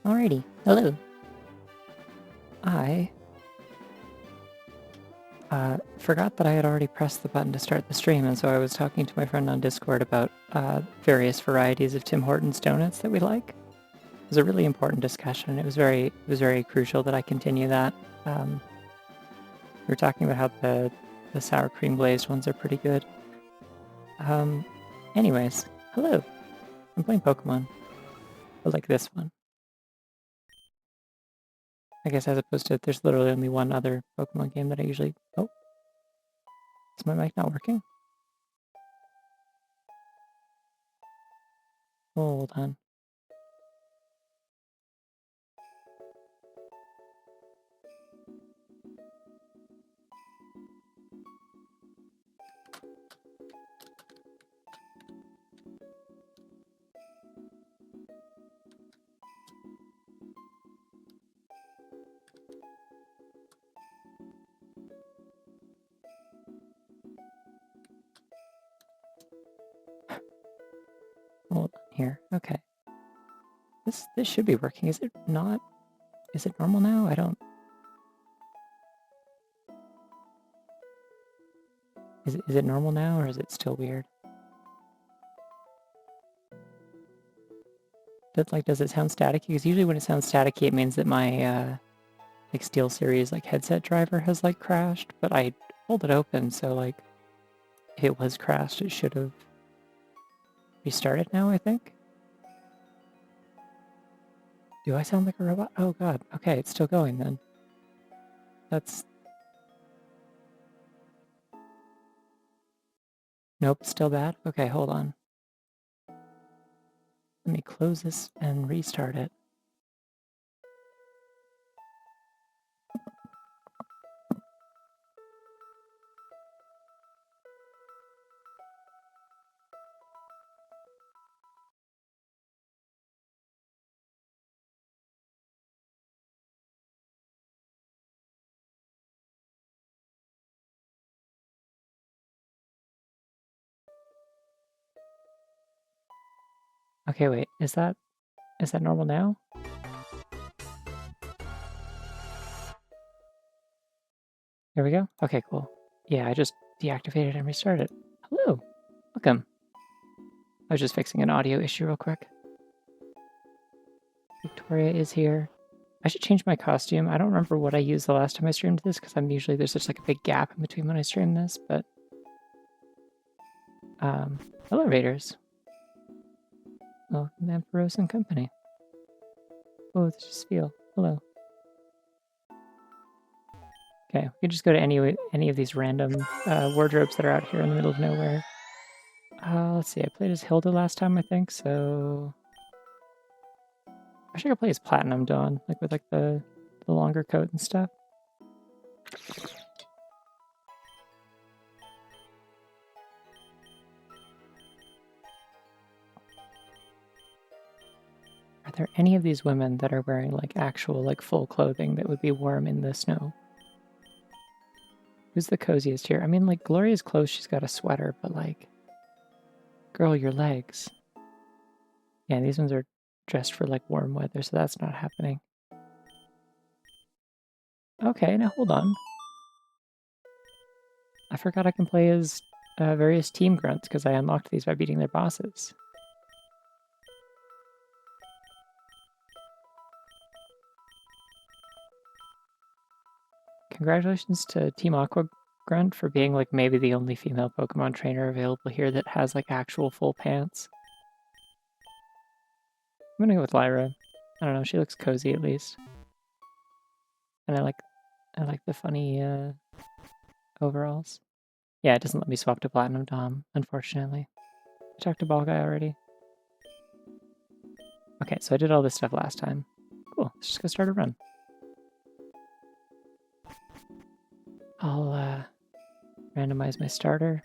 Alrighty, hello. I forgot that I had already pressed the button to start the stream, and so I was talking to my friend on Discord about various varieties of Tim Hortons donuts that we like. It was a really important discussion, and it was very crucial that I continue that. We were talking about how the sour cream glazed ones are pretty good. Anyways, hello. I'm playing Pokemon. I like this one. I guess as opposed to there's literally only one other Pokemon game that I usually. Oh, is my mic not working? Hold on. Hold on here. Okay. This should be working. Is it not? Is it normal now? I don't. Is it normal now, or is it still weird? Does it sound staticky? Because usually when it sounds staticky, it means that my like Steel Series like headset driver has like crashed. But I pulled it open, so like if it was crashed, it should have restarted now, I think. Do I sound like a robot? Oh god. Okay, it's still going then. That's... Nope, still bad? Okay, hold on. Let me close this and restart it. Okay, wait. Is that normal now? There we go. Okay, cool. Yeah, I just deactivated and restarted. Hello. Welcome. I was just fixing an audio issue real quick. Victoria is here. I should change my costume. I don't remember what I used the last time I streamed this because I'm usually there's just like a big gap in between when I stream this, but hello Raiders. Welcome to Emperor's and Company. Oh, this is Spiel. Hello. Okay, we can just go to any of these random wardrobes that are out here in the middle of nowhere. Let's see, I played as Hilda last time, I think, so... I should go play as Platinum Dawn, like with like the longer coat and stuff. Are there any of these women that are wearing like actual like full clothing that would be warm in the snow? Who's the coziest here? I mean, like Gloria's clothes, she's got a sweater, but like, girl, your legs. Yeah, these ones are dressed for like warm weather, so that's not happening. Okay, now hold on. I forgot I can play as various team grunts because I unlocked these by beating their bosses. Congratulations to Team Aqua Grunt for being like maybe the only female Pokemon trainer available here that has like actual full pants. I'm gonna go with Lyra. I don't know, she looks cozy at least. And I like the funny overalls. Yeah, it doesn't let me swap to Platinum Dom, unfortunately. I talked to Ball Guy already. Okay, so I did all this stuff last time. Cool, let's just go start a run. I'll randomize my starter.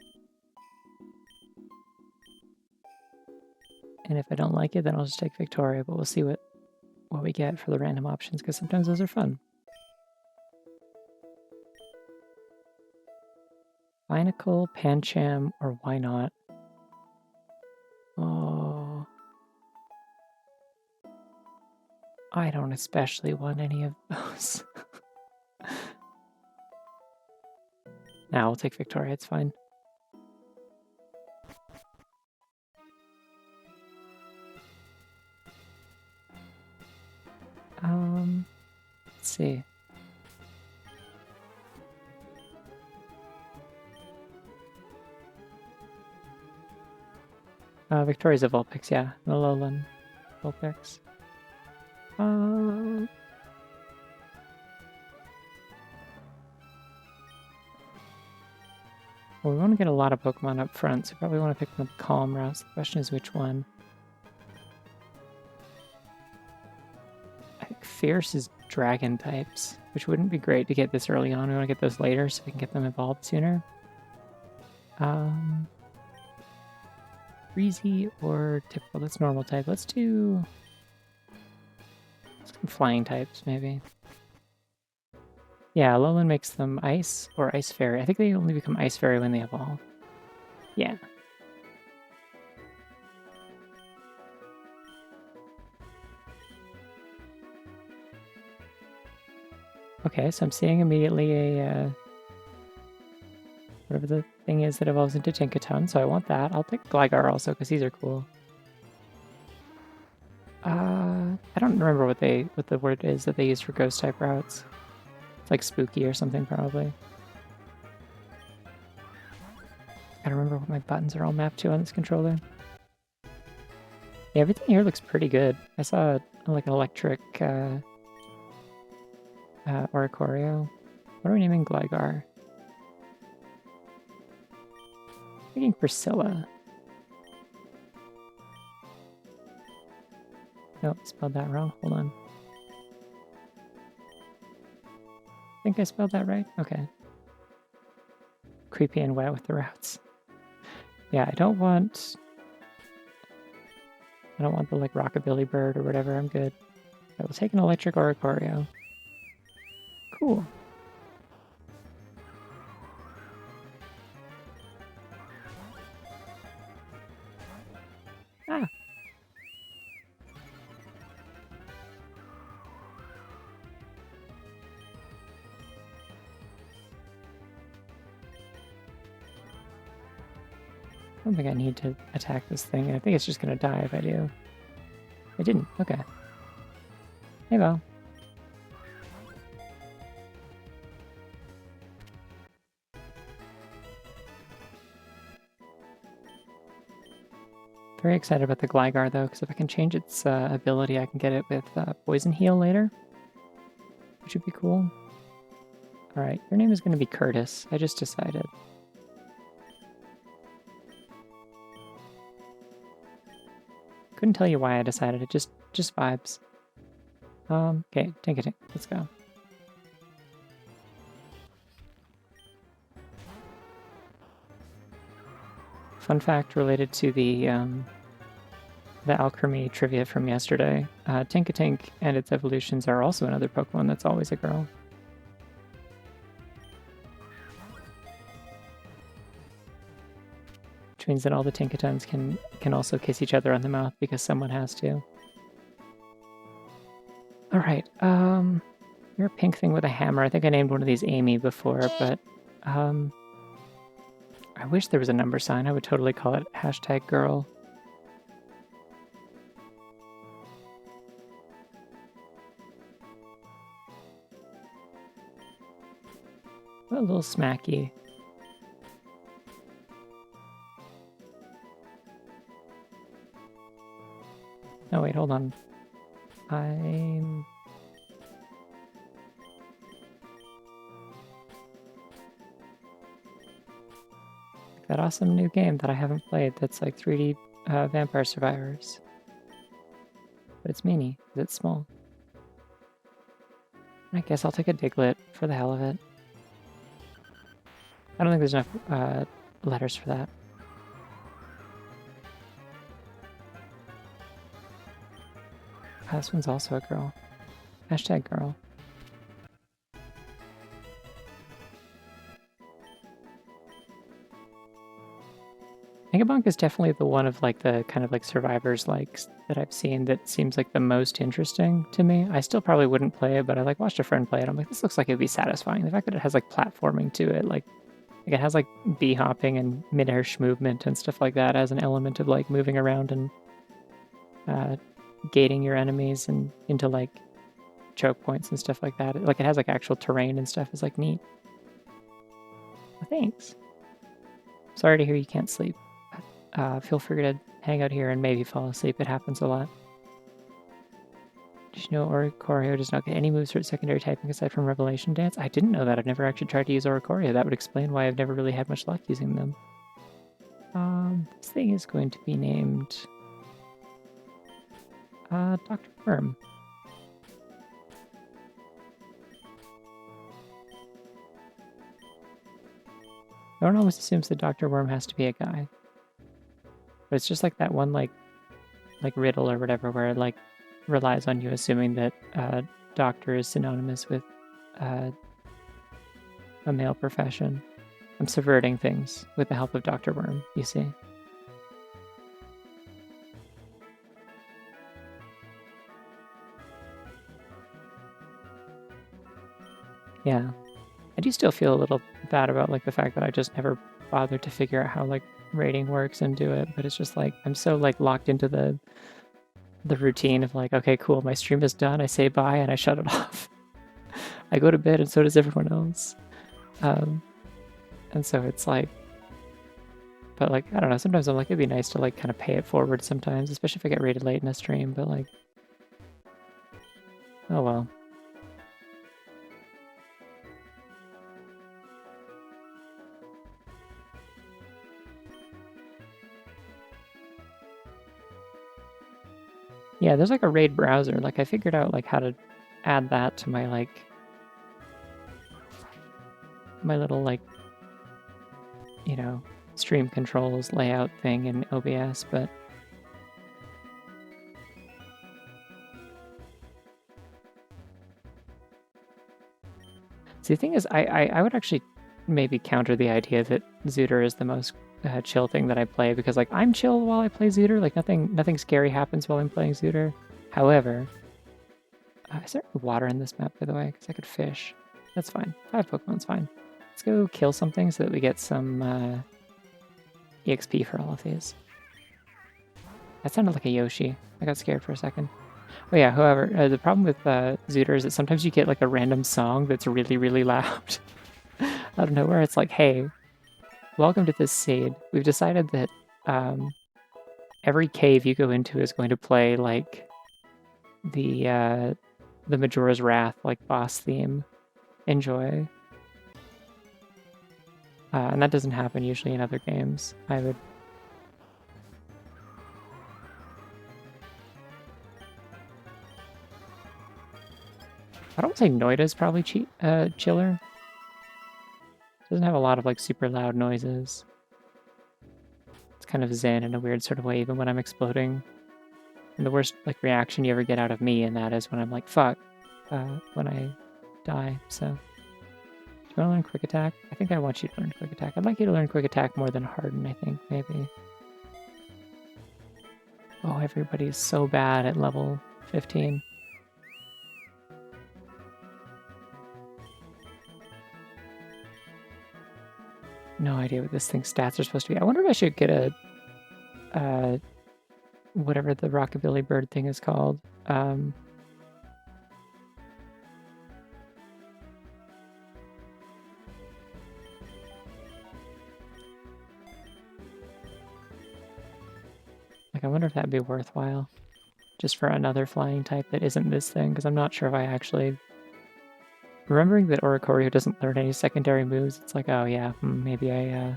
And if I don't like it, then I'll just take Victoria, but we'll see what we get for the random options, because sometimes those are fun. Binacle, Pancham, or why not? Oh. I don't especially want any of those. Now we'll take Victoria, it's fine. Let's see. Victoria's a Vulpix, yeah. An Alolan Vulpix. Well, we want to get a lot of Pokemon up front, so probably want to pick one of the calm routes. The question is which one. I think Fierce is Dragon types, which wouldn't be great to get this early on. We want to get those later so we can get them evolved sooner. Breezy or typical? That's normal type. Let's do some flying types, maybe. Yeah, Alolan makes them Ice or Ice Fairy. I think they only become Ice Fairy when they evolve. Yeah. Okay, so I'm seeing immediately a whatever the thing is that evolves into Tinkaton, so I want that. I'll pick Gligar also, because these are cool. I don't remember what the word is that they use for ghost type routes. It's like spooky or something, probably. Gotta remember what my buttons are all mapped to on this controller. Yeah, everything here looks pretty good. I saw like an electric Oricorio. What are we naming Gligar? I'm thinking Priscilla. Nope, spelled that wrong. Hold on. I think I spelled that right? Okay. Creepy and wet with the routes. Yeah, I don't want the like rockabilly bird or whatever. I'm good. I will take an electric Oricorio. Cool. Ah. I don't think I need to attack this thing. I think it's just gonna die if I do. I didn't. Okay. Hey, Val. Very excited about the Gligar, though, because if I can change its ability, I can get it with Poison Heal later, which would be cool. Alright, your name is going to be Curtis. I just decided. Couldn't tell you why I decided it, just vibes. Okay, Tinkatink, let's go. Fun fact related to the Alchemy trivia from yesterday. Tinkatink and its evolutions are also another Pokemon that's always a girl. Which means that all the Tinkatons can also kiss each other on the mouth because someone has to. Alright, you're a pink thing with a hammer. I think I named one of these Amy before, but I wish there was a number sign. I would totally call it #girl. A little smacky. Oh wait, hold on. I'm... that awesome new game that I haven't played that's like 3D Vampire Survivors. But it's mini, because it's small. I guess I'll take a Diglett for the hell of it. I don't think there's enough letters for that. This one's also a girl. #girl. I think Spellbunk is definitely the one of like the kind of like survivors likes that I've seen that seems like the most interesting to me. I still probably wouldn't play it, but I like watched a friend play it. I'm like, this looks like it'd be satisfying. The fact that it has like platforming to it, like it has like bee hopping and mid-air movement and stuff like that as an element of like moving around and gating your enemies and into like choke points and stuff like that. Like it has like actual terrain and stuff is like neat. Well, thanks. Sorry to hear you can't sleep. Feel free to hang out here and maybe fall asleep. It happens a lot. Did you know Oricorio does not get any moves for its secondary typing aside from Revelation Dance? I didn't know that. I've never actually tried to use Oricorio. That would explain why I've never really had much luck using them. This thing is going to be named Dr. Worm. Everyone always assumes that Dr. Worm has to be a guy. But it's just like that one like riddle or whatever where it like relies on you assuming that doctor is synonymous with a male profession. I'm subverting things with the help of Dr. Worm, you see. Yeah. I do still feel a little bad about like the fact that I just never bothered to figure out how like rating works and do it, but it's just like I'm so like locked into the routine of like, okay, cool, my stream is done, I say bye and I shut it off. I go to bed and so does everyone else. And so it's like, but like, I don't know, sometimes I'm like, it'd be nice to like kind of pay it forward sometimes, especially if I get rated late in a stream, but like, oh well. Yeah, there's like a raid browser. Like I figured out like how to add that to my like my little like, you know, stream controls layout thing in OBS, but see, the thing is, I would actually maybe counter the idea that Zooter is the most chill thing that I play because like I'm chill while I play Zooter. Like nothing scary happens while I'm playing Zooter. However, is there water in this map by the way? Because I could fish. That's fine. 5 Pokemon's fine. Let's go kill something so that we get some EXP for all of these. That sounded like a Yoshi. I got scared for a second. Oh yeah, however, the problem with Zooter is that sometimes you get like a random song that's really, really loud. Out of nowhere, it's like, hey, welcome to this seed. We've decided that every cave you go into is going to play like the Majora's Wrath like boss theme. Enjoy. And that doesn't happen usually in other games. I would. I don't say Noida's probably chiller. Doesn't have a lot of like super loud noises. It's kind of zen in a weird sort of way, even when I'm exploding. And the worst like reaction you ever get out of me in that is when I'm like, fuck, when I die. So, do you want to learn Quick Attack? I think I want you to learn Quick Attack. I'd like you to learn Quick Attack more than Harden, I think, maybe. Oh, everybody's so bad at level 15. No idea what this thing's stats are supposed to be. I wonder if I should get a whatever the rockabilly bird thing is called. Like, I wonder if that'd be worthwhile. Just for another flying type that isn't this thing, because I'm not sure if I actually... Remembering that Oricorio doesn't learn any secondary moves, it's like, oh yeah, maybe I,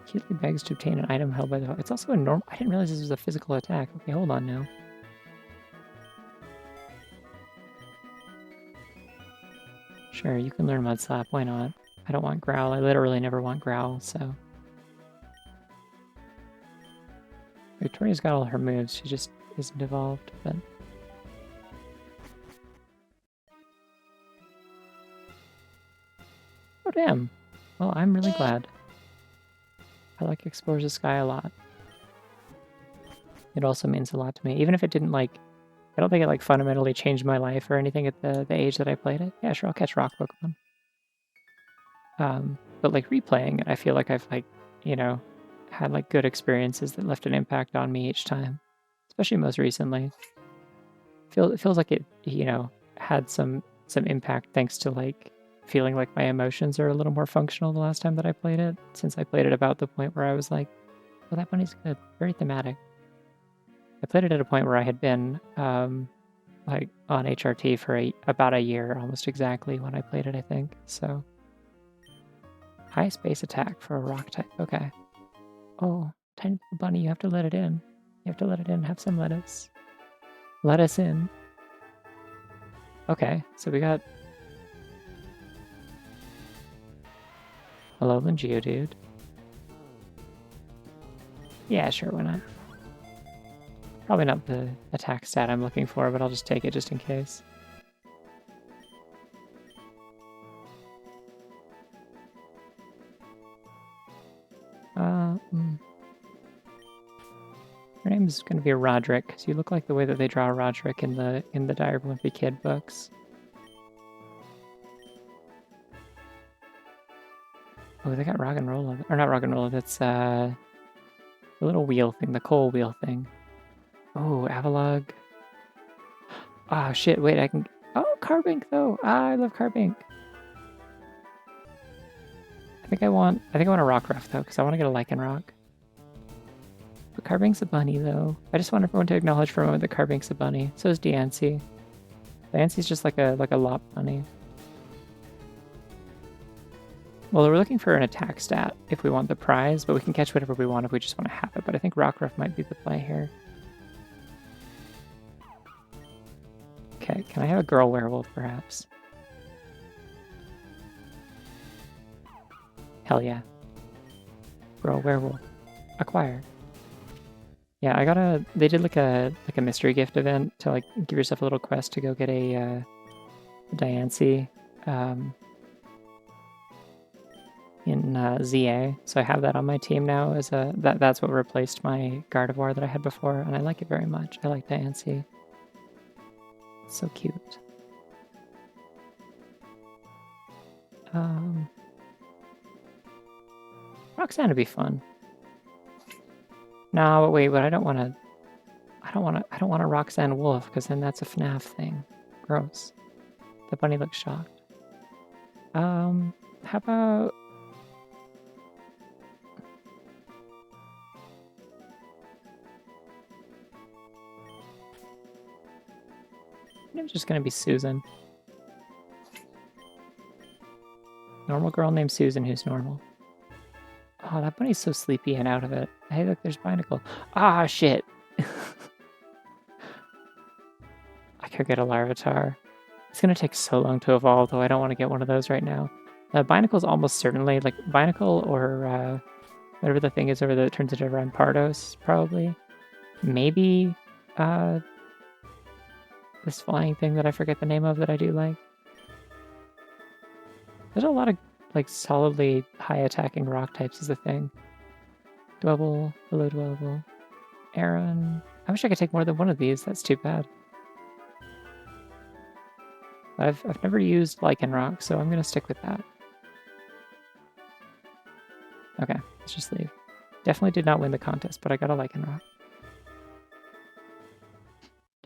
Cutely begs to obtain an item held by the... It's also a normal... I didn't realize this was a physical attack. Okay, hold on now. Sure, you can learn Mud Slap, why not? I don't want Growl, I literally never want Growl, so... Victoria's got all her moves, she just isn't evolved, but... damn. Well, I'm really glad. I like Explores the Sky a lot. It also means a lot to me. Even if it didn't, like... I don't think it, like, fundamentally changed my life or anything at the age that I played it. Yeah, sure, I'll catch rock Pokemon. But, like, replaying it, I feel like I've, like, you know, had, like, good experiences that left an impact on me each time. Especially most recently. It feels like it, you know, had some impact thanks to, like, feeling like my emotions are a little more functional the last time that I played it, since I played it about the point where I was like, well, that bunny's good. Very thematic. I played it at a point where I had been, like, on HRT for about a year, almost exactly, when I played it, I think. So, high space attack for a rock type. Okay. Oh, tiny little bunny, you have to let it in. You have to let it in. Have some lettuce. Let us in. Okay, so we got Alolan Geodude. Yeah, sure, why not? Probably not the attack stat I'm looking for, but I'll just take it just in case. Your name is going to be Roderick, because you look like the way that they draw Roderick in the Dire Wimpy Kid books. Oh, they got Rock and Roll, or not Rock and Roll. That's the little wheel thing, the coal wheel thing. Oh, Avalugg. Ah, shit, wait, I can... Oh, Carbink, though. Ah, I love Carbink. I think I want a Rockruff, though, because I want to get a Lycanroc. But Carbink's a bunny, though. I just want everyone to acknowledge for a moment that Carbink's a bunny. So is Diancie. Diancie's just like a lop bunny. Well, we're looking for an attack stat if we want the prize, but we can catch whatever we want if we just want to have it. But I think Rockruff might be the play here. Okay, can I have a girl werewolf, perhaps? Hell yeah. Girl werewolf. Acquire. Yeah, I got they did like a mystery gift event to like give yourself a little quest to go get a Diancie in ZA. So I have that on my team now as that's what replaced my Gardevoir that I had before, and I like it very much. I like Diancie. It's so cute. Roxanne would be fun. No, but wait, but I don't want a Roxanne wolf, because then that's a FNAF thing. Gross. The bunny looks shocked. How about... I'm just gonna be Susan. Normal girl named Susan who's normal. Oh, that bunny's so sleepy and out of it. Hey, look, there's Binacle. Ah, shit! I could get a Larvitar. It's gonna take so long to evolve, though I don't want to get one of those right now. Binacle's almost certainly, like, Binacle or whatever the thing is over there that turns into Rampardos, probably. Maybe this flying thing that I forget the name of that I do like. There's a lot of, like, solidly high attacking rock types is the thing. Dwebble, Below Dwebble, Aaron. I wish I could take more than one of these, that's too bad. I've never used Lycanroc, so I'm gonna stick with that. Okay, let's just leave. Definitely did not win the contest, but I got a Lycanroc.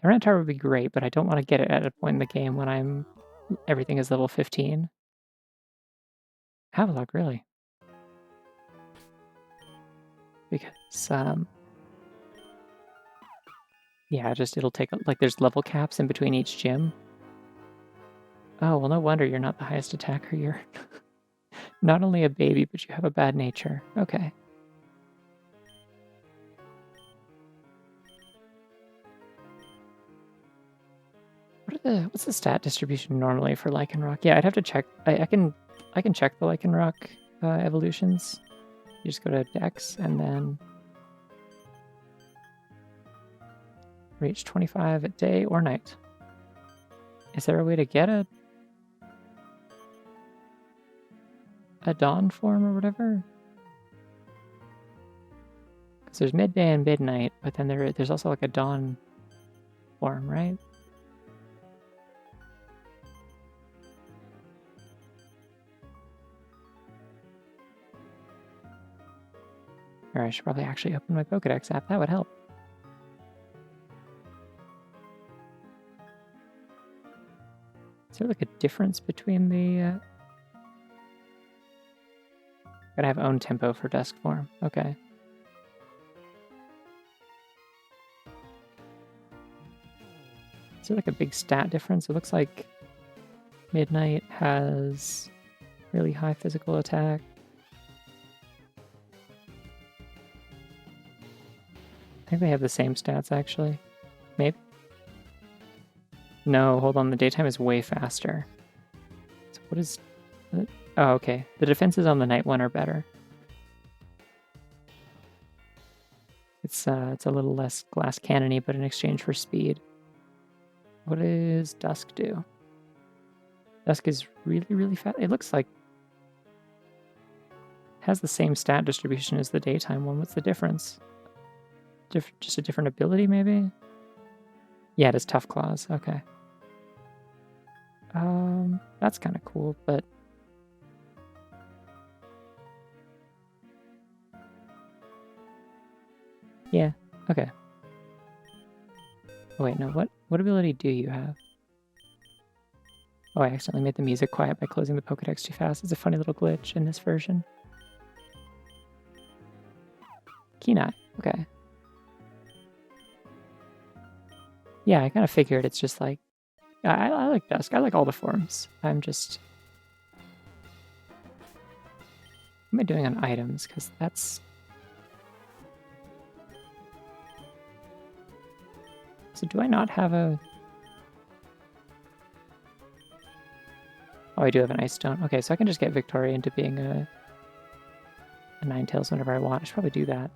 Tyranitar would be great, but I don't want to get it at a point in the game when everything is level 15. Avalugg, really? Because, yeah, it'll take, like, there's level caps in between each gym. Oh, well, no wonder you're not the highest attacker. You're not only a baby, but you have a bad nature. Okay. What's the stat distribution normally for Lycanroc? Yeah, I'd have to check. I can check the Lycanroc evolutions. You just go to Dex and then reach 25 at day or night. Is there a way to get it? a dawn form or whatever? Because there's midday and midnight, but then there's also like a dawn form, right? Or I should probably actually open my Pokedex app. That would help. Is there like a difference between the... Gotta have own tempo for dusk form. Okay. Is there like a big stat difference? It looks like Midnight has really high physical attack. I think they have the same stats, actually. Maybe? No, hold on. The daytime is way faster. So what is... Oh, okay. The defenses on the night one are better. It's a little less glass cannony, but in exchange for speed. What does Dusk do? Dusk is really, really fast. It looks like it has the same stat distribution as the daytime one. What's the difference? Just a different ability, maybe? Yeah, it has Tough Claws. Okay. That's kind of cool, but... Yeah, okay. Oh wait, no, what ability do you have? Oh, I accidentally made the music quiet by closing the Pokedex too fast. It's a funny little glitch in this version. Kenai, okay. Yeah, I kind of figured it's just like... I like Dusk. I like all the forms. I'm just... What am I doing on items? Because that's... So do I not have a... Oh, I do have an Ice Stone. Okay, so I can just get Victoria into being a Ninetales whenever I want. I should probably do that.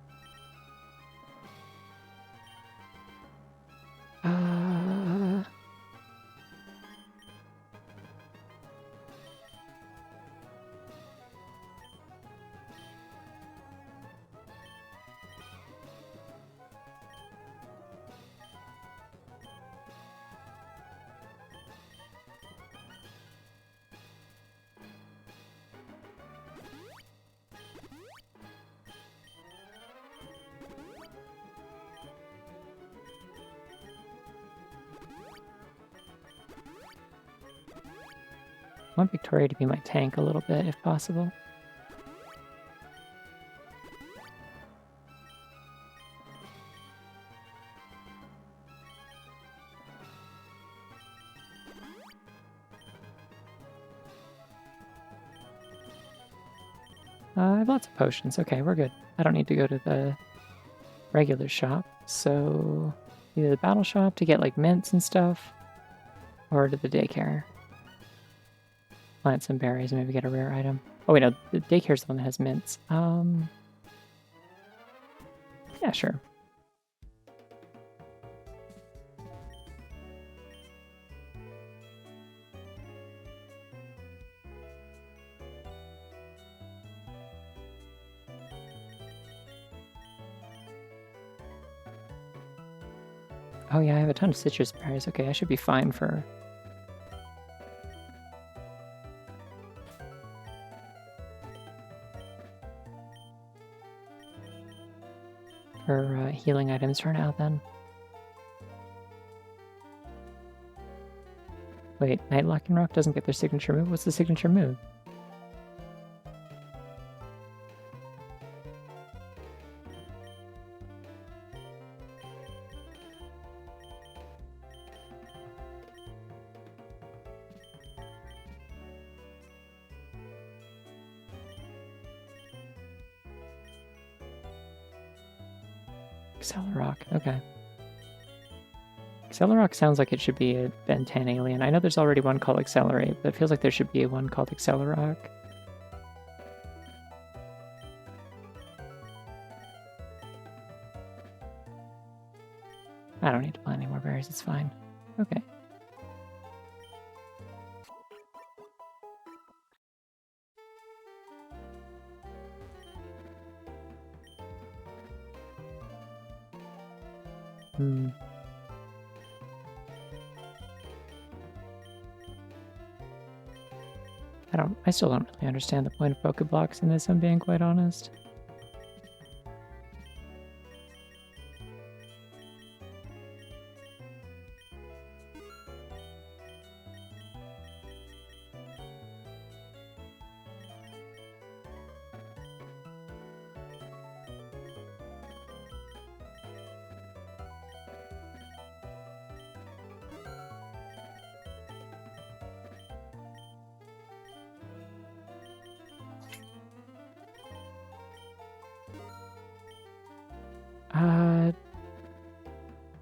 I want Victoria to be my tank a little bit, if possible. I have lots of potions. Okay, we're good. I don't need to go to the regular shop. So either the battle shop to get like mints and stuff, or to the daycare. Plant some berries and maybe get a rare item. Oh wait, no, the daycare's the one that has mints. Yeah, sure. Oh yeah, I have a ton of citrus berries. Okay, I should be fine for... healing items for now, then. Wait, Nightlock and Rock doesn't get their signature move? What's the signature move? Accelerock, okay. Accelerock sounds like it should be a Ben 10 alien. I know there's already one called Accelerate, but it feels like there should be one called Accelerock. I don't need to plant any more berries, it's fine. Okay. Hmm. I still don't really understand the point of Pokeblocks in this, I'm being quite honest.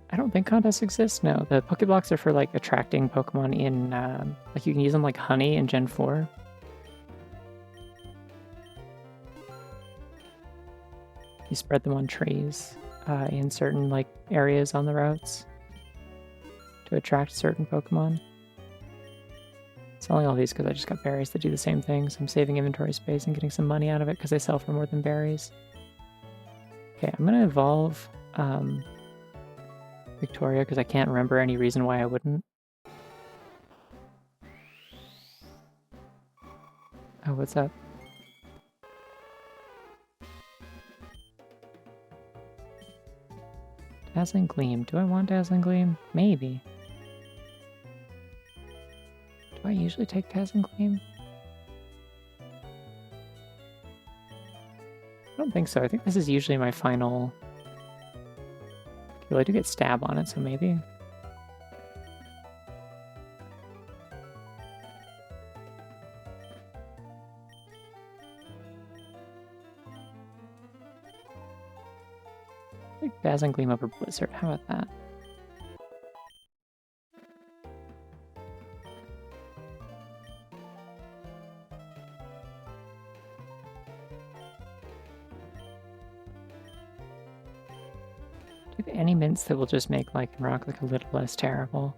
I don't think contests exist. No, the Pokeblocks are for like attracting Pokemon in, like you can use them like honey in Gen 4. You spread them on trees in certain like areas on the routes to attract certain Pokemon. Selling all these because I just got berries that do the same thing, so I'm saving inventory space and getting some money out of it because they sell for more than berries. Okay, I'm gonna evolve Victoria because I can't remember any reason why I wouldn't. Oh, what's up? Dazzling Gleam. Do I want Dazzling Gleam? Maybe. Do I usually take Dazzling Gleam? I don't think so. I think this is usually my final... Well, I do get Stab on it, so maybe. Like Dazzling Gleam over Blizzard. How about that? Do you have any mints that will just make Lycanroc look a little less terrible?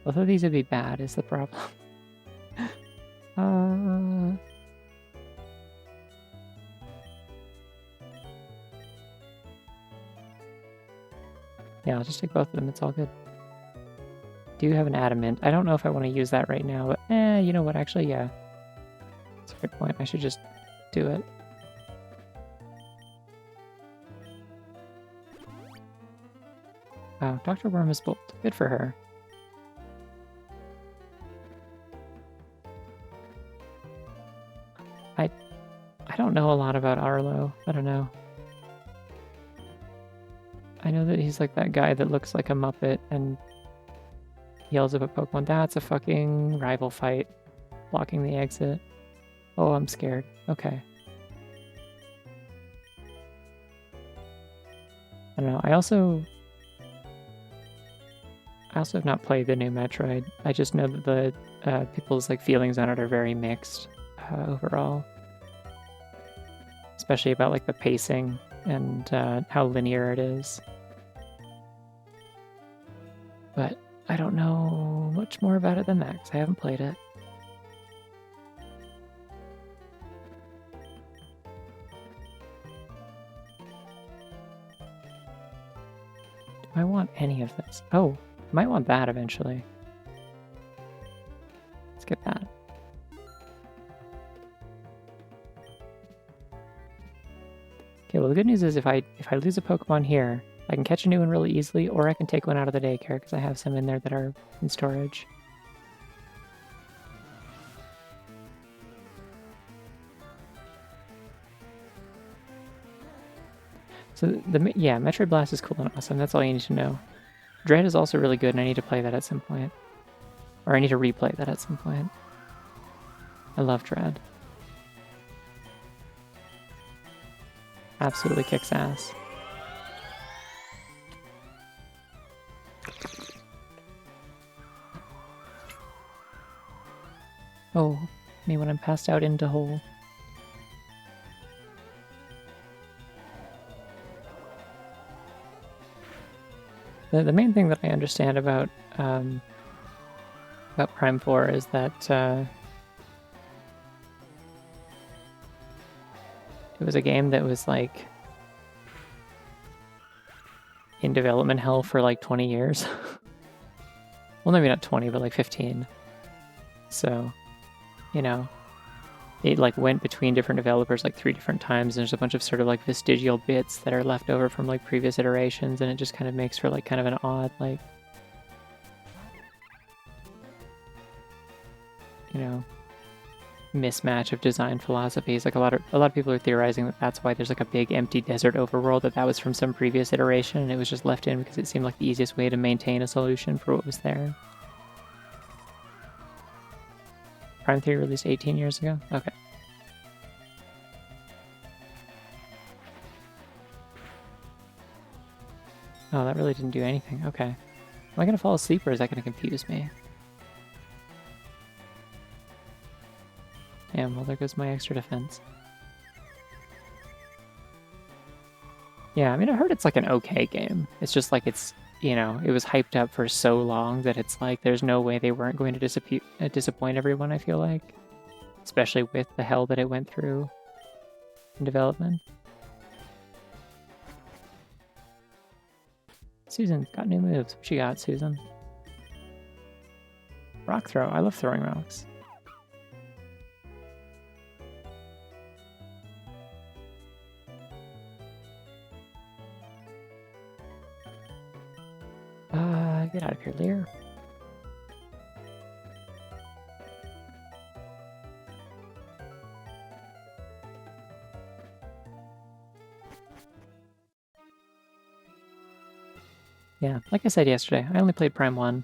Both of these would be bad, is the problem. Yeah, I'll just take both of them. It's all good. Do you have an adamant? I don't know if I want to use that right now, but you know what? Actually, yeah. That's a good point. I should just do it. Wow, Dr. Worm is bold. Good for her. I don't know a lot about Arlo. I don't know. I know that he's like that guy that looks like a Muppet and yells up at Pokemon. That's a fucking rival fight. Blocking the exit. Oh, I'm scared. Okay. I don't know. I also have not played the new Metroid. I just know that the people's feelings on it are very mixed overall. Especially about the pacing and how linear it is. But I don't know much more about it than that because I haven't played it. Do I want any of this? Oh, I might want that eventually. Let's get that. Okay, well the good news is if I lose a Pokemon here, I can catch a new one really easily, or I can take one out of the daycare because I have some in there that are in storage. So yeah, Metroid Blast is cool and awesome. That's all you need to know. Dread is also really good, and I need to play that at some point. Or I need to replay that at some point. I love Dread. Absolutely kicks ass. Oh, me when I'm passed out into hole. The main thing that I understand about Prime 4 is that it was a game that was in development hell for like 20 years. Well, maybe not 20, but like 15. So, you know, it like went between different developers like 3 different times, and there's a bunch of sort of like vestigial bits that are left over from like previous iterations, and it just kind of makes for like kind of an odd, like, you know, mismatch of design philosophies. Like a lot of people are theorizing that that's why there's like a big empty desert overworld, that was from some previous iteration and it was just left in because it seemed like the easiest way to maintain a solution for what was there. Prime 3 released 18 years ago? Okay. Oh, that really didn't do anything. Okay. Am I gonna fall asleep or is that gonna confuse me? Damn, well there goes my extra defense. Yeah, I mean, I heard it's like an okay game. It's just like it's, you know, it was hyped up for so long that it's like there's no way they weren't going to disappoint everyone, I feel like. Especially with the hell that it went through in development. Susan's got new moves. What you got, Susan? Rock throw. I love throwing rocks. Get out of here, Lear. Yeah, like I said yesterday, I only played Prime 1.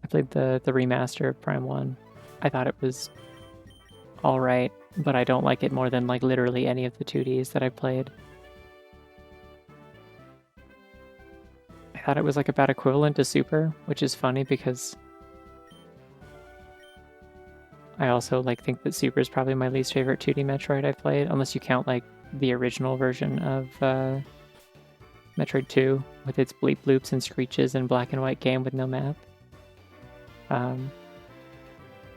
I played the remaster of Prime 1. I thought it was alright, but I don't like it more than like literally any of the 2Ds that I played. I thought it was like about equivalent to Super, which is funny because I also like think that Super is probably my least favorite 2D Metroid I've played, unless you count like the original version of Metroid 2 with its bleep bloops and screeches and black and white game with no map. But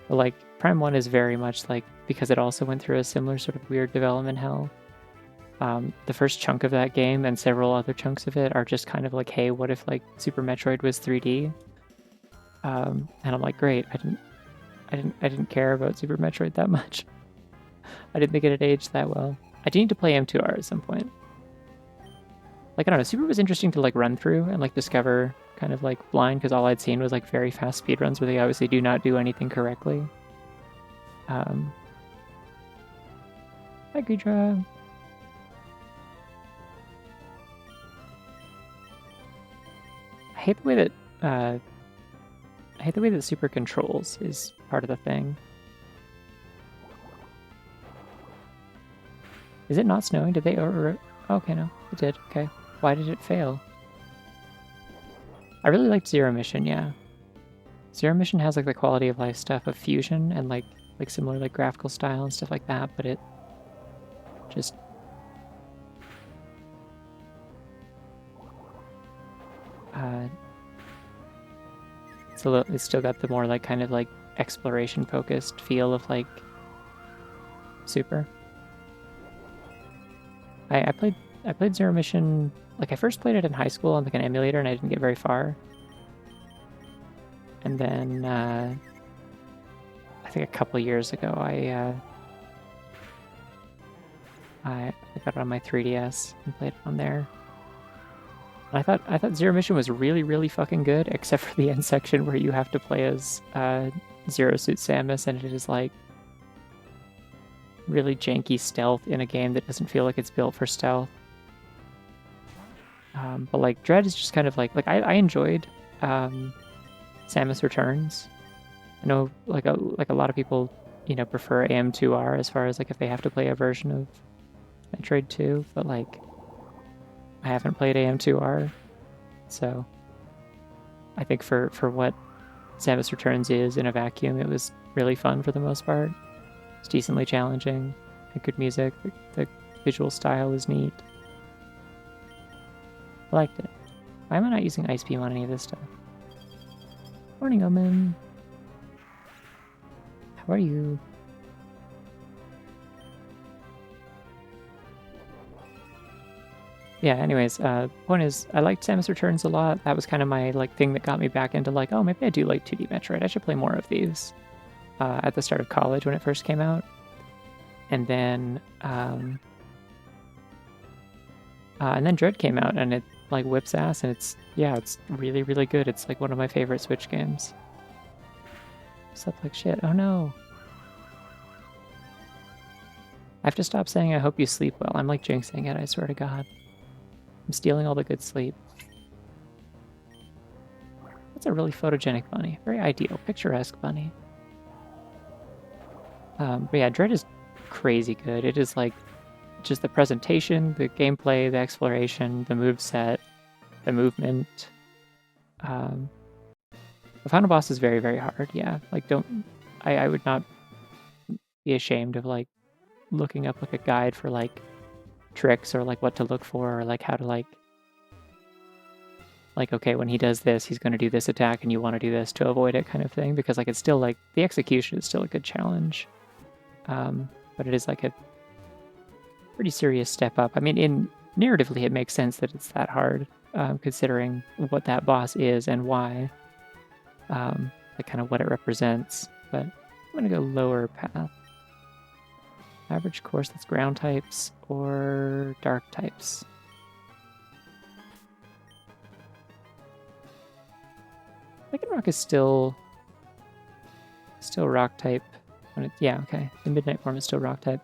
like Prime 1 is very much like, because it also went through a similar sort of weird development hell. The first chunk of that game and several other chunks of it are just kind of like, hey, what if like Super Metroid was 3D? And I'm like, great. I didn't care about Super Metroid that much. I didn't think it had aged that well. I do need to play M2R at some point. Like, I don't know, Super was interesting to like run through and like discover kind of like blind, because all I'd seen was like very fast speedruns where they obviously do not do anything correctly. Hi, Gudra. I hate the way that Super controls is part of the thing. Is it not snowing? Did they over? Oh, okay, no, it did. Okay, why did it fail? I really liked Zero Mission. Yeah, Zero Mission has like the quality of life stuff of Fusion and like similar like graphical style and stuff like that, but it just it's still got the more like kind of like exploration focused feel of like Super. I played Zero Mission, like I first played it in high school on like an emulator and I didn't get very far. And then I think a couple years ago I got it on my 3DS and played it on there. I thought Zero Mission was really, really fucking good, except for the end section where you have to play as Zero Suit Samus, and it is like really janky stealth in a game that doesn't feel like it's built for stealth. But like Dread is just kind of like I enjoyed Samus Returns. I know like a lot of people, you know, prefer AM2R as far as like if they have to play a version of Metroid 2, but like I haven't played AM2R, so I think for what Samus Returns is in a vacuum, it was really fun for the most part. It's decently challenging, good music, the visual style is neat. I liked it. Why am I not using Ice Beam on any of this stuff? Morning, Omen. How are you? Yeah, anyways, point is, I liked Samus Returns a lot. That was kind of my like thing that got me back into like, oh, maybe I do like 2D Metroid. I should play more of these at the start of college when it first came out. And then Dread came out, and it like whips ass, and it's really, really good. It's like one of my favorite Switch games. Slept like shit. Oh no. I have to stop saying I hope you sleep well. I'm like jinxing it, I swear to God. I'm stealing all the good sleep. That's a really photogenic bunny. Very ideal, picturesque bunny. But yeah, Dread is crazy good. It is like just the presentation, the gameplay, the exploration, the moveset, the movement. The final boss is very, very hard. Yeah, like I would not be ashamed of like looking up like a guide for like tricks or like what to look for or like how to like okay, when he does this, he's going to do this attack and you want to do this to avoid it kind of thing, because like it's still like the execution is still a good challenge. But it is like a pretty serious step up. I mean, in narratively, it makes sense that it's that hard, considering what that boss is and why, like kind of what it represents. But I'm going to go lower path. Average course, that's ground types or dark types. Lycanroc is still rock type. Yeah, okay. The midnight form is still rock type.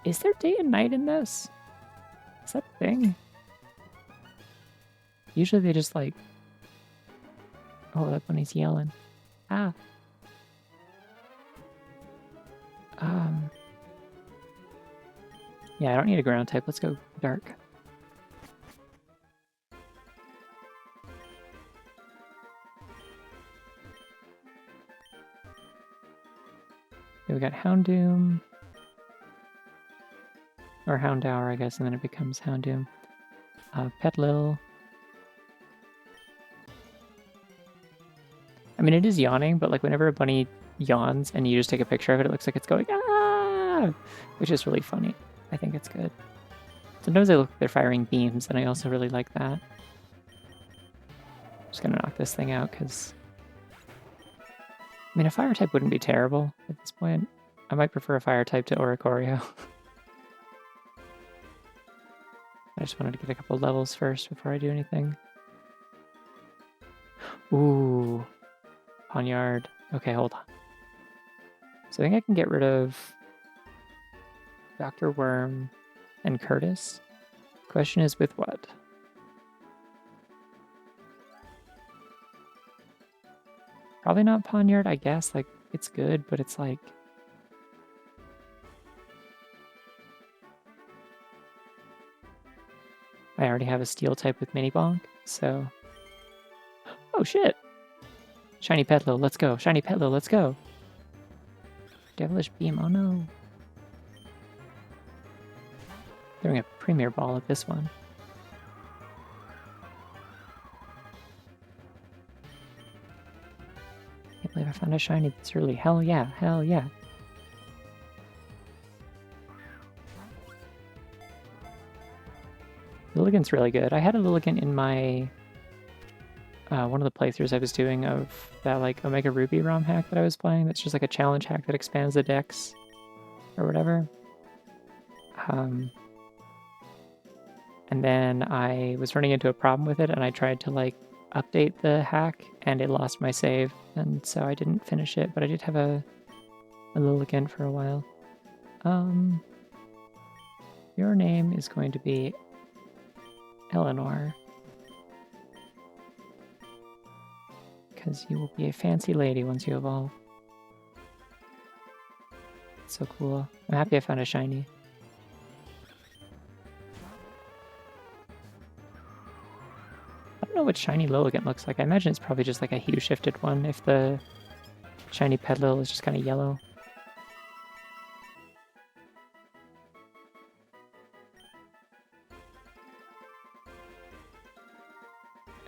Is there day and night in this? Is that a thing? Usually they just like... Oh, that bunny's yelling. Ah. Yeah, I don't need a ground type. Let's go dark. Okay, we got Houndoom. Or Houndour, I guess, and then it becomes Houndoom. Petlil. I mean, it is yawning, but like whenever a bunny yawns and you just take a picture of it, it looks like it's going, ah! Which is really funny. I think it's good. Sometimes they look like they're firing beams, and I also really like that. Just gonna knock this thing out, because... I mean, a fire type wouldn't be terrible at this point. I might prefer a fire type to Oricorio. I just wanted to get a couple levels first before I do anything. Ooh. Poniard. Okay, hold on. So I think I can get rid of Dr. Worm and Curtis. Question is with what? Probably not Poniard, I guess. Like, it's good, but it's like... I already have a steel type with Mini Bonk, so... Oh, shit! Shiny Petlil, let's go. Shiny Petlil, let's go. Devilish Beam, oh no. Throwing a Premier Ball at this one. Can't believe I found a shiny this early. Hell yeah, hell yeah. Lilligant's really good. I had a Lilligant in my... one of the playthroughs I was doing of that like Omega Ruby ROM hack that I was playing. That's just like a challenge hack that expands the dex or whatever. And then I was running into a problem with it, and I tried to like update the hack, and it lost my save, and so I didn't finish it. But I did have a Lilligant for a while. Your name is going to be Eleanor. Because you will be a fancy lady once you evolve. It's so cool. I'm happy I found a shiny. I don't know what shiny Lilligant looks like. I imagine it's probably just like a hue shifted one if the shiny Petlil is just kind of yellow.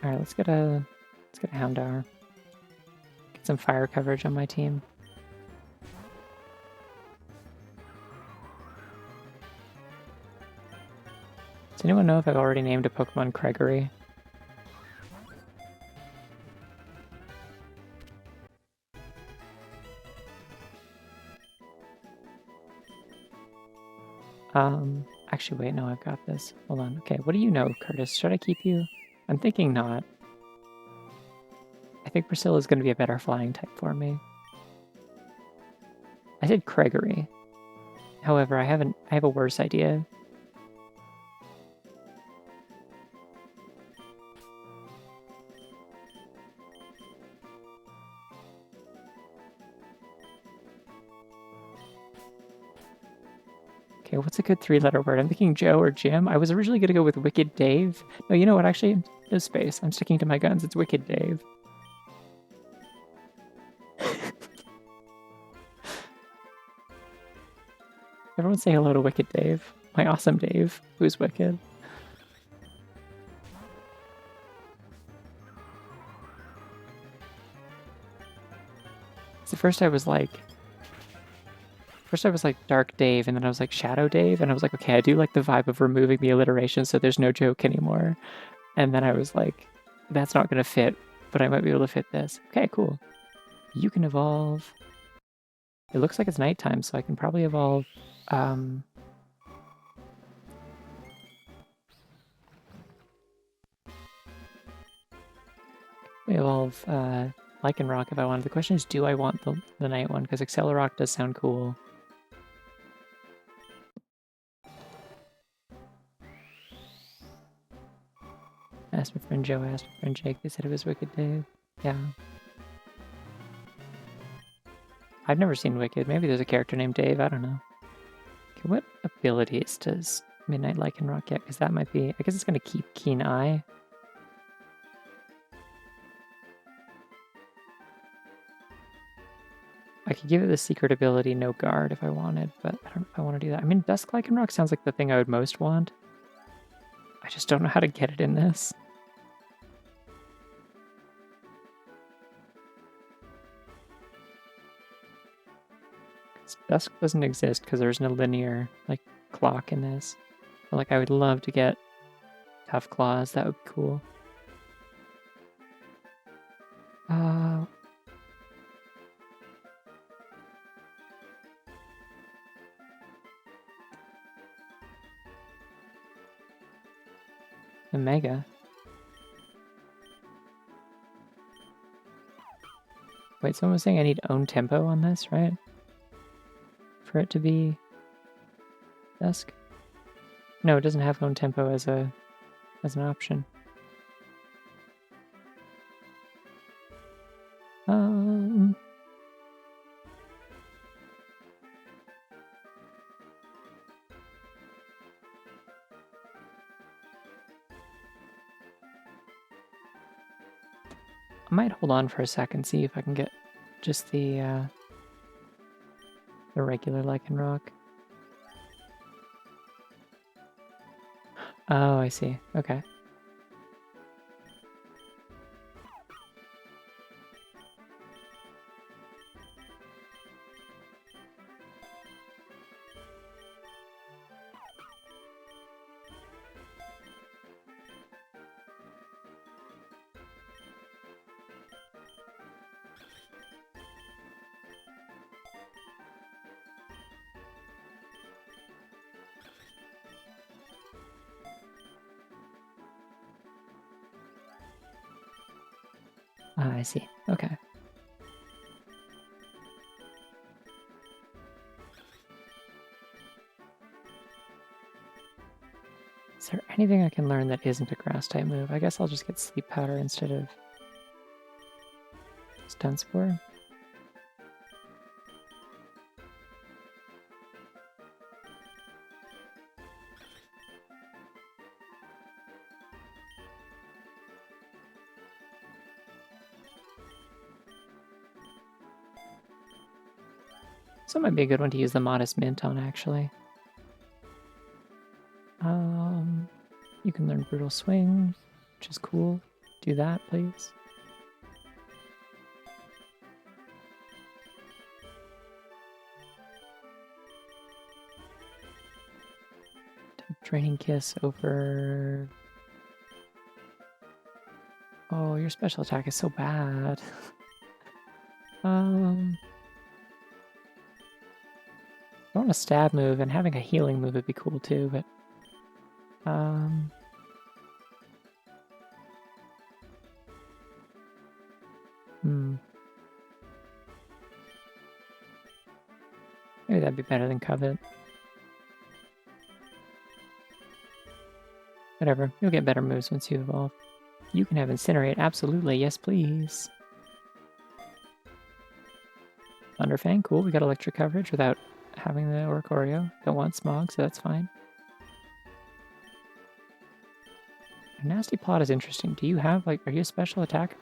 Alright, let's get a Houndour. Get some fire coverage on my team. Does anyone know if I've already named a Pokemon Gregory? Actually, wait, no, I've got this. Hold on. Okay, what do you know, Curtis? Should I keep you? I'm thinking not. I think Priscilla's going to be a better flying type for me. I said Gregory. However, I have a worse idea. Okay, what's a good three-letter word? I'm thinking Joe or Jim. I was originally going to go with Wicked Dave. No, you know what? Actually, no space. I'm sticking to my guns. It's Wicked Dave. Everyone say hello to Wicked Dave. My awesome Dave, who's wicked. So first I was like Dark Dave, and then I was like Shadow Dave, and I was like, okay, I do like the vibe of removing the alliteration so there's no joke anymore. And then I was like, that's not gonna fit, but I might be able to fit this. Okay, cool. You can evolve. It looks like it's nighttime, so I can probably evolve. We evolve Lycanroc if I wanted. The question is, do I want the night one? Because Accelerock does sound cool. Asked my friend Joe, asked my friend Jake. They said it was Wicked Dave. Yeah. I've never seen Wicked. Maybe there's a character named Dave. I don't know. Okay, what abilities does Midnight Lycanroc get? Because that might be... I guess it's going to keep Keen Eye. I could give it the secret ability No Guard if I wanted, but I don't know if I want to do that. I mean, Dusk Lycanroc sounds like the thing I would most want. I just don't know how to get it in this. Dusk doesn't exist because there's no linear like clock in this. But, like, I would love to get Tough Claws. That would be cool. Omega. Wait, someone was saying I need own tempo on this, right? For it to be Dusk? No, it doesn't have own tempo as an option. I might hold on for a second, see if I can get just the regular Lycanroc. Oh, I see. Okay. I see. Okay. Is there anything I can learn that isn't a grass type move? I guess I'll just get Sleep Powder instead of Stun Spore. So it might be a good one to use the Modest Mint on, actually. You can learn Brutal Swing, which is cool. Do that, please. Training kiss over... Oh, your special attack is so bad. I want a stab move, and having a healing move would be cool too, but... Maybe that'd be better than Covet. Whatever, you'll get better moves once you evolve. You can have Incinerate, absolutely, yes please. Thunderfang, cool, we got electric coverage without having the Oricorio. Don't want Smog, so that's fine. Nasty Plot is interesting. Do you have, like, are you a special attacker?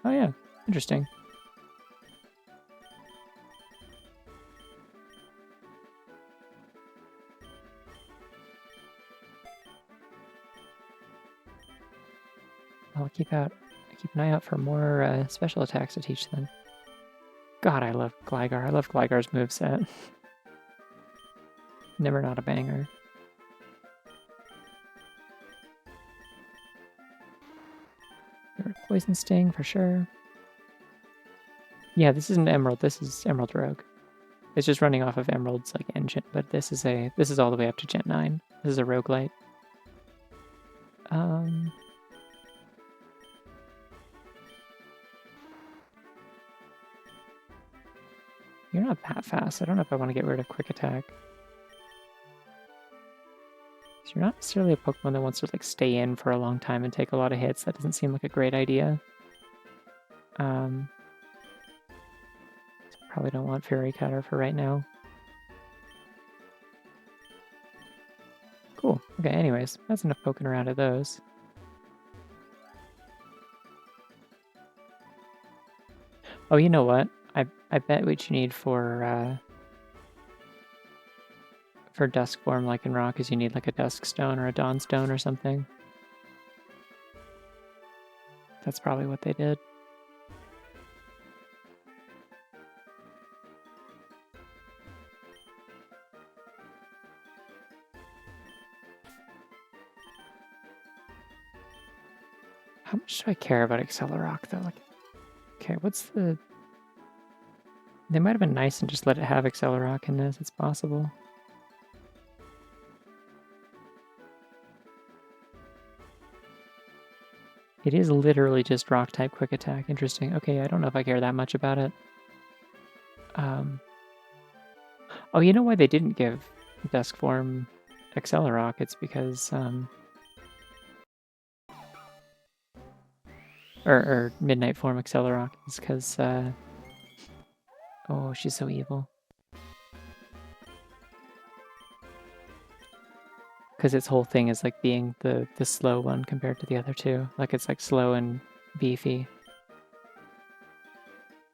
Oh yeah, interesting. I'll keep an eye out for more special attacks to teach them. God, I love Gligar. I love Gligar's moveset. Never not a banger. Poison Sting for sure. Yeah, this isn't Emerald. This is Emerald Rogue. It's just running off of Emerald's like engine, but this is all the way up to Gen 9. This is a roguelite. You're not that fast. I don't know if I want to get rid of Quick Attack. So you're not necessarily a Pokemon that wants to like stay in for a long time and take a lot of hits. That doesn't seem like a great idea. Probably don't want Fury Cutter for right now. Cool. Okay, anyways, that's enough poking around at those. Oh, you know what? I bet what you need for Dusk Form Lycanroc is you need like a Dusk Stone or a Dawn Stone or something. That's probably what they did. How much do I care about Accelerock though? Like, okay, what's the... They might have been nice and just let it have Accelerock in this. It's possible. It is literally just Rock-type Quick Attack. Interesting. Okay, I don't know if I care that much about it. Oh, you know why they didn't give Dusk Form Accelerock? It's because... Or Midnight Form Accelerock. It's because... Oh, she's so evil. Because its whole thing is like being the slow one compared to the other two. Like it's like slow and beefy.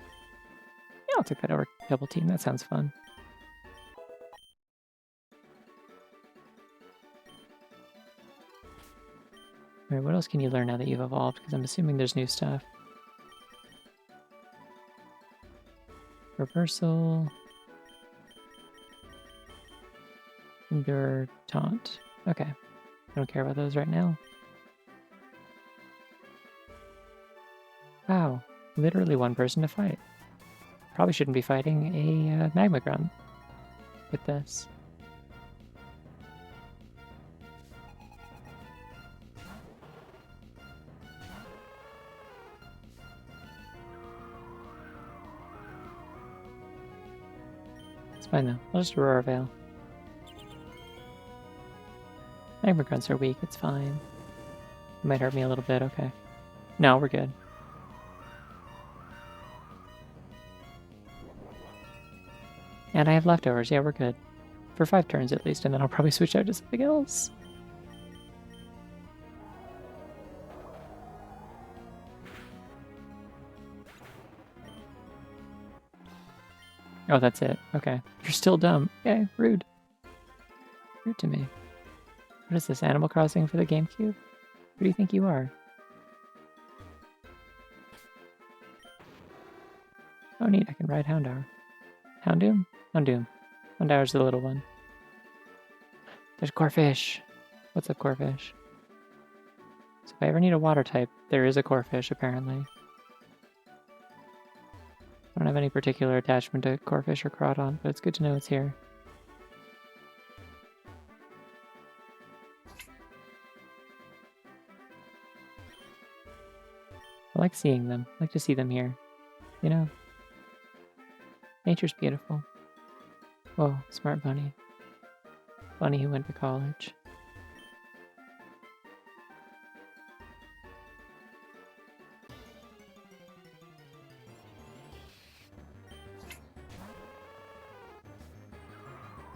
Yeah, I'll take that over Double Team. That sounds fun. Alright, what else can you learn now that you've evolved? Because I'm assuming there's new stuff. Reversal. Endure, Taunt. Okay. I don't care about those right now. Wow. Literally one person to fight. Probably shouldn't be fighting a Magma Grunt with this. It's fine though. I'll just Aurora Veil. Magma Grunts are weak, it's fine. It might hurt me a little bit, okay. No, we're good. And I have leftovers, yeah, we're good. For 5 turns at least, and then I'll probably switch out to something else. Oh, that's it. Okay. You're still dumb. Okay, rude. Rude to me. What is this, Animal Crossing for the GameCube? Who do you think you are? Oh neat, I can ride Houndour. Houndoom? Houndoom. Houndour's the little one. There's Corfish. What's up, Corfish? So if I ever need a water type, there is a Corfish, apparently. I don't have any particular attachment to Corfish or Crawdon, but it's good to know it's here. I like seeing them. I like to see them here. You know? Nature's beautiful. Whoa, smart bunny. Bunny who went to college.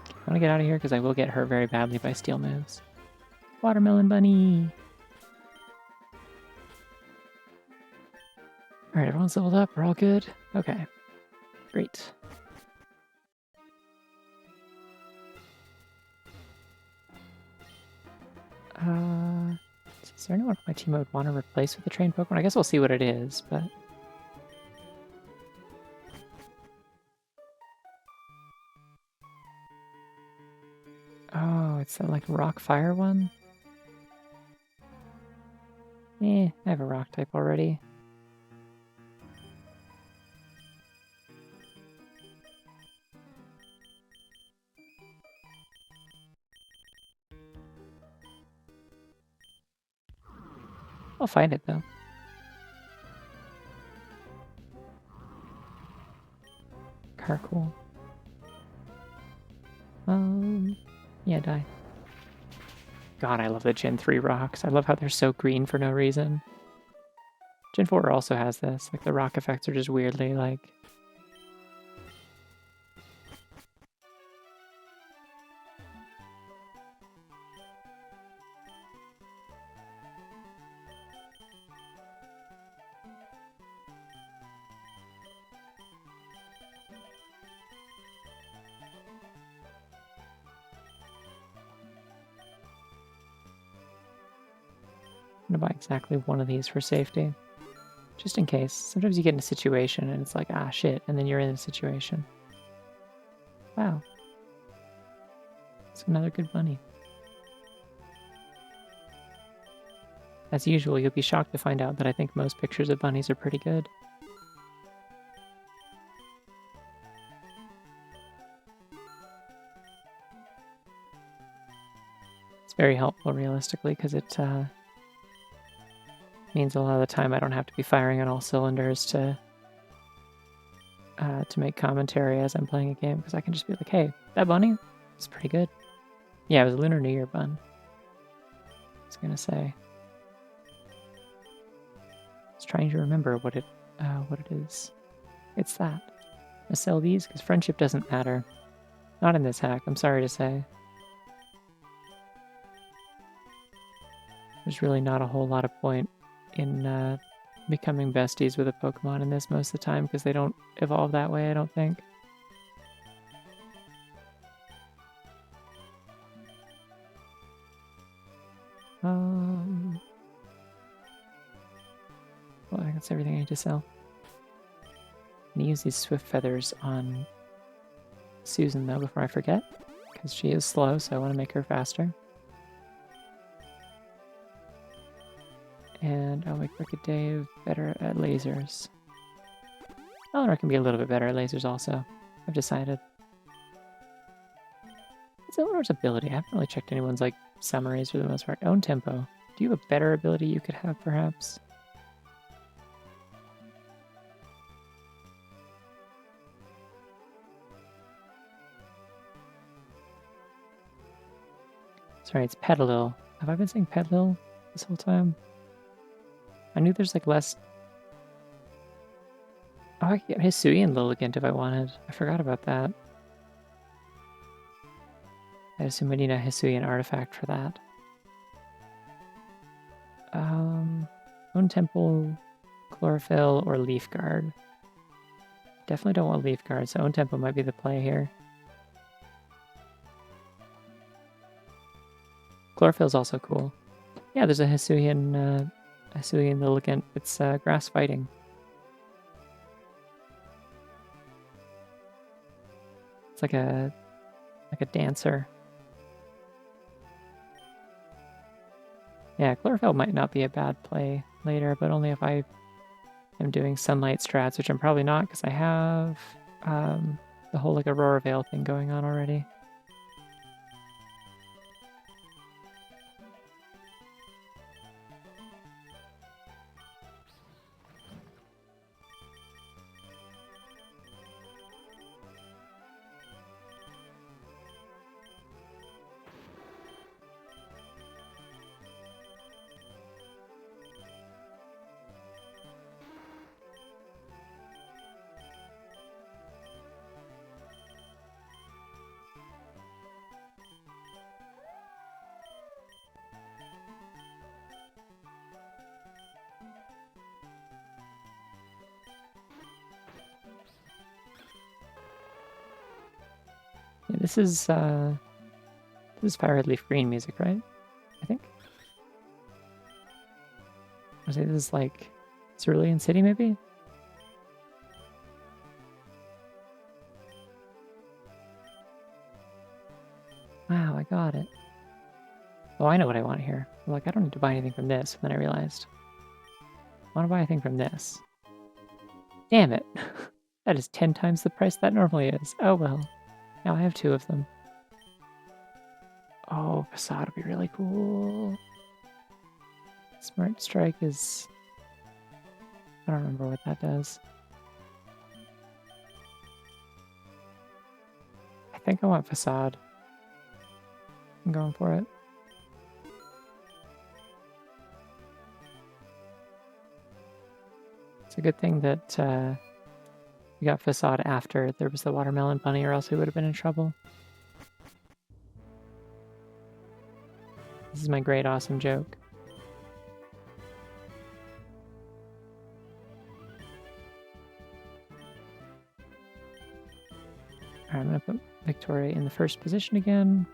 I want to get out of here because I will get hurt very badly by steel moves. Watermelon bunny! Alright, everyone's leveled up. We're all good? Okay. Great. Is there anyone on my team I would want to replace with a trained Pokemon? I guess we'll see what it is, but... Oh, it's that, like, rock-fire one? I have a rock type already. I'll find it, though. Carcool. Yeah, die. God, I love the Gen 3 rocks. I love how they're so green for no reason. Gen 4 also has this. Like, the rock effects are just weirdly, like... I'm gonna buy exactly one of these for safety. Just in case. Sometimes you get in a situation and it's like, ah, shit, and then you're in a situation. Wow. It's another good bunny. As usual, you'll be shocked to find out that I think most pictures of bunnies are pretty good. It's very helpful, realistically, because it means a lot of the time I don't have to be firing on all cylinders to make commentary as I'm playing a game, because I can just be like, hey, that bunny is pretty good. Yeah, it was a Lunar New Year bun. I was gonna say. I was trying to remember what it is. It's that. I sell these because friendship doesn't matter. Not in this hack, I'm sorry to say. There's really not a whole lot of point in becoming besties with a Pokemon in this most of the time because they don't evolve that way, I don't think. Well, I think that's everything I need to sell. I'm gonna use these Swift Feathers on Susan, though, before I forget, because she is slow, so I want to make her faster. And I'll make Wicked Dave better at lasers. Eleanor can be a little bit better at lasers also. I've decided. What's Eleanor's ability? I haven't really checked anyone's like summaries for the most part. Own tempo. Do you have a better ability you could have, perhaps? Sorry, it's Petalil. Have I been saying Petalil this whole time? I knew there's like less... Oh, I could get Hisuian Lilligant if I wanted. I forgot about that. I assume I need a Hisuian artifact for that. Own Temple, Chlorophyll, or Leaf Guard. Definitely don't want Leaf Guard, so Own Temple might be the play here. Chlorophyll's also cool. Yeah, there's a Hisuian Lilligant. It's grass fighting. It's like a dancer. Yeah, chlorophyll might not be a bad play later, but only if I am doing sunlight strats, which I'm probably not because I have the whole like Aurora Veil thing going on already. Yeah, this is Fire Leaf Green music, right? I think. I say this is like Cerulean City, maybe? Wow, I got it. Oh, I know what I want here. I'm like, I don't need to buy anything from this. And then I realized, I want to buy a thing from this. Damn it. That is 10 times the price that normally is. Oh well. Now I have 2 of them. Oh, Facade would be really cool. Smart Strike is... I don't remember what that does. I think I want Facade. I'm going for it. It's a good thing that we got Facade after there was the Watermelon Bunny, or else we would have been in trouble. This is my great awesome joke. Alright, I'm gonna put Victoria in the first position again.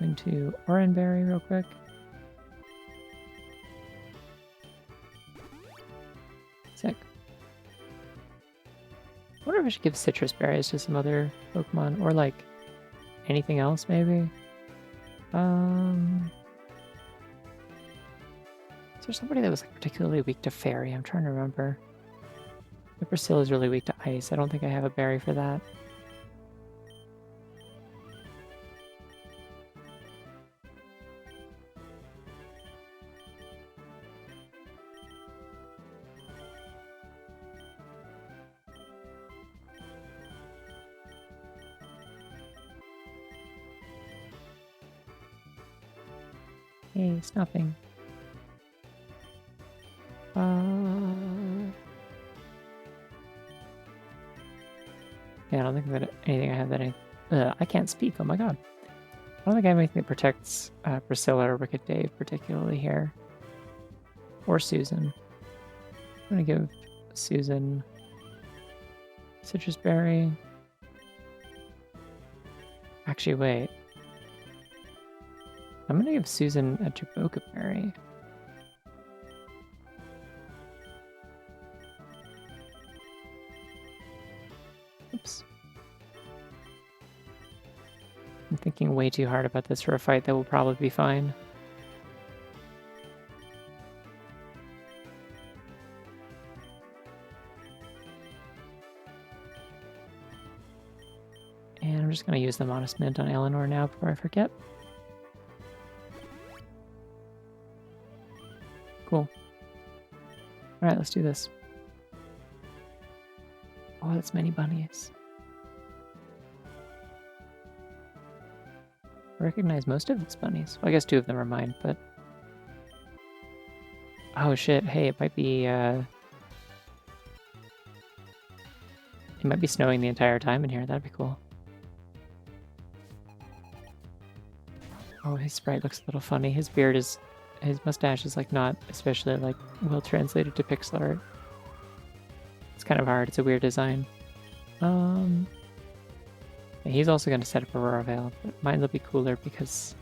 Into Oranberry real quick. Sick. I wonder if I should give citrus berries to some other Pokemon, or like anything else maybe. Is there somebody that was like particularly weak to fairy? I'm trying to remember. Priscilla is really weak to ice. I don't think I have a berry for that. Hey, it's nothing. Yeah, I don't think that anything I have that I can't speak. Oh my god. I don't think I have anything that protects Priscilla or Wicked Dave particularly here. Or Susan. I'm gonna give Susan Citrus Berry. Actually, wait. I'm gonna give Susan a Jaboca Berry. Oops. I'm thinking way too hard about this for a fight that will probably be fine. And I'm just going to use the Modest Mint on Eleanor now before I forget. Cool. Alright, let's do this. Oh, that's many bunnies. I recognize most of these bunnies. Well, I guess 2 of them are mine, but... Oh shit, hey, it might be snowing the entire time in here. That'd be cool. Oh, his sprite looks a little funny. His mustache is like not especially like well translated to pixel art. It's kind of hard. It's a weird design. He's also going to set up Aurora Veil, but mine will be cooler because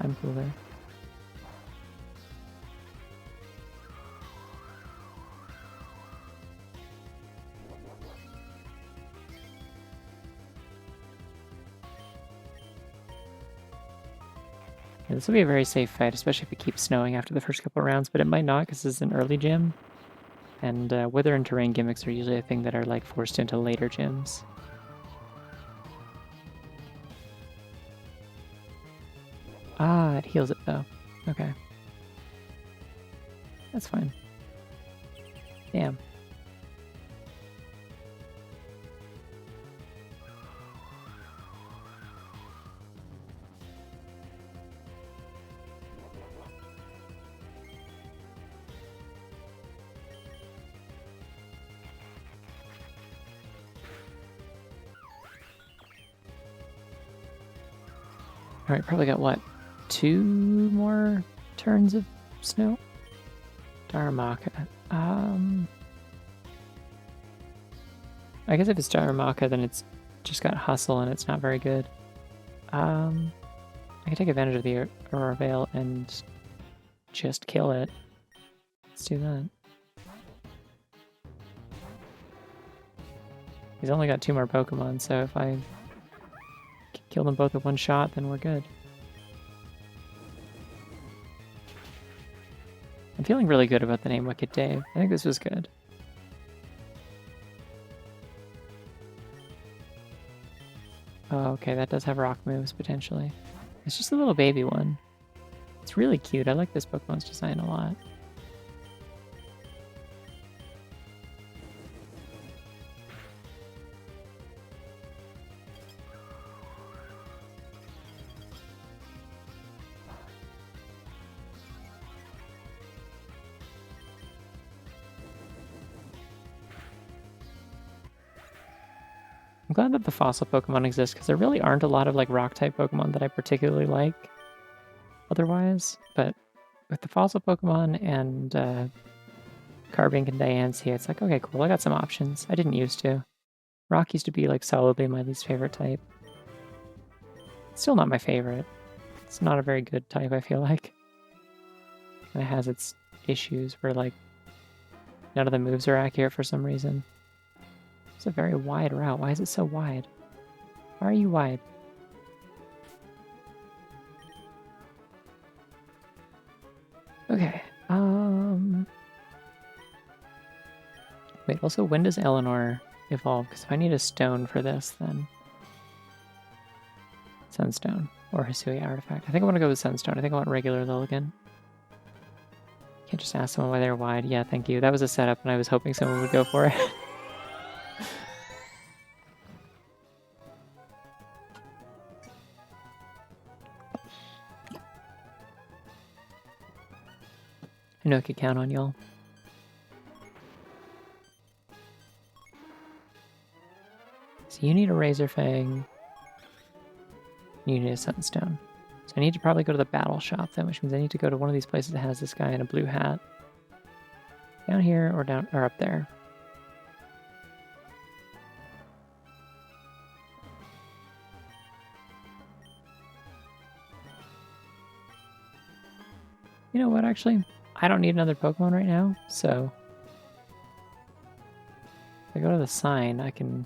I'm cooler. Yeah, this will be a very safe fight, especially if it keeps snowing after the first couple of rounds, but it might not because this is an early gym. And weather and terrain gimmicks are usually a thing that are like forced into later gyms. Ah, it heals it though. Okay. That's fine. Damn. Alright, probably got what? 2 more turns of snow? Darumaka. I guess if it's Darumaka, then it's just got hustle and it's not very good. I can take advantage of the Aurora Veil and just kill it. Let's do that. He's only got 2 more Pokemon, so if I kill them both with one shot, then we're good. I'm feeling really good about the name Wicked Dave. I think this was good. Oh, okay, that does have rock moves, potentially. It's just a little baby one. It's really cute. I like this Pokemon's design a lot. I'm glad that the fossil Pokemon exist, because there really aren't a lot of like rock-type Pokemon that I particularly like otherwise, but with the fossil Pokemon and Carbink and Diancie, it's like, okay, cool, I got some options. I didn't used to. Rock used to be like solidly my least favorite type. Still not my favorite. It's not a very good type, I feel like. And it has its issues where like none of the moves are accurate for some reason. It's a very wide route. Why is it so wide? Why are you wide? Okay. Wait, also when does Eleanor evolve? Because if I need a stone for this, then Sunstone or Hisui artifact. I think I want to go with Sunstone. I think I want regular Lilligant. Can't just ask someone why they're wide. Yeah, thank you. That was a setup, and I was hoping someone would go for it. I know I could count on y'all. So you need a Razor Fang. You need a Sunstone. So I need to probably go to the battle shop then, which means I need to go to one of these places that has this guy in a blue hat. Down here or down or up there. You know what, actually? I don't need another Pokemon right now, so if I go to the sign, I can...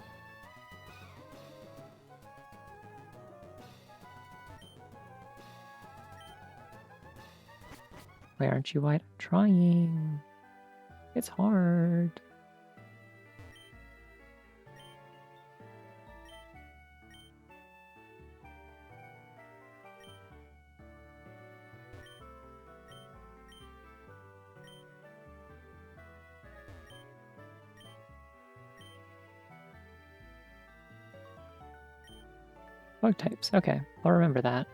Why aren't you white? I'm trying. It's hard. Bug types. Okay, I'll remember that.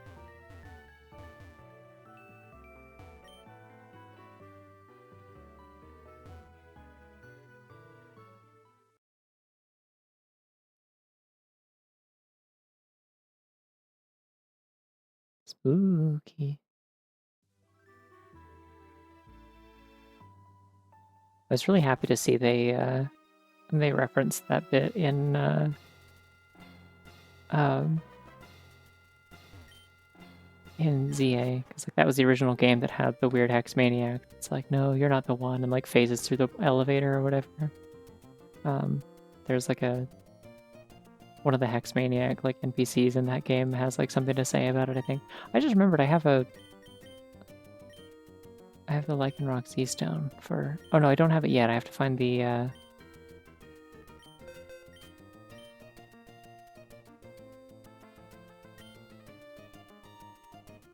Spooky. I was really happy to see they referenced that bit in ZA, because like that was the original game that had the weird Hex Maniac. It's like, no, you're not the one, and like phases through the elevator or whatever. There's like one one of the Hex Maniac like NPCs in that game has like something to say about it, I think. I just remembered I have the Lycanroc Sea Stone for... Oh no, I don't have it yet. I have to find the... I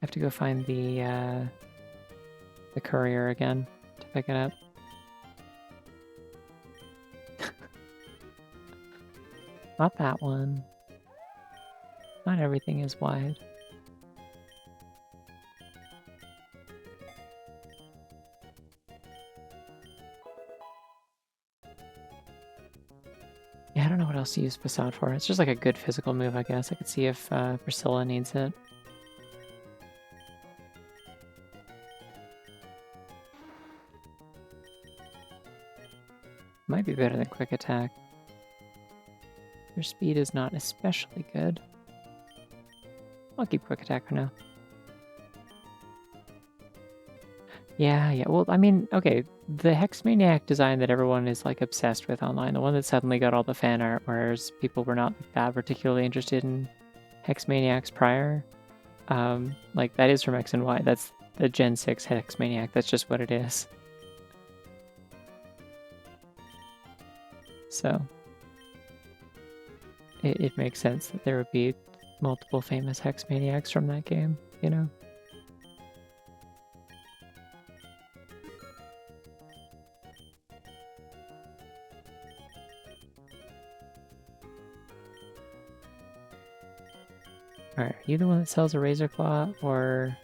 have to go find the courier again to pick it up. Not that one. Not everything is wide. Yeah, I don't know what else to use Facade for. It's just like a good physical move, I guess. I could see if Priscilla needs it. Might be better than Quick Attack. Their speed is not especially good. I'll keep Quick Attack for now. Yeah. Well, I mean, okay, the Hex Maniac design that everyone is like obsessed with online, the one that suddenly got all the fan art, whereas people were not that particularly interested in Hex Maniacs prior, like that is from X and Y. That's the Gen 6 Hex Maniac. That's just what it is. So it makes sense that there would be multiple famous Hex Maniacs from that game, you know? Alright, are you the one that sells a Razor Claw, or...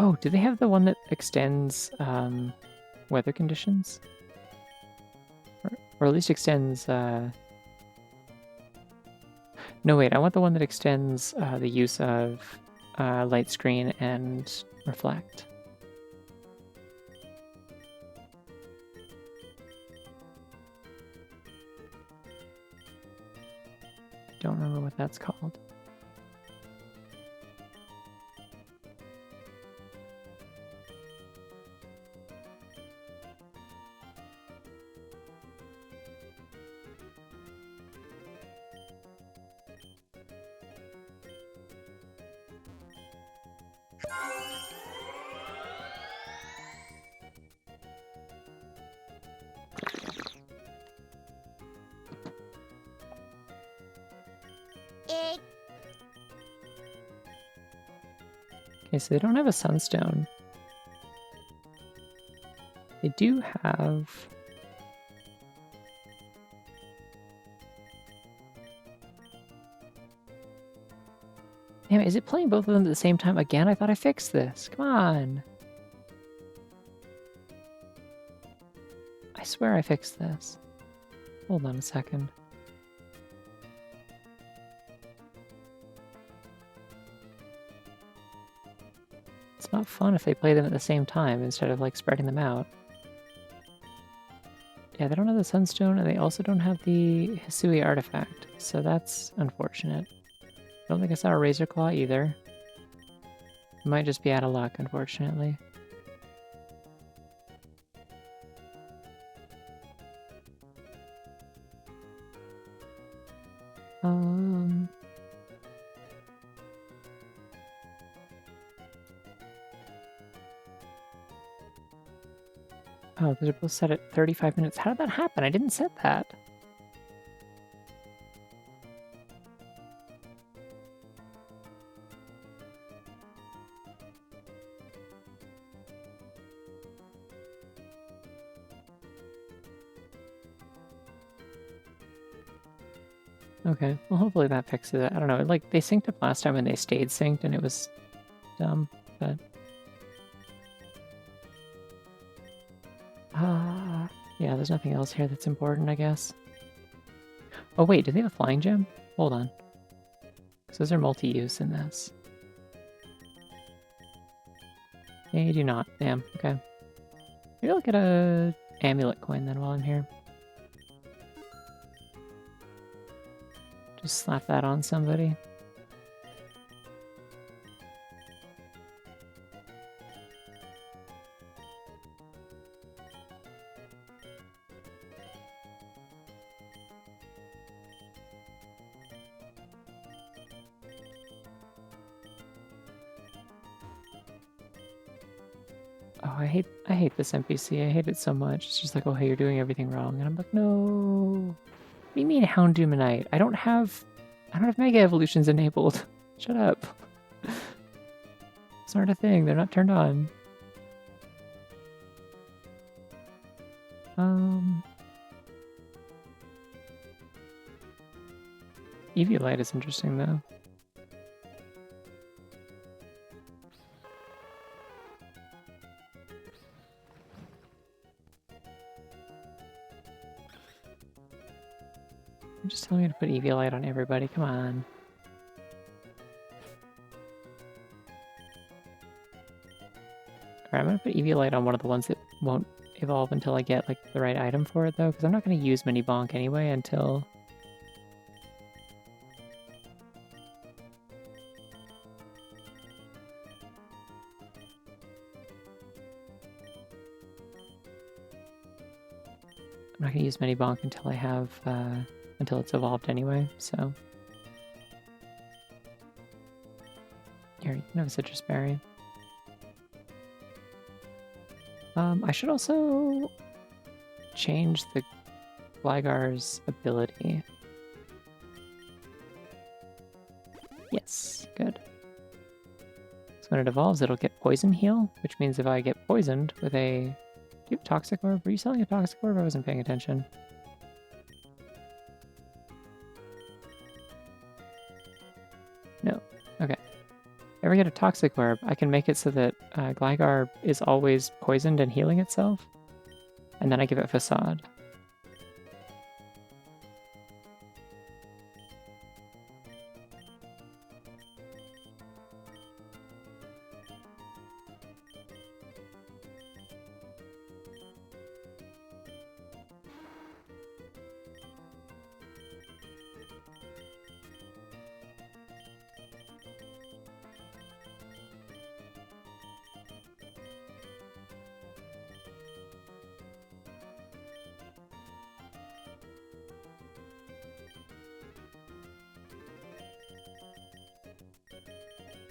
Oh, do they have the one that extends weather conditions? Or at least extends... No, wait, I want the one that extends the use of light screen and reflect. I don't remember what that's called. Okay, so they don't have a Sunstone. They do have... Damn it, is it playing both of them at the same time again? I thought I fixed this. Come on. I swear I fixed this. Hold on a second. It's not fun if they play them at the same time instead of like spreading them out. Yeah, they don't have the Sunstone, and they also don't have the Hisui artifact, so that's unfortunate. I don't think I saw a Razor Claw either. Might just be out of luck, unfortunately. Oh, they're both set at 35 minutes. How did that happen? I didn't set that. Okay, well hopefully that fixes it. I don't know, like they synced up last time and they stayed synced and it was dumb, but... yeah, there's nothing else here that's important, I guess. Oh wait, do they have a Flying Gem? Hold on. Because those are multi-use in this. Yeah, you do not. Damn, okay. Maybe I'll get a amulet coin then while I'm here. Just slap that on somebody. Oh, I hate this NPC. I hate it so much. It's just like, oh, hey, you're doing everything wrong. And I'm like, no. What do you mean Houndoomanite? I don't have Mega Evolutions enabled. Shut up. It's not a thing. They're not turned on. Eviolite is interesting, though. You're just telling me to put Eviolite on everybody. Come on. Alright, I'm gonna put Eviolite on one of the ones that won't evolve until I get like the right item for it, though, because I'm not gonna use Mini Bonk anyway until... I'm not gonna use Mini Bonk until I have, until it's evolved anyway, so... Here, you can have a Citrus Berry. I should also change the Gligar's ability. Yes, good. So when it evolves, it'll get Poison Heal, which means if I get poisoned with a... Do you have Toxic Orb? Were you selling a Toxic Orb? I wasn't paying attention. No. Okay. If I ever get a Toxic Orb, I can make it so that Gligar is always poisoned and healing itself. And then I give it Facade.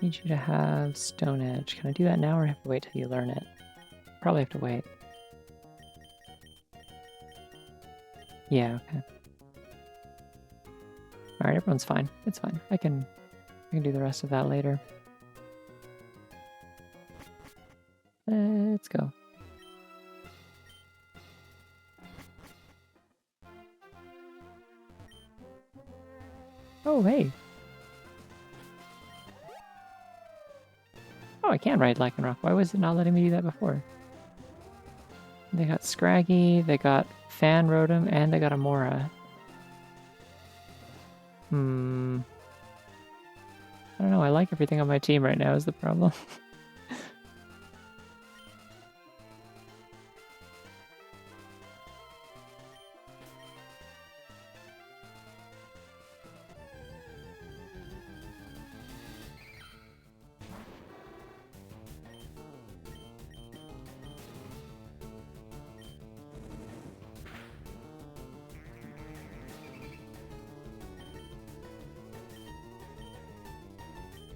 Need you to have Stone Edge. Can I do that now or have to wait till you learn it? Probably have to wait. Yeah, okay. Alright, everyone's fine. It's fine. I can do the rest of that later. Let's go. Oh, hey. Oh, I can ride Lycanroc. Why was it not letting me do that before? They got Scraggy, they got Fan Rotom, and they got Amora. I don't know, I like everything on my team right now is the problem.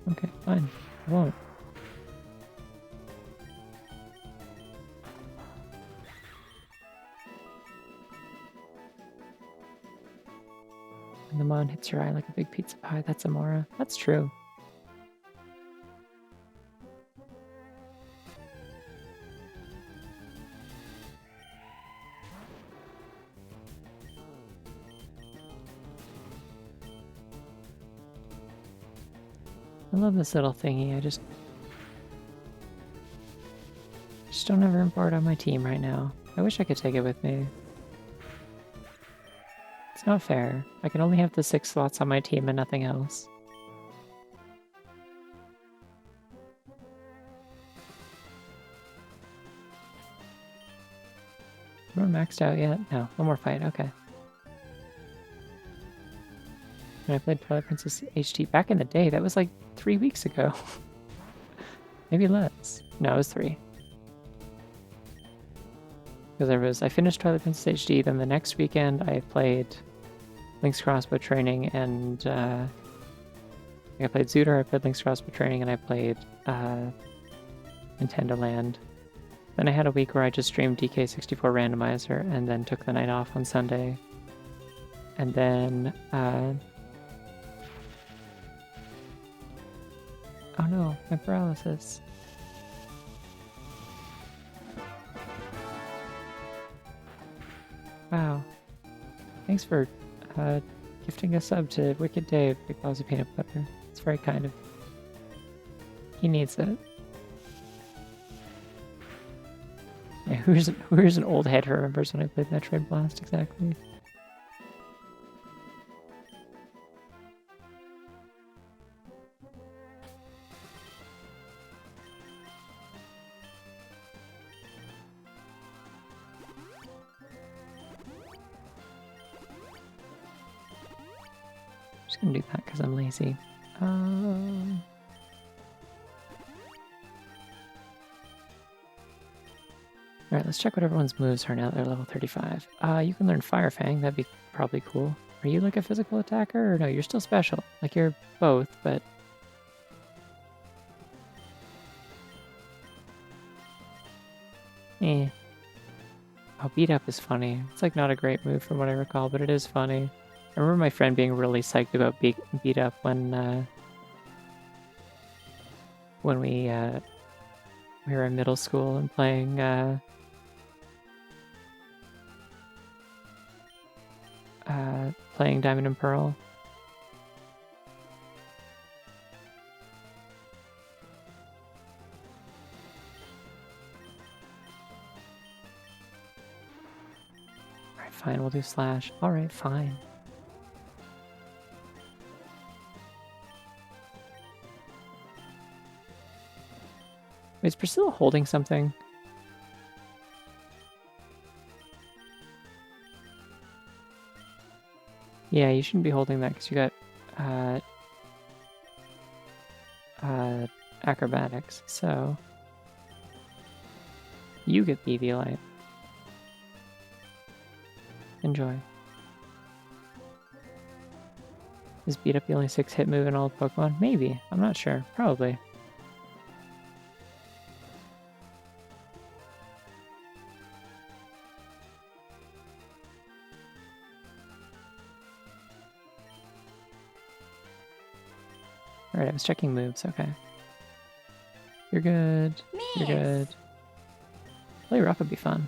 Okay, fine. I won't. And the mon hits your eye like a big pizza pie. That's Amora. That's true. I love this little thingy. I just don't have room for it on my team right now. I wish I could take it with me. It's not fair. I can only have the 6 slots on my team and nothing else. Am I maxed out yet? No, one more fight. Okay. When I played Twilight Princess HD back in the day, that was like 3 weeks ago. Maybe less. No, it was 3. Because I finished Twilight Princess HD, then the next weekend I played Link's Crossbow Training, and I played Zooter, I played Link's Crossbow Training, and I played Nintendo Land. Then I had a week where I just streamed DK64 Randomizer and then took the night off on Sunday. And then, oh no, my paralysis. Wow. Thanks for gifting a sub to Wicked Dave, Big Balls of Peanut Butter. It's very kind of. He needs it. Yeah, who's an old head who remembers when I played Metroid Blast exactly? Just gonna do that because I'm lazy. Alright, let's check what everyone's moves are now that they're level 35. You can learn Fire Fang, that'd be probably cool. Are you like a physical attacker? Or no, you're still special. Like you're both, but... Eh. Oh, Beat Up is funny. It's like not a great move from what I recall, but it is funny. I remember my friend being really psyched about Beat Up when we were in middle school and playing playing Diamond and Pearl. Alright, fine, we'll do Slash. Alright, fine. Wait, is Priscilla holding something? Yeah, you shouldn't be holding that because you got acrobatics, so you get the EV light. Enjoy. Is Beat Up the only 6-hit move in all of Pokemon? Maybe. I'm not sure. Probably. Alright, I was checking moves. Okay. You're good. You're good. Play Rough would be fun.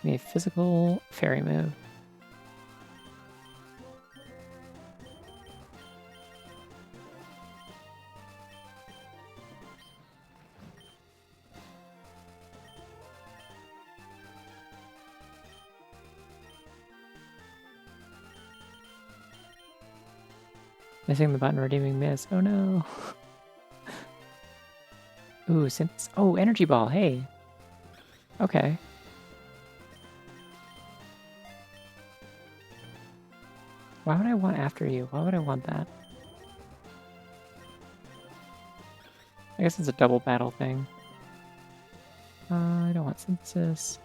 Give me a physical fairy move. Missing the button, redeeming miss. Oh no. Ooh, since Energy Ball. Hey. Okay. Why would I want After You? Why would I want that? I guess it's a double battle thing. I don't want Synthesis.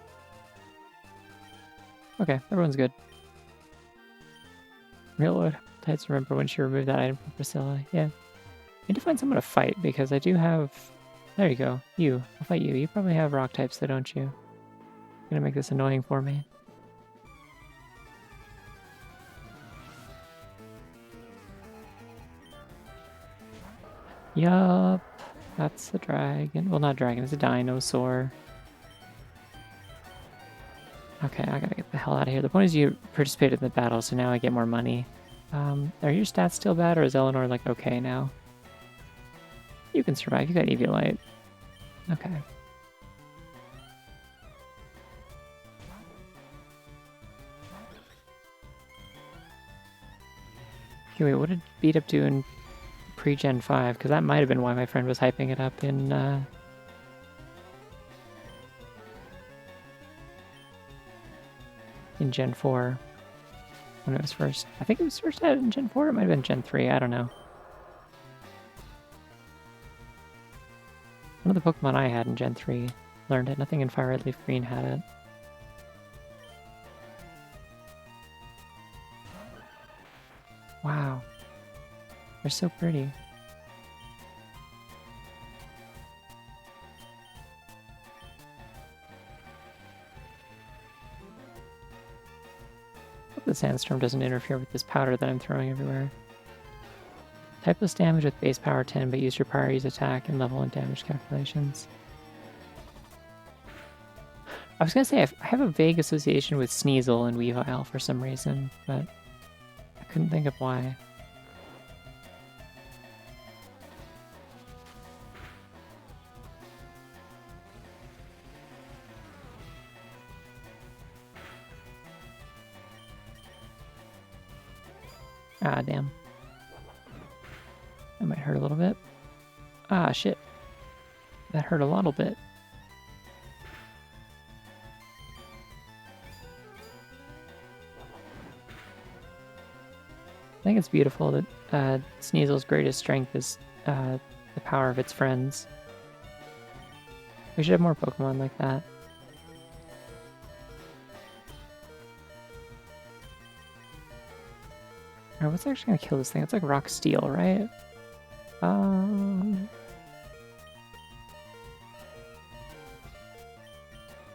Okay, everyone's good. Real Tights, remember when she removed that item from Priscilla. Yeah. I need to find someone to fight because I do have... There you go. You. I'll fight you. You probably have rock types, though, don't you? You're gonna make this annoying for me. Yup. That's a dragon. Well, not dragon. It's a dinosaur. Okay, I gotta get the hell out of here. The point is you participated in the battle, so now I get more money. Are your stats still bad, or is Eleanor, like, okay now? You can survive. You got Eviolite. Okay. Okay, wait, what did Beat Up do in pre-Gen 5? Because that might have been why my friend was hyping it up in Gen 4. When it was first. I think it was first out in Gen 4, it might have been Gen 3, I don't know. One of the Pokemon I had in Gen 3 learned it. Nothing in Fire Red Leaf Green had it. Wow. They're so pretty. hope the sandstorm doesn't interfere with this powder that I'm throwing everywhere. Typeless damage with base power 10, but use your priorities attack and level and damage calculations. I was gonna say, I have a vague association with Sneasel and Weavile for some reason, but I couldn't think of why. Ah, damn. That might hurt a little bit. Ah, shit. That hurt a little bit. I think it's beautiful that Sneasel's greatest strength is the power of its friends. We should have more Pokemon like that. Alright, what's actually gonna kill this thing? It's like Rock Steel, right? Ooh,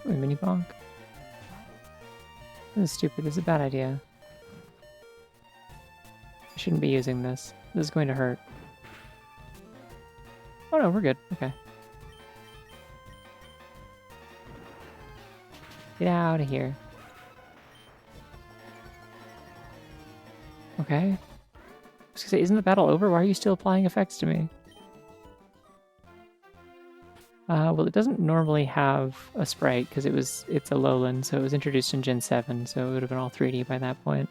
Mini Bonk. This is stupid. This is a bad idea. I shouldn't be using this. This is going to hurt. Oh no, we're good. Okay. Get out of here. Okay. I was gonna say, isn't the battle over? Why are you still applying effects to me? Well, it doesn't normally have a sprite because it's a lowland, so it was introduced in Gen 7, so it would have been all 3D by that point.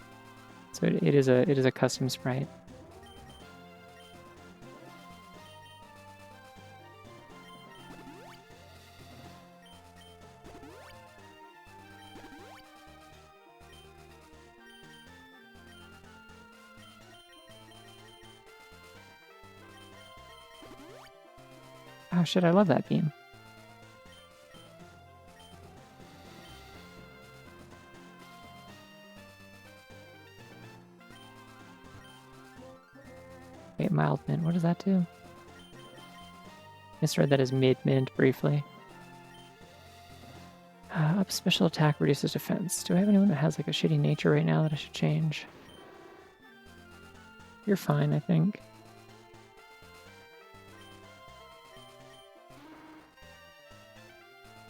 So it is a custom sprite. Oh shit, I love that beam. Wait, mild mint, what does that do? Misread that as mid-mint briefly. Up special attack reduces defense. Do I have anyone that has like a shitty nature right now that I should change? You're fine, I think.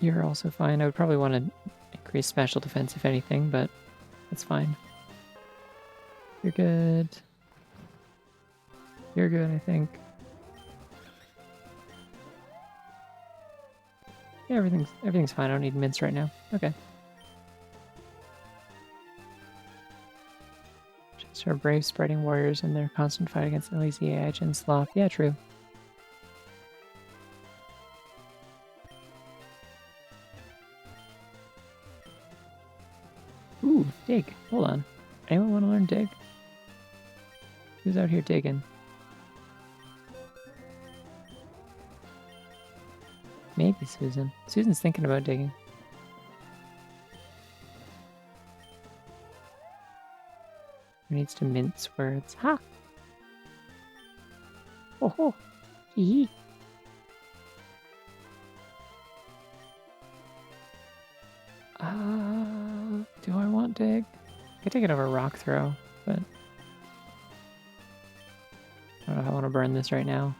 You're also fine. I would probably want to increase special defense if anything, but that's fine. You're good. You're good, I think. Yeah, everything's fine. I don't need mints right now. Okay. Just our brave spreading warriors and their constant fight against the lazy AI Gen Sloth. Yeah, true. Ooh, dig. Hold on. Anyone want to learn dig? Who's out here digging? Maybe Susan. Susan's thinking about digging. Who needs to mince words? Ha! Oh ho! Hee do I want dig? I could take it over rock throw, but I don't know if I want to burn this right now.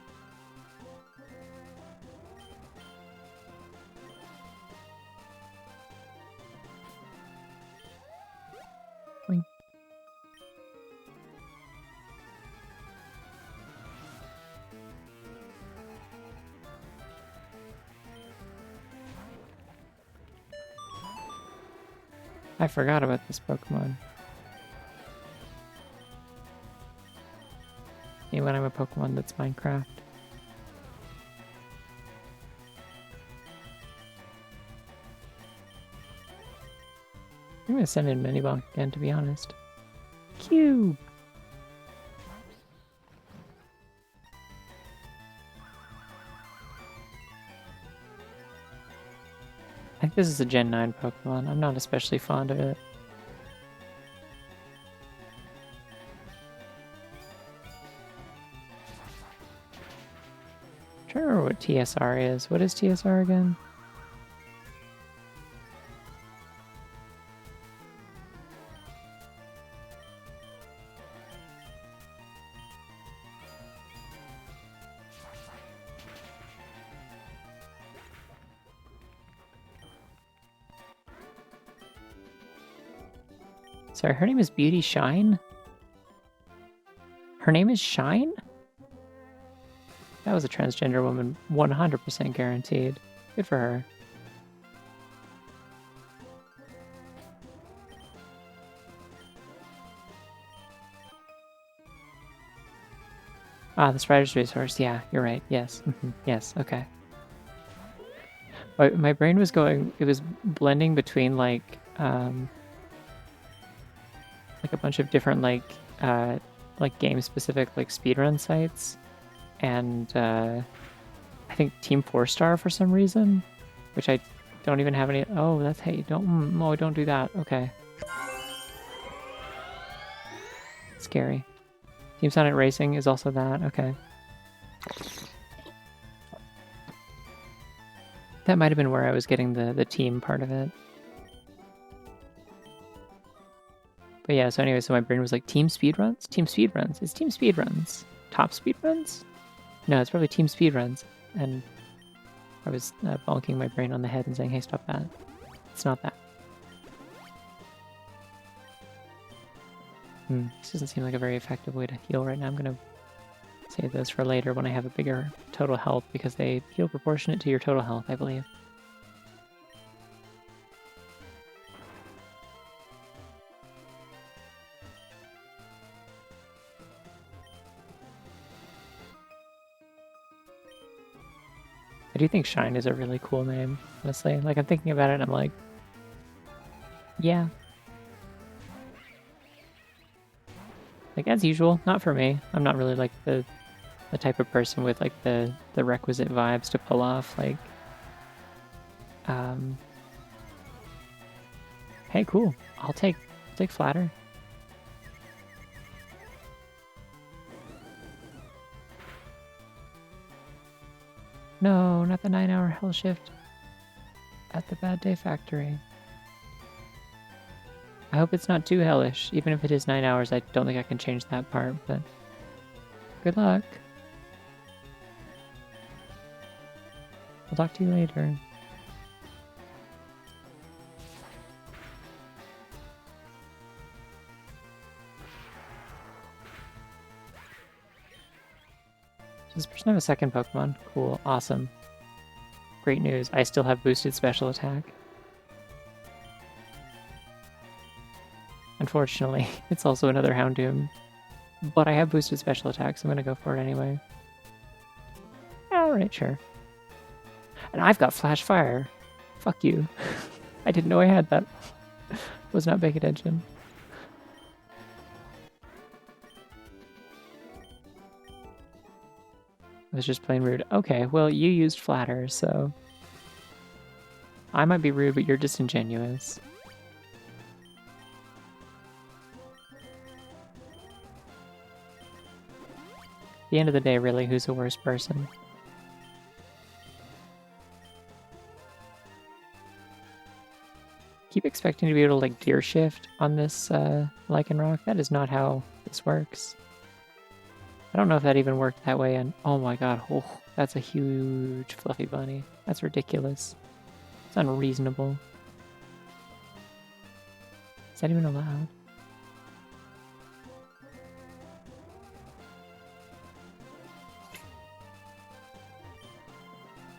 Boing. I forgot about this Pokemon. Hey, when I'm a Pokemon that's Minecraft. I'm gonna send in Minibonk again, to be honest. Cube! I think this is a Gen 9 Pokemon. I'm not especially fond of it. I'm trying to remember what TSR is. What is TSR again? Sorry, her name is Beauty Shine? Her name is Shine? That was a transgender woman, 100% guaranteed. Good for her. Ah, the Spider's resource. Yeah, you're right. Yes. Yes, okay. My brain was going, it was blending between like a bunch of different like game specific like speedrun sites and I think Team 4-Star for some reason, which I don't even have any. Oh, that's hey, don't do that. Okay. Scary. Team Sonic Racing is also that. Okay. That might have been where I was getting the team part of it. But yeah, so anyway, so my brain was like, team speedruns? Team speedruns. It's team speedruns. Top speedruns? No, it's probably team speedruns. And I was bonking my brain on the head and saying, hey, stop that. It's not that. This doesn't seem like a very effective way to heal right now. I'm going to save those for later when I have a bigger total health, because they heal proportionate to your total health, I believe. I do think Shine is a really cool name, honestly. Like, I'm thinking about it and I'm like, yeah. Like, as usual, not for me. I'm not really like the type of person with like the requisite vibes to pull off like hey, cool. I'll take flatter. No, not the 9-hour hell shift at the Bad Day Factory. I hope it's not too hellish. Even if it is 9 hours, I don't think I can change that part, but good luck. I'll talk to you later. Does this person have a second Pokemon? Cool, awesome. Great news, I still have boosted special attack. Unfortunately, it's also another Houndoom. But I have boosted special attack, so I'm gonna go for it anyway. Alright, sure. And I've got Flash Fire. Fuck you. I didn't know I had that. Was not paying attention. I was just plain rude. Okay, well, you used Flatter, so... I might be rude, but you're disingenuous. At the end of the day, really, who's the worst person? Keep expecting to be able to, like, gear shift on this Lycanroc. That is not how this works. I don't know if that even worked that way, and oh my god, oh, that's a huge fluffy bunny. That's ridiculous. It's unreasonable. Is that even allowed?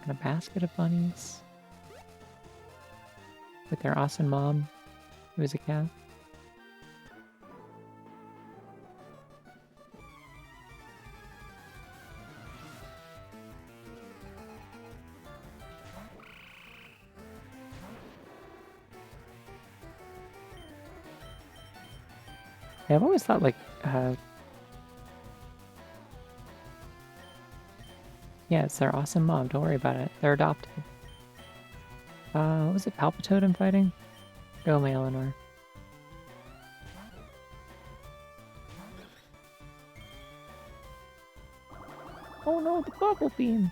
And a basket of bunnies. With their awesome mom, who is a cat. Yeah, I've always thought, like, yeah, it's their awesome mom. Don't worry about it. They're adopted. What was it? Palpitoad fighting? Go, my Eleanor. Oh no, the bubble beam!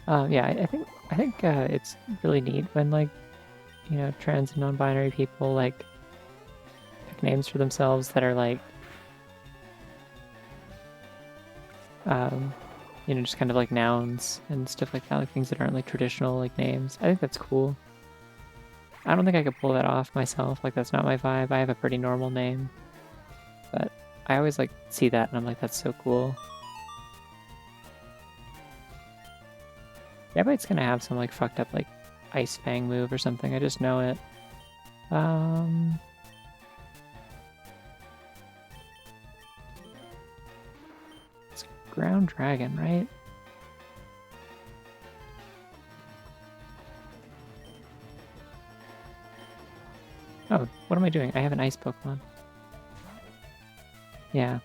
Yeah, I think it's really neat when, like, you know, trans and non-binary people, like, pick names for themselves that are, like, you know, just kind of like nouns and stuff like that, like things that aren't like traditional like names. I think that's cool. I don't think I could pull that off myself. Like, that's not my vibe. I have a pretty normal name. But I always, like, see that and I'm like, that's so cool. Gabite's gonna have some, like, fucked up, like, Ice Fang move or something. I just know it. It's Ground Dragon, right? Oh, what am I doing? I have an ice Pokemon. Yeah.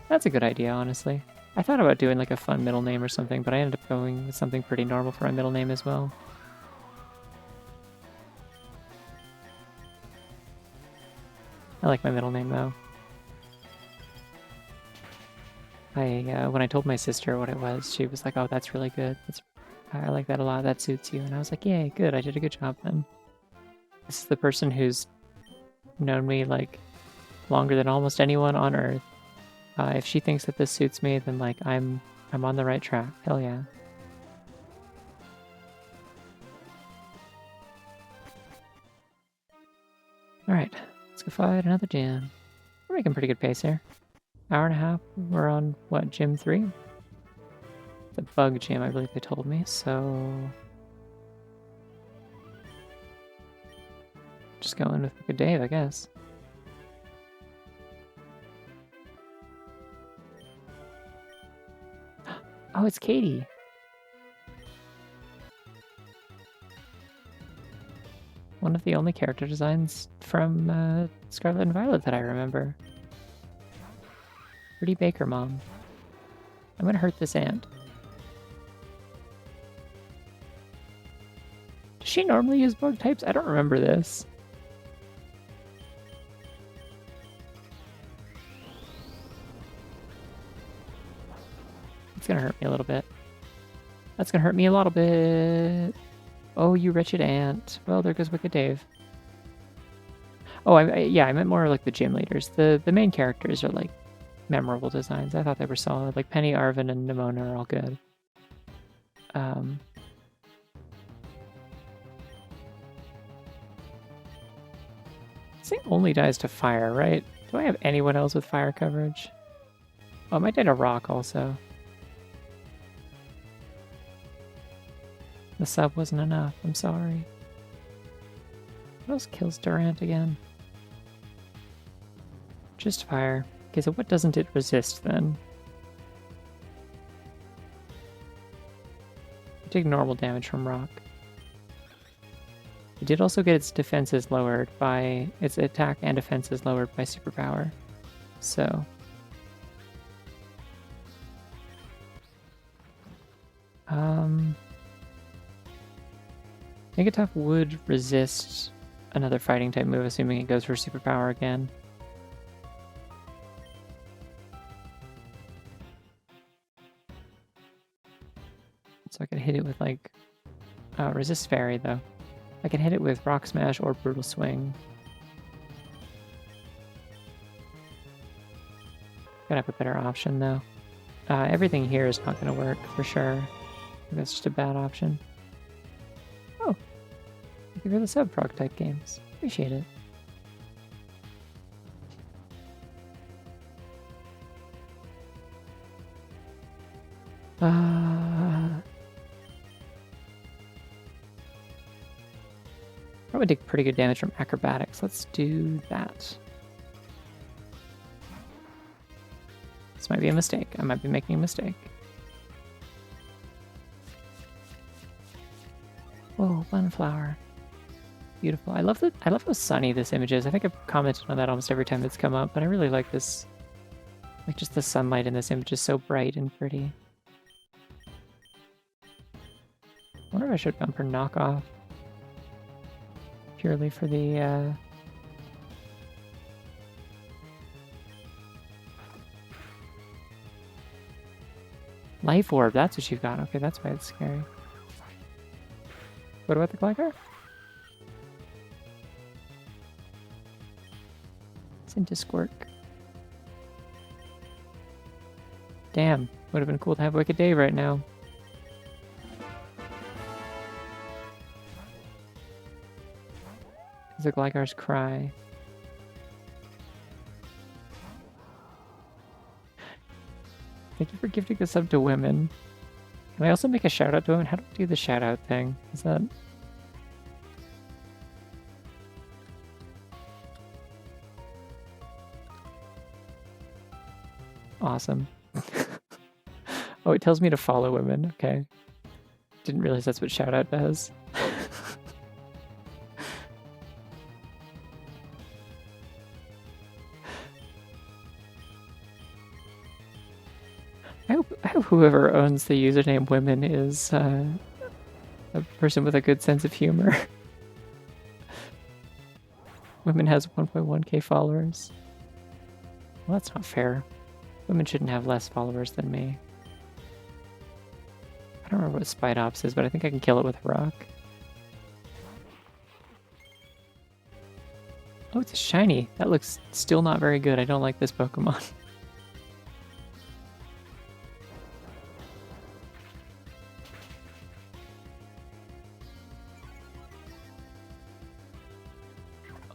That's a good idea, honestly. I thought about doing like a fun middle name or something, but I ended up going with something pretty normal for my middle name as well. I like my middle name though. When I told my sister what it was, she was like, "Oh, that's really good. I like that a lot. That suits you." And I was like, "Yay, good. I did a good job then." This is the person who's known me like longer than almost anyone on Earth. If she thinks that this suits me, then like I'm on the right track. Hell yeah. Alright, let's go fight another gym. We're making pretty good pace here. Hour and a half. We're on what, gym 3? The bug gym, I believe they told me, so just going with Wicked Dave, I guess. Oh, it's Katie. One of the only character designs from Scarlet and Violet that I remember. Pretty Baker Mom. I'm gonna hurt this ant. Does she normally use bug types? I don't remember this. It's gonna hurt me a little bit. That's gonna hurt me a little bit. Oh, you wretched ant. Well, there goes Wicked Dave. Oh, yeah, I meant more like the gym leaders. The main characters are like memorable designs. I thought they were solid. Like Penny, Arvin, and Nimona are all good. This thing only dies to fire, right? Do I have anyone else with fire coverage? Oh, I might die to rock also. The sub wasn't enough. I'm sorry. What else kills Durant again? Just fire. Okay, so what doesn't it resist then? I take normal damage from rock. It did also get its defenses lowered by... its attack and defenses lowered by superpower. So... Megatuff would resist another fighting type move, assuming it goes for superpower again. So I can hit it with like resist fairy though. I can hit it with rock smash or brutal swing. Gotta have a better option though. Everything here is not gonna work for sure. That's just a bad option. Oh, thank you for the sub prog type games. Appreciate it. Probably take pretty good damage from acrobatics. Let's do that. This might be a mistake. I might be making a mistake. Oh, sunflower. Beautiful. I love how sunny this image is. I think I've commented on that almost every time it's come up, but I really like this. Like just the sunlight in this image is so bright and pretty. I wonder if I should bumper knockoff. Purely for the Life Orb, that's what you've got. Okay, that's why it's scary. What about the Clacker? It's into Squirk. Damn, would have been cool to have Wicked Dave right now. The Gligar's cry. Thank you for gifting this up to women. Can I also make a shout out to women? How do I do the shout out thing? Is that... Awesome. Oh, it tells me to follow women. Okay. Didn't realize that's what shout out does. I hope whoever owns the username women is a person with a good sense of humor. Women has 1.1k followers. Well, that's not fair. Women shouldn't have less followers than me. I don't remember what Spite Ops is, but I think I can kill it with a rock. Oh, it's a shiny. That looks still not very good. I don't like this Pokemon.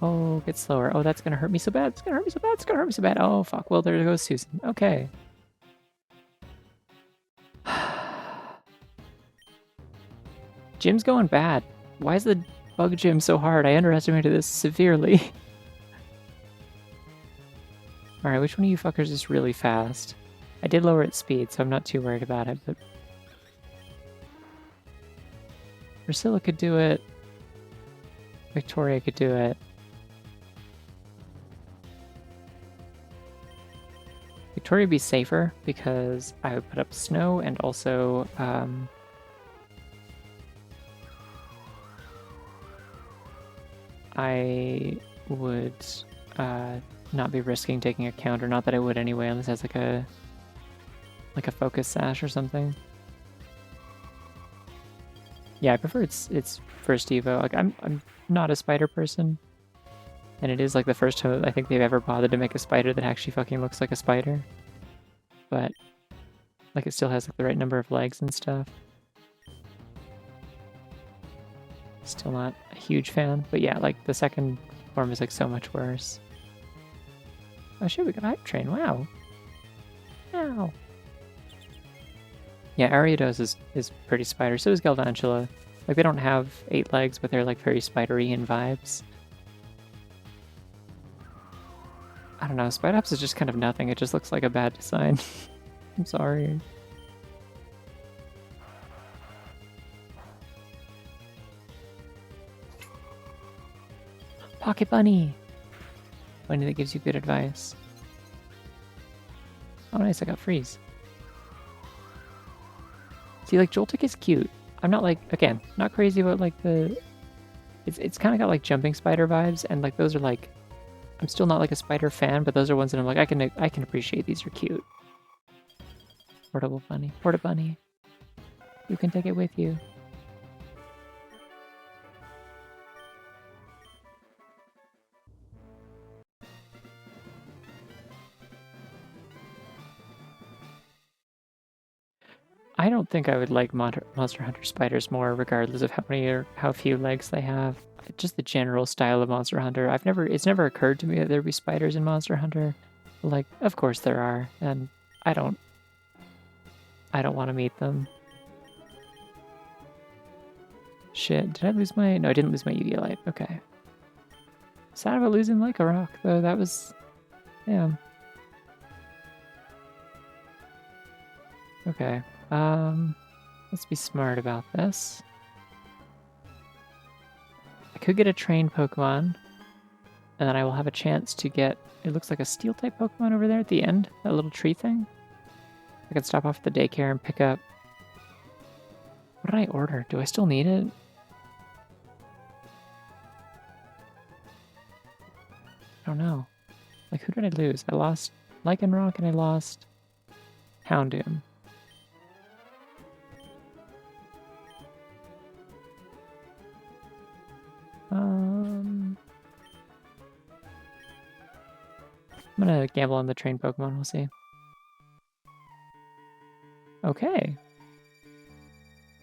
Oh, get slower. Oh, that's gonna hurt me so bad. It's gonna hurt me so bad. It's gonna hurt me so bad. Oh, fuck. Well, there goes Susan. Okay. Gym's going bad. Why is the bug gym so hard? I underestimated this severely. Alright, which one of you fuckers is really fast? I did lower its speed, so I'm not too worried about it, but... Priscilla could do it. Victoria could do it. Victoria would be safer because I would put up snow and also I would not be risking taking a counter. Not that I would anyway, unless it has like a focus sash or something. Yeah, I prefer its first Evo. Like I'm not a spider person. And it is like the first time I think they've ever bothered to make a spider that actually fucking looks like a spider. But like it still has like the right number of legs and stuff. Still not a huge fan. But yeah, like the second form is like so much worse. Oh shit, we got a hype train. Wow. Wow. Yeah, Ariados is pretty spider. So is Galvantula. Like they don't have 8 legs, but they're like very spidery in vibes. I don't know, Spidops is just kind of nothing. It just looks like a bad design. I'm sorry. Pocket Bunny! Bunny that gives you good advice. Oh nice, I got Freeze. See, like, Joltik is cute. I'm not like, again, not crazy about like the... It's kind of got like jumping spider vibes, and like those are like... I'm still not like a spider fan, but those are ones that I'm like, I can appreciate. These are cute. Portable bunny. Porta bunny. You can take it with you. I don't think I would like Monster Hunter spiders more, regardless of how many or how few legs they have. Just the general style of Monster Hunter. It's never occurred to me that there'd be spiders in Monster Hunter. Like, of course there are, and I don't want to meet them. Shit, did I lose my... No, I didn't lose my Yu-Gi-Oh! Light. Okay. Sad about losing Lycanroc, though. That was... Damn. Okay. Let's be smart about this. I could get a trained Pokemon, and then I will have a chance to get... It looks like a Steel-type Pokemon over there at the end. That little tree thing. I could stop off at the daycare and pick up... What did I order? Do I still need it? I don't know. Like, who did I lose? I lost Lycanroc and I lost Houndoom. I'm gonna gamble on the trained Pokemon, we'll see. Okay.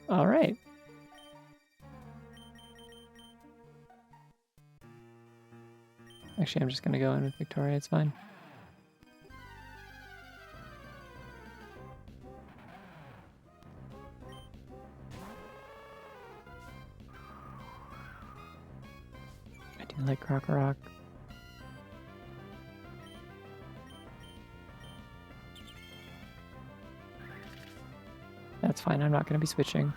Alright. Actually, I'm just going to go in with Victoria. It's fine. I do like Croc-a-Rock. That's fine. I'm not going to be switching.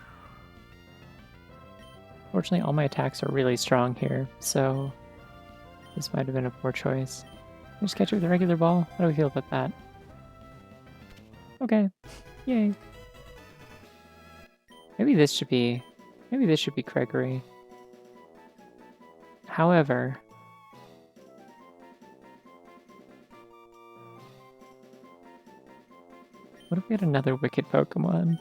Fortunately, all my attacks are really strong here, so this might have been a poor choice. Just catch it with a regular ball? How do we feel about that? Okay. Yay. Maybe this should be Gregory. However, what if we had another wicked Pokemon?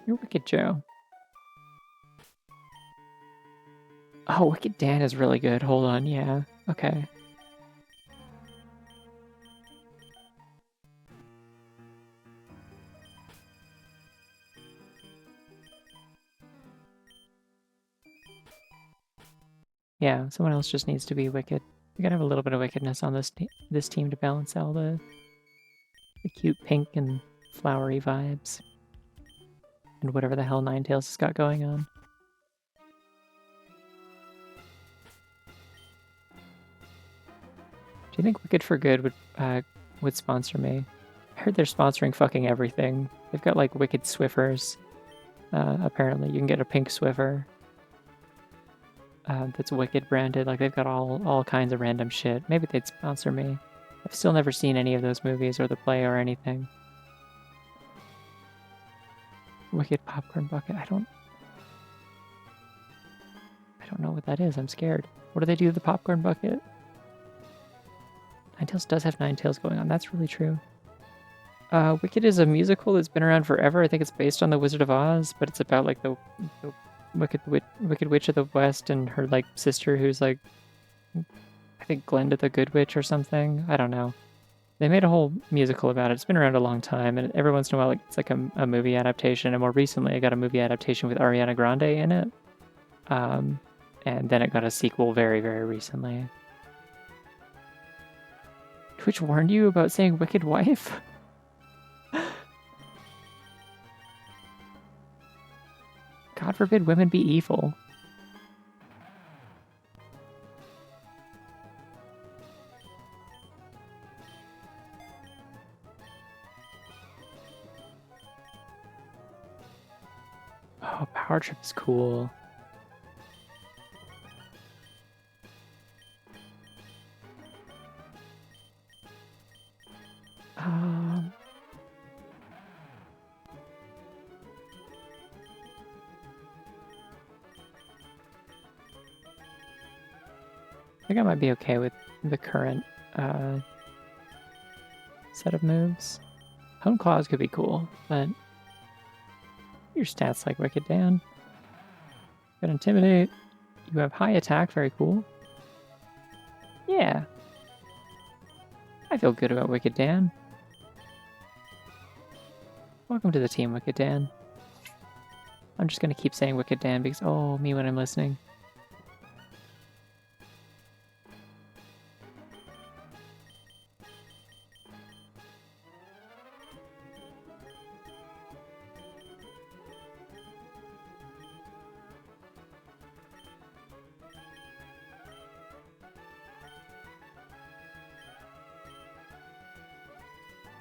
You're Wicked Joe. Oh, Wicked Dan is really good. Hold on, yeah. Okay. Yeah, someone else just needs to be wicked. We gotta have a little bit of wickedness on this team to balance out the cute pink and flowery vibes. And whatever the hell Ninetales has got going on. Do you think Wicked for Good would sponsor me? I heard they're sponsoring fucking everything. They've got like Wicked Swiffers. Apparently, you can get a pink Swiffer that's Wicked branded. Like they've got all kinds of random shit. Maybe they'd sponsor me. I've still never seen any of those movies or the play or anything. Wicked Popcorn Bucket. I don't know what that is. I'm scared. What do they do to the popcorn bucket? Ninetales does have Ninetales going on. That's really true. Wicked is a musical that's been around forever. I think it's based on The Wizard of Oz, but it's about like the Wicked Witch of the West and her like sister who's like, I think Glenda the Good Witch or something. I don't know. They made a whole musical about it. It's been around a long time, and every once in a while it's like a movie adaptation. And more recently, I got a movie adaptation with Ariana Grande in it. And then it got a sequel very, very recently. Twitch warned you about saying Wicked Wife? God forbid women be evil. Oh, Power Trip is cool. I think I might be okay with the current set of moves. Hone Claws could be cool, but your stats like Wicked Dan. Got Intimidate. You have high attack, very cool. Yeah. I feel good about Wicked Dan. Welcome to the team, Wicked Dan. I'm just gonna keep saying Wicked Dan because, oh, me when I'm listening.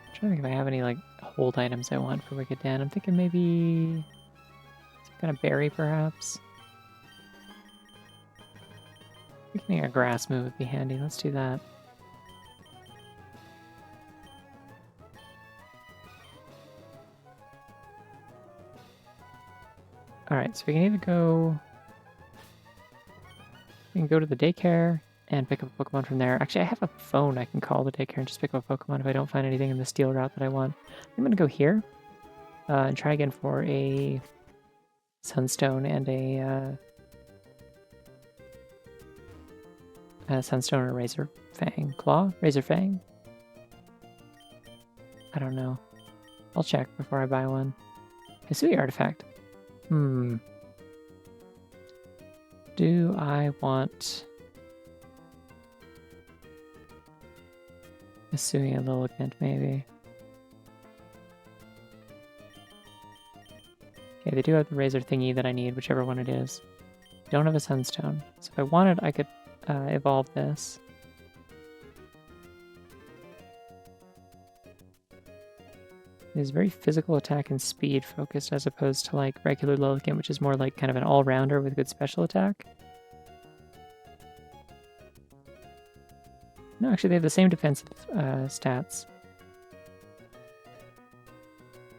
I'm trying to think if I have any like hold items I want for Wicked Dan. I'm thinking maybe some kind of berry, perhaps. Thinking a grass move would be handy. Let's do that. Alright, so we can either go... We can go to the daycare and pick up a Pokemon from there. Actually, I have a phone. I can call the daycare and just pick up a Pokemon if I don't find anything in the steel route that I want. I'm going to go here and try again for a Sunstone and a Sunstone or Razor Fang. Claw? Razor Fang? I don't know. I'll check before I buy one. Hisui artifact. Do I want Hisui and Lilligant, maybe? Okay, they do have the razor thingy that I need, whichever one it is. Don't have a Sunstone. So if I wanted, I could evolve this. It is very physical attack and speed focused as opposed to like regular Lilligant, which is more like kind of an all-rounder with good special attack. No, actually they have the same defensive stats.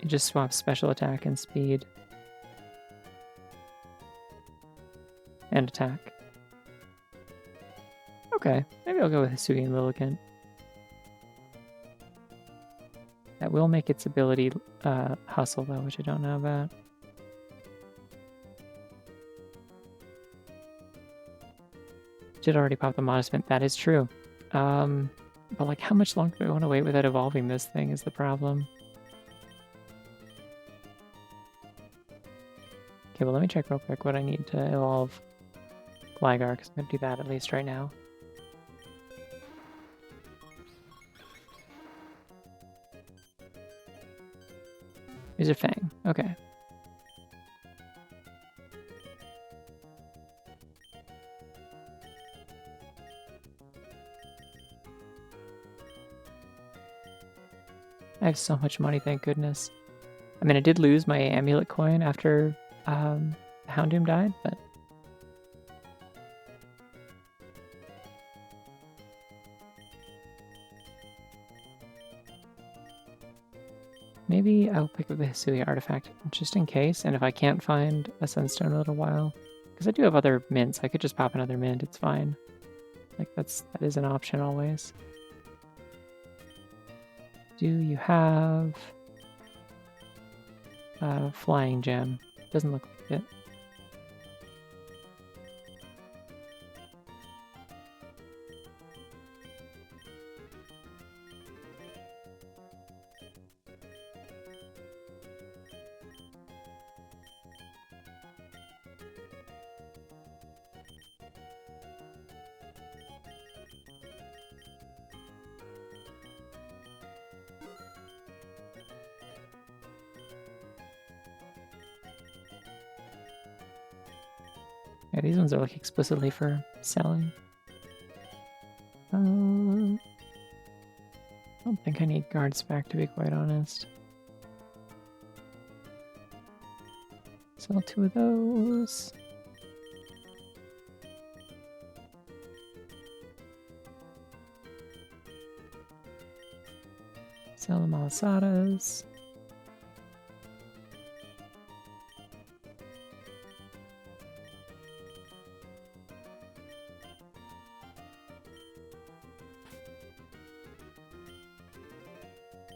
It just swaps special attack and speed. And attack. Okay, maybe I'll go with Hisui and Lilligant. That will make its ability hustle, though, which I don't know about. Did already pop the Modest Mint, that is true. But like, how much longer do I want to wait without evolving this thing is the problem. Okay, well let me check real quick what I need to evolve Gligar, because I'm going to do that at least right now. Razor Fang, okay. I have so much money, thank goodness. I mean, I did lose my amulet coin after Houndoom died, but... Maybe I'll pick up the Hisui artifact just in case, and if I can't find a Sunstone in a little while, because I do have other mints, I could just pop another mint, it's fine. Like, that is an option always. Do you have a flying gem? Doesn't look like it. Yeah, these ones are like explicitly for selling. I don't think I need guards back, to be quite honest. Sell 2 of those. Sell the Malasadas.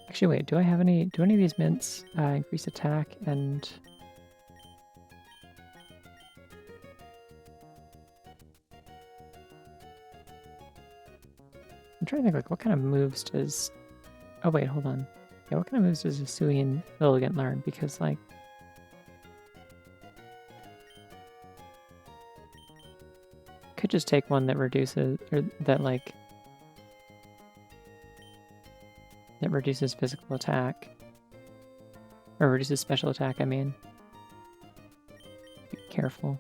Actually, wait, do any of these mints increase attack and... I'm trying to think, like, what kind of moves does... Oh, wait, hold on. Yeah, what kind of moves does Hisui and Lilligant learn? Because, like... Could just take one that reduces... Or that, like... That reduces physical attack. Or reduces special attack, I mean. Be careful.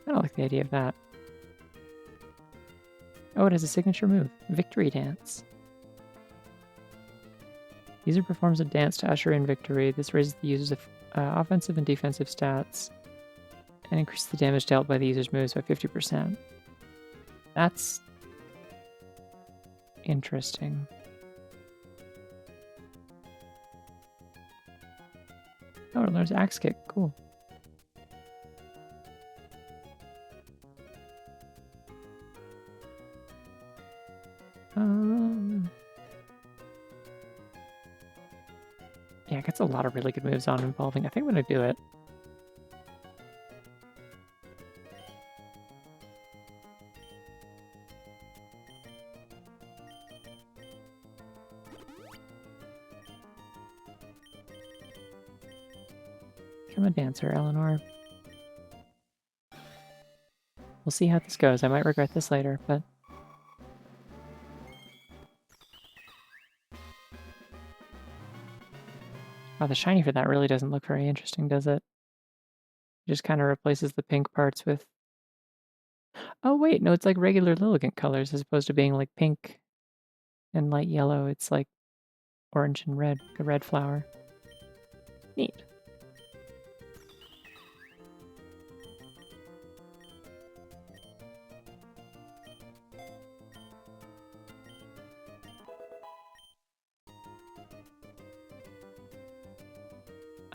I don't like the idea of that. Oh, it has a signature move. Victory Dance. User performs a dance to usher in victory. This raises the user's offensive and defensive stats and increases the damage dealt by the user's moves by 50%. That's interesting. Oh, it learns Axe Kick. Cool. Yeah, it gets a lot of really good moves on evolving. I think I'm gonna do it. become a dancer, Eleanor. We'll see how this goes. I might regret this later, but... Oh, the shiny for that really doesn't look very interesting, does it? It just kind of replaces the pink parts with... Oh, wait, no, it's like regular Lilligant colors as opposed to being like pink and light yellow. It's like orange and red, like a red flower. Neat.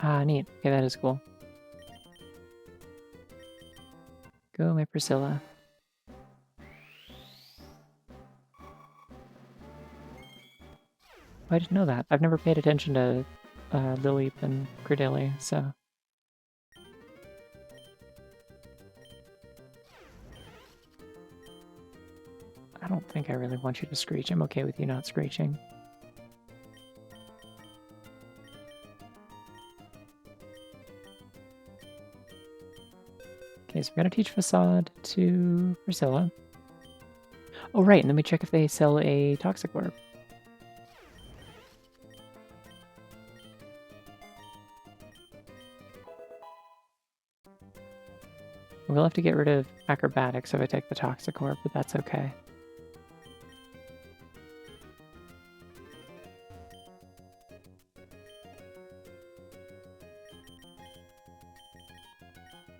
Ah, neat. Okay, that is cool. Go, my Priscilla. Oh, I didn't know that. I've never paid attention to Lily and Credilli, so... I don't think I really want you to screech. I'm okay with you not screeching. Okay, so we're gonna teach Facade to Priscilla. Oh, right, and then we check if they sell a Toxic Orb. We'll have to get rid of Acrobatics if I take the Toxic Orb, but that's okay.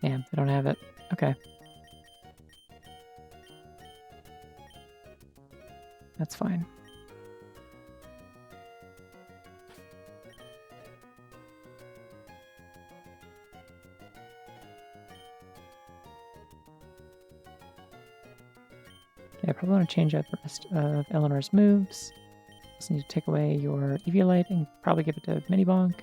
Damn, they don't have it. Okay. That's fine. Okay, I probably want to change out the rest of Eleanor's moves. Just need to take away your Eviolite and probably give it to Mini Bonk.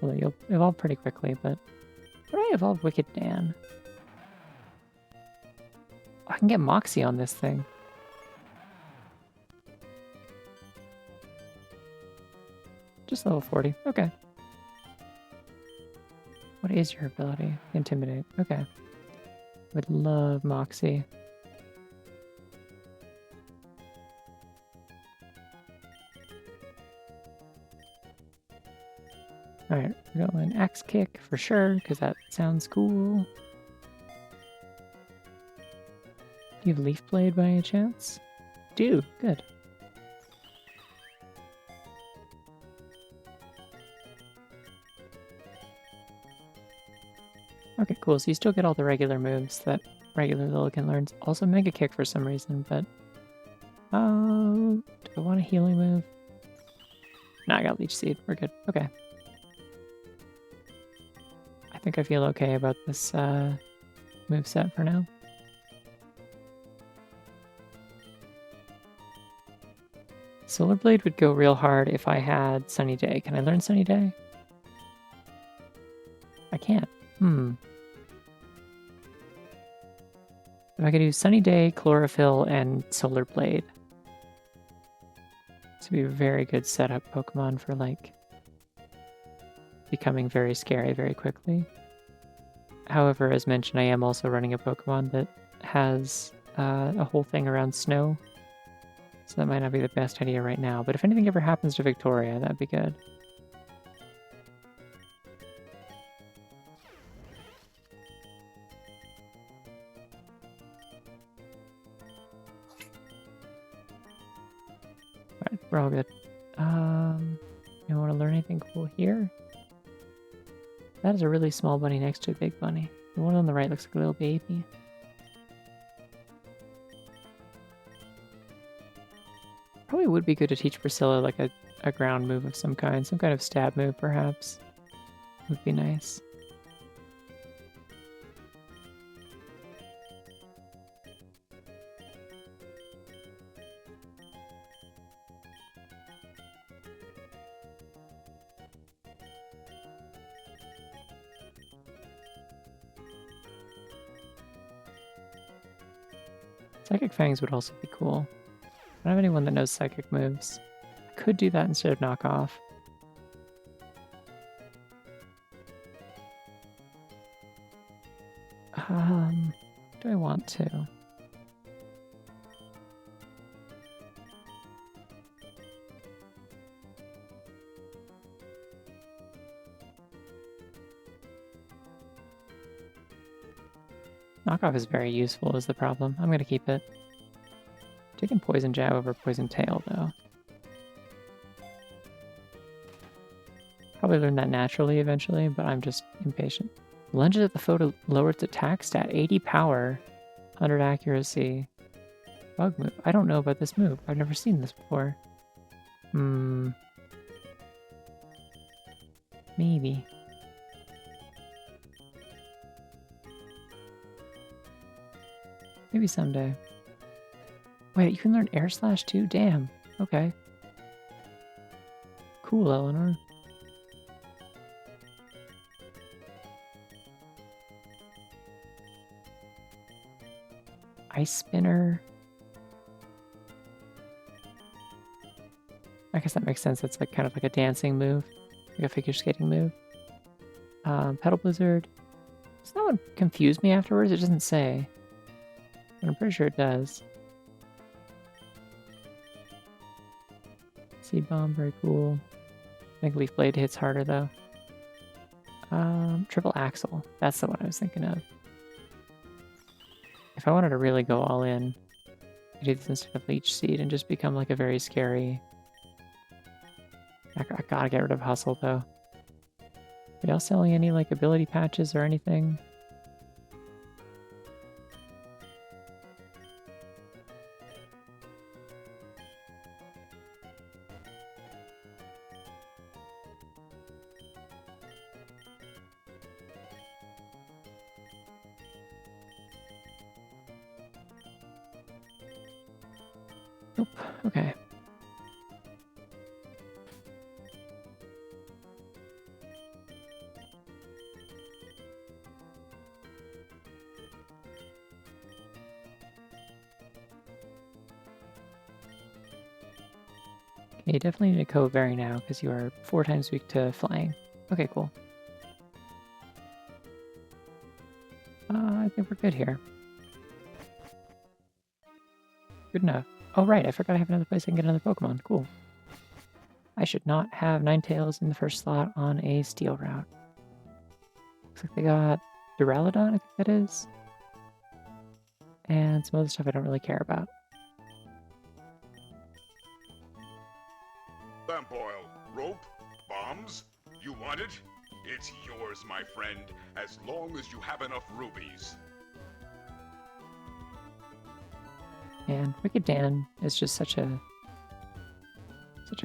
Although you'll evolve pretty quickly, but... What do I evolve Wicked Dan? Oh, I can get Moxie on this thing. Just level 40. Okay. What is your ability? Intimidate. Okay. Would love Moxie. Alright, we're going Axe Kick for sure, because that sounds cool. Do you have Leaf Blade by any chance? Do, good. Okay, cool. So you still get all the regular moves that regular Lilligant learns. Also Mega Kick for some reason, but... do I want a healing move? No, I got Leech Seed. We're good. Okay. I think I feel okay about this moveset for now. Solar Blade would go real hard if I had Sunny Day. Can I learn Sunny Day? I can't. If I could do Sunny Day, Chlorophyll, and Solar Blade. This would be a very good setup Pokemon for, like, becoming very scary very quickly. However, as mentioned, I am also running a Pokemon that has a whole thing around snow. So that might not be the best idea right now. But if anything ever happens to Victoria, that'd be good. Alright, we're all good. You want to learn anything cool here? That is a really small bunny next to a big bunny. The one on the right looks like a little baby. Probably would be good to teach Priscilla like a ground move of some kind of stab move perhaps. Would be nice. Psychic Fangs would also be cool. don't have anyone that knows psychic moves. I could do that instead of knockoff. Do I want to? Knockoff is very useful is the problem. I'm going to keep it. Taking Poison Jab over Poison Tail, though. Probably learn that naturally eventually, but I'm just impatient. Lunges at the foe to lower its attack stat. 80 power, 100 accuracy. Bug move. I don't know about this move. I've never seen this before. Maybe. Maybe someday. Wait, you can learn Air Slash too? Damn. Okay. Cool, Eleanor. Ice Spinner. I guess that makes sense. It's like kind of like a dancing move, like a figure skating move. Pedal Blizzard. Does that one confuse me afterwards? It doesn't say. But I'm pretty sure it does. Seed Bomb, very cool. I think Leaf Blade hits harder though. Triple Axle. That's the one I was thinking of. If I wanted to really go all in, I do this instead of Leech Seed and just become like a very scary... I gotta get rid of Hustle though. Are y'all selling any like ability patches or anything? Nope. Okay. Okay, you definitely need a Co-Berry now because you are 4 times weak to flying. Okay, cool. I think we're good here. Good enough. Oh, right, I forgot I have another place I can get another Pokemon. Cool. I should not have Ninetales in the first slot on a Steel route. Looks like they got Duraludon, I think that is. And some other stuff I don't really care about. Lamp oil, rope, bombs. You want it? It's yours, my friend, as long as you have enough rubies. And Wicked Dan is just such a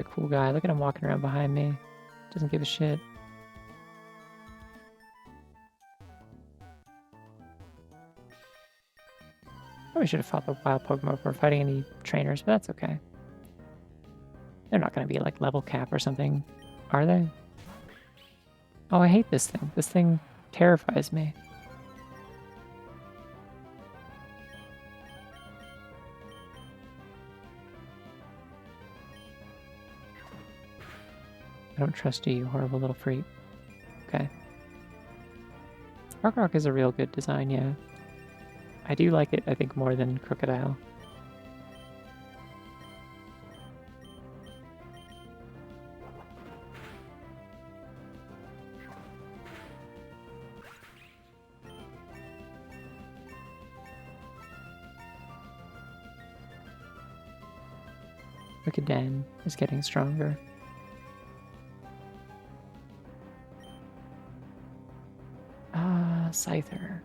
cool guy. Look at him walking around behind me. Doesn't give a shit. Probably should have fought the wild Pokemon before fighting any trainers, but that's okay. They're not going to be like level cap or something, are they? Oh, I hate this thing. This thing terrifies me. I don't trust you, you horrible little freak. Okay. Rock is a real good design, yeah. I do like it, I think, more than Crocodile. Wicked Dan is getting stronger. Scyther.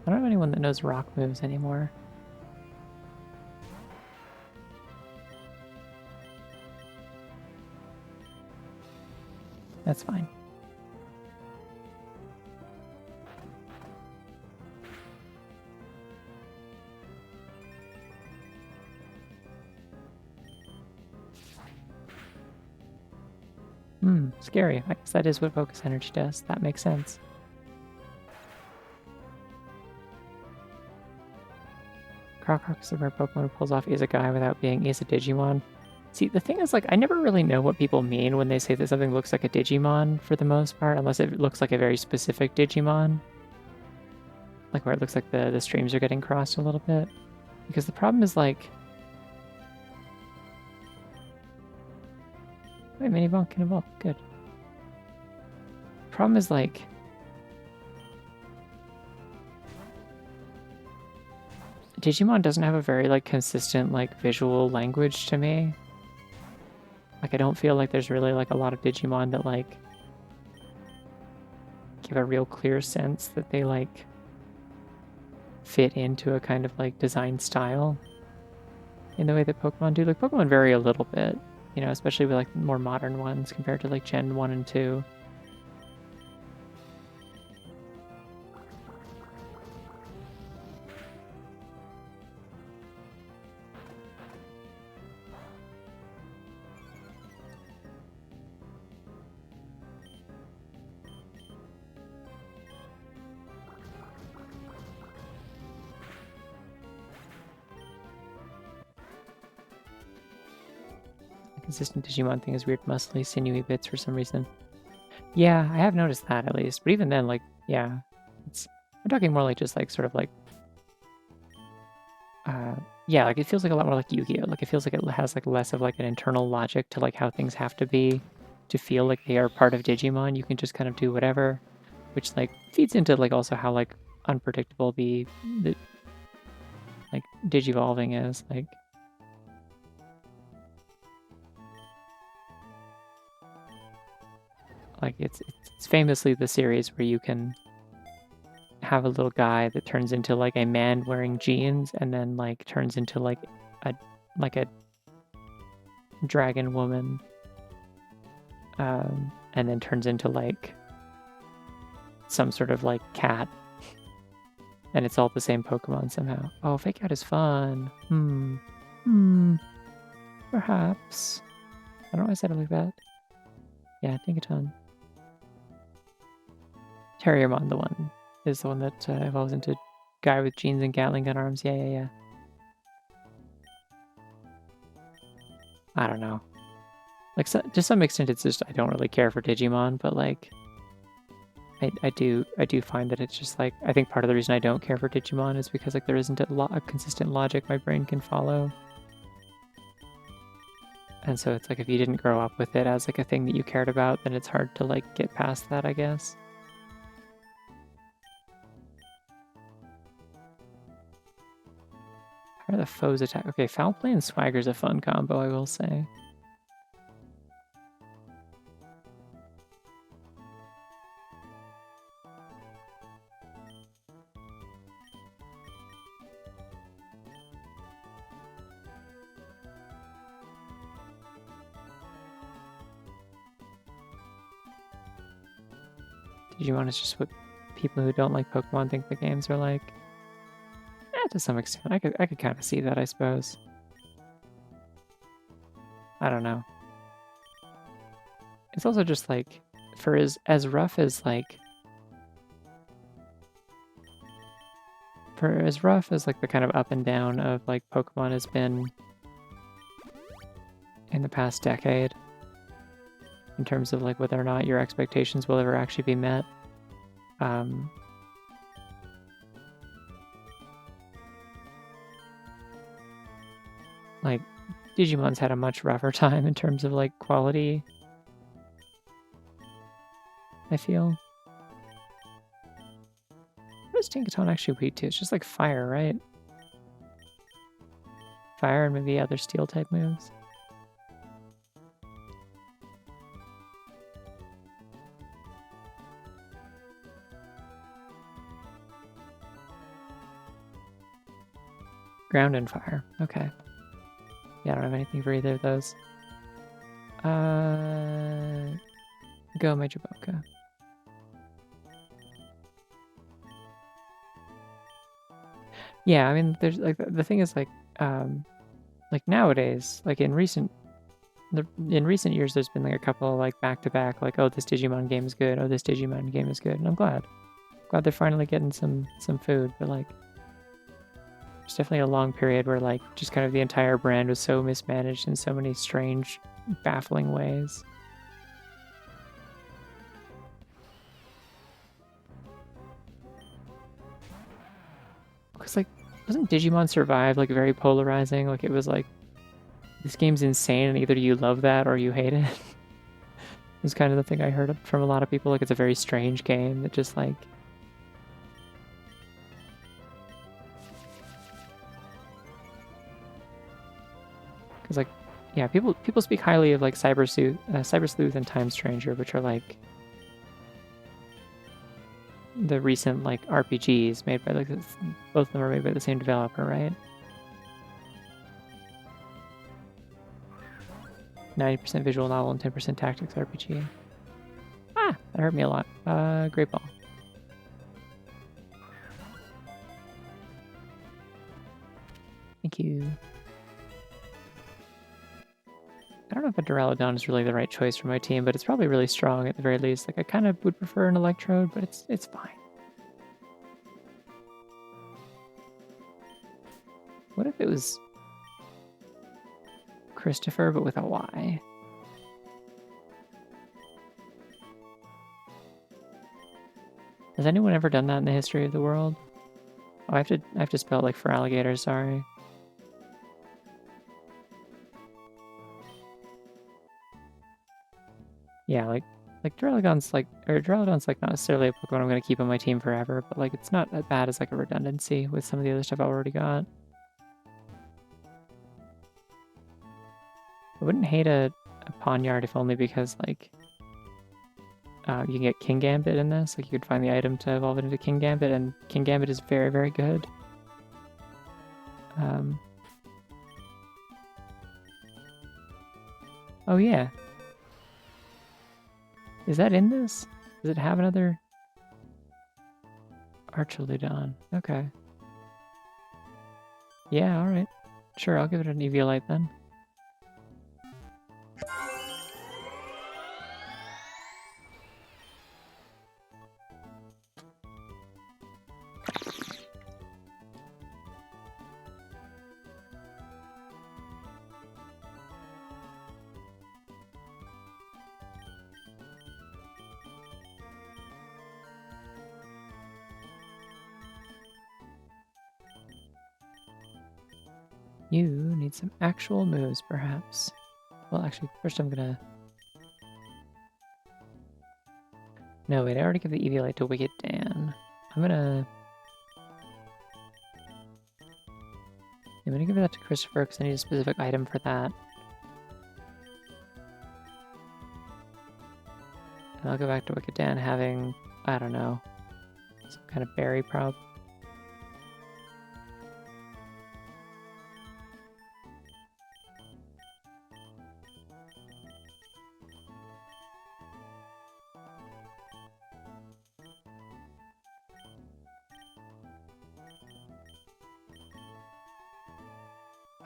I don't have anyone that knows rock moves anymore. That's fine. Scary. I guess that is what focus energy does. That makes sense. Crocroc is a rare Pokemon who pulls off is a guy without being is a Digimon. See, the thing is, like, I never really know what people mean when they say that something looks like a Digimon for the most part, unless it looks like a very specific Digimon. Like, where it looks like the streams are getting crossed a little bit. Because the problem is, like... Wait, Minibonk can evolve. Good. The problem is, like... Digimon doesn't have a very, like, consistent, like, visual language to me. Like, I don't feel like there's really, like, a lot of Digimon that, like, give a real clear sense that they, like, fit into a kind of, like, design style in the way that Pokemon do. Like, Pokemon vary a little bit, you know, especially with, like, more modern ones compared to, like, Gen 1 and 2. Consistent Digimon thing is weird, muscly, sinewy bits for some reason. Yeah, I have noticed that at least. But even then, like, yeah, I'm talking more like just like sort of like, yeah, like it feels like a lot more like Yu-Gi-Oh. Like it feels like it has like less of like an internal logic to like how things have to be to feel like they are part of Digimon. You can just kind of do whatever, which like feeds into like also how like unpredictable the like Digivolving is. Like it's famously the series where you can have a little guy that turns into like a man wearing jeans and then like turns into like a dragon woman, and then turns into like some sort of like cat, and it's all the same Pokemon somehow. Oh, fake out is fun. Perhaps. I don't know why I said it like that. Yeah, Dinkaton. Terriermon, the one, is the one that evolves into guy with jeans and Gatling gun arms. Yeah. I don't know. Like, so, to some extent, it's just I don't really care for Digimon, but like, I do find that it's just like I think part of the reason I don't care for Digimon is because like there isn't a consistent logic my brain can follow, and so it's like if you didn't grow up with it as like a thing that you cared about, then it's hard to like get past that, I guess. How are the foes attack? Okay, Foul Play and Swagger's a fun combo, I will say. Digimon is just what people who don't like Pokemon think the games are like. To some extent, I could kind of see that, I suppose. I don't know. It's also just like, for as rough as like, for as rough as like the kind of up and down of like Pokemon has been in the past decade, in terms of like whether or not your expectations will ever actually be met. Like, Digimon's had a much rougher time in terms of like quality, I feel. What is Tinkaton actually weak to? It's just like fire, right? Fire and maybe other steel type moves. Ground and fire. Okay. Yeah, I don't have anything for either of those. Go Major Boca. Yeah, I mean, there's like the thing is like nowadays, like in recent years, there's been like a couple of, like back to back, like, oh, this Digimon game is good, oh, this Digimon game is good, and I'm glad they're finally getting some food, but like There's definitely a long period where like just kind of the entire brand was so mismanaged in so many strange, baffling ways. Because like, wasn't Digimon Survive like very polarizing? Like it was like, this game's insane and either you love that or you hate it. It was kind of the thing I heard from a lot of people. Like it's a very strange game that just like, because like, yeah, people speak highly of like Cyber Sleuth and Time Stranger, which are like the recent like RPGs made by like both of them are made by the same developer, right? 90% visual novel and 10% tactics RPG. Ah, that hurt me a lot. Great ball. Thank you. I don't know if a Duraludon is really the right choice for my team, but it's probably really strong at the very least. Like I kind of would prefer an Electrode, but it's fine. What if it was Christopher, but with a Y? Has anyone ever done that in the history of the world? Oh, I have to spell it like for alligator, sorry. Yeah, like Duraludon's like not necessarily a Pokemon I'm gonna keep on my team forever, but like it's not that bad as like a redundancy with some of the other stuff I've already got. I wouldn't hate a Pawniard if only because like you can get King Gambit in this. Like you could find the item to evolve it into King Gambit, and King Gambit is very, very good. Oh yeah. Is that in this? Does it have another Archaludon? Okay. Yeah, alright. Sure, I'll give it an Eviolite then. You need some actual moves, perhaps. Well, actually, first I'm gonna... No, wait, I already gave the Eviolite to Wicked Dan. I'm gonna give that to Christopher because I need a specific item for that. And I'll go back to Wicked Dan having, I don't know, some kind of berry prob.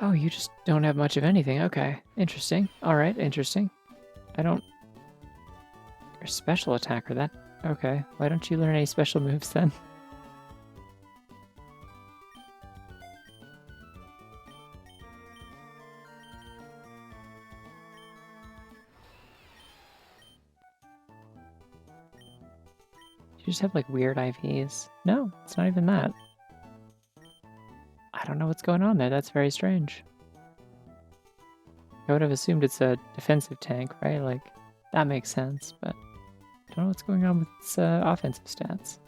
Oh, you just don't have much of anything. Okay, interesting. Alright, interesting. I don't... You're a special attacker, that... Okay, why don't you learn any special moves then? You just have like weird IVs. No, it's not even that. I don't know what's going on there. That's very strange. I would have assumed it's a defensive tank, right? Like, that makes sense, but I don't know what's going on with its offensive stats.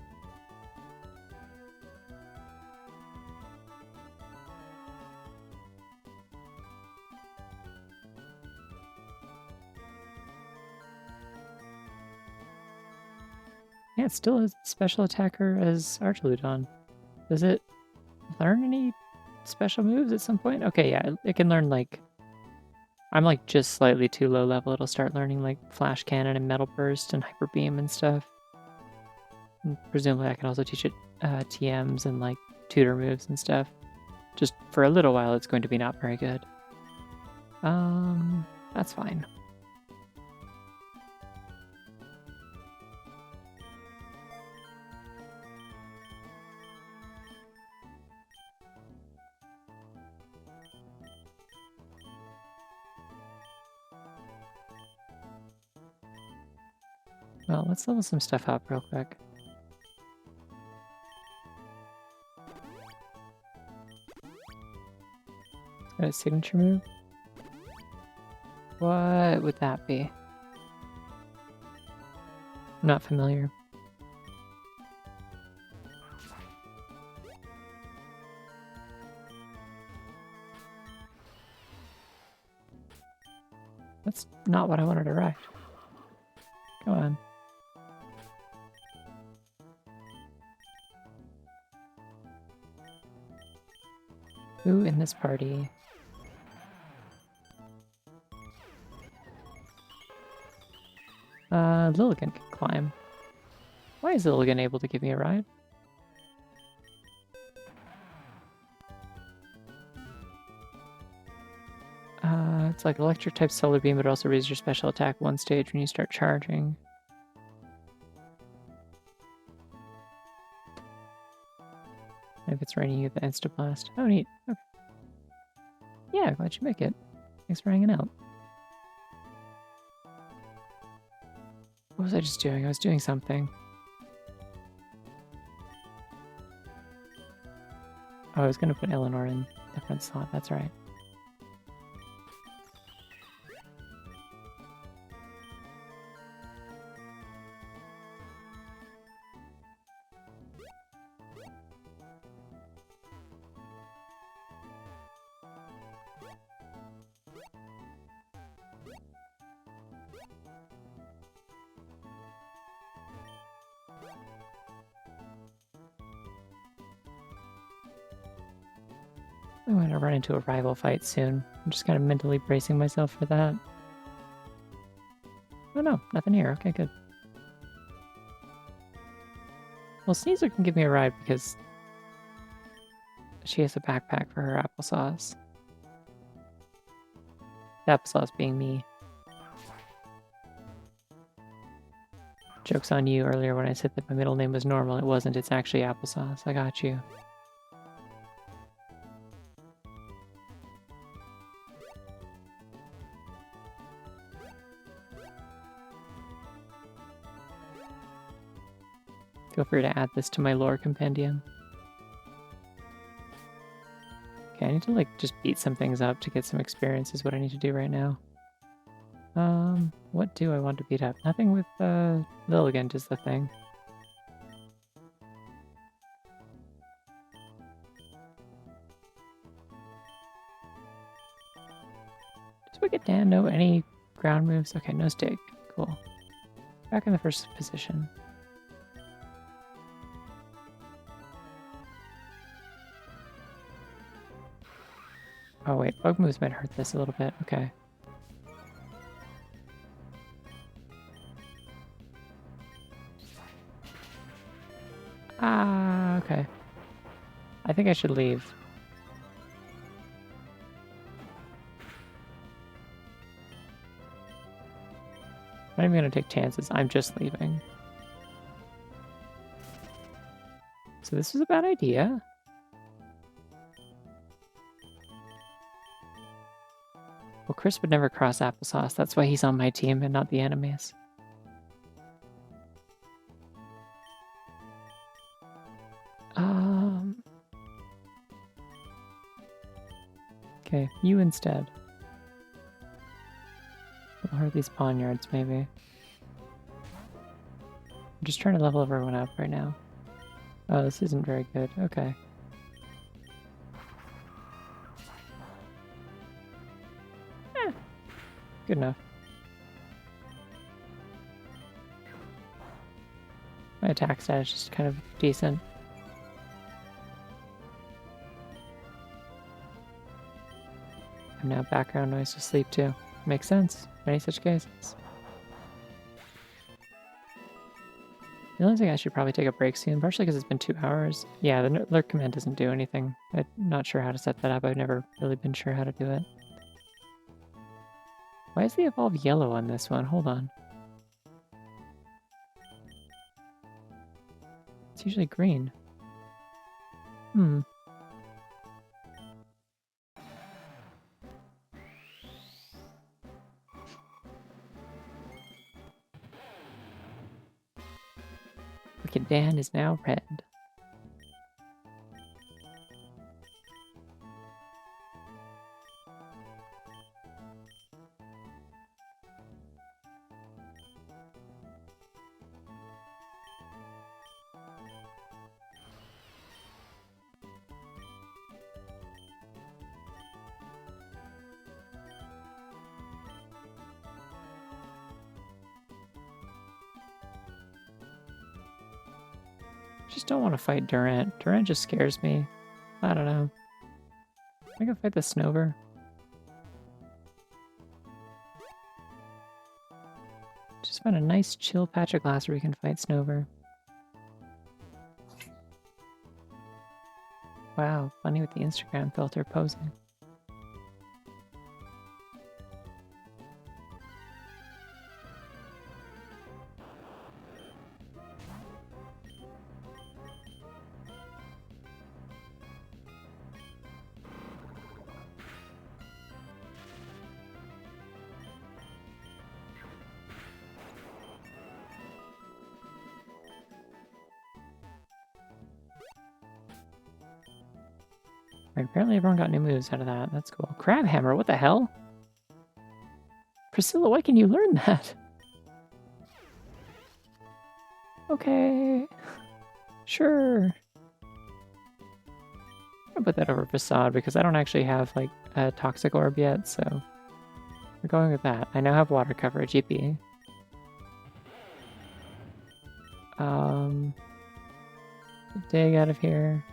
Yeah, it's still a special attacker as Archaludon. Does it learn any special moves at some point? Okay, yeah, it can learn like... I'm like just slightly too low level. It'll start learning like Flash Cannon and Metal Burst and Hyper Beam and stuff. And presumably I can also teach it TMs and like tutor moves and stuff. Just for a little while it's going to be not very good. That's fine. Well, let's level some stuff up real quick. Got a signature move? What would that be? I'm not familiar. That's not what I wanted to write. Go on. Who in this party? Lilligan can climb. Why is Lilligan able to give me a ride? It's like electric type solar beam, but also raises your special attack one stage when you start charging. If it's raining, you get the Insta Blast. Oh, neat. Okay. Yeah, glad you make it. Thanks for hanging out. What was I just doing? I was doing something. Oh, I was gonna put Eleanor in a different slot. That's right. I'm going to run into a rival fight soon. I'm just kind of mentally bracing myself for that. Oh no, nothing here. Okay, good. Well, Sneezer can give me a ride because she has a backpack for her applesauce. The applesauce being me. Joke's on you earlier when I said that my middle name was normal. It wasn't. It's actually applesauce. I got you. Feel free to add this to my lore compendium. Okay, I need to, like, just beat some things up to get some experience is what I need to do right now. What do I want to beat up? Nothing with, Lilligant is the thing. Does Wicked Dan know any ground moves? Okay, no stake. Cool. Back in the first position. Oh wait, bug moves might hurt this a little bit. Okay. Ah, okay. I think I should leave. I'm not even gonna take chances. I'm just leaving. So this is a bad idea. Well, Chris would never cross applesauce. That's why he's on my team and not the enemies. Okay, you instead. We'll hurt these pawnyards, maybe. I'm just trying to level everyone up right now. Oh, this isn't very good. Okay. Good enough. My attack stat is just kind of decent. I'm now background noise to sleep too. Makes sense. Many such cases. Realizing I should probably take a break soon, partially because it's been 2 hours. Yeah, the lurk command doesn't do anything. I'm not sure how to set that up. I've never really been sure how to do it. Why is the evolve yellow on this one? Hold on. It's usually green. Wicked Dan is now red. Just don't want to fight Durant. Durant just scares me. I don't know. I can fight the Snover. Just find a nice chill patch of glass where we can fight Snover. Wow, funny with the Instagram filter posing. Right, apparently everyone got new moves out of that. That's cool. Crab Hammer, what the hell? Priscilla, why can you learn that? Okay. Sure. I'll put that over Facade because I don't actually have like a Toxic Orb yet, so we're going with that. I now have water coverage, yippee. Dig out of here.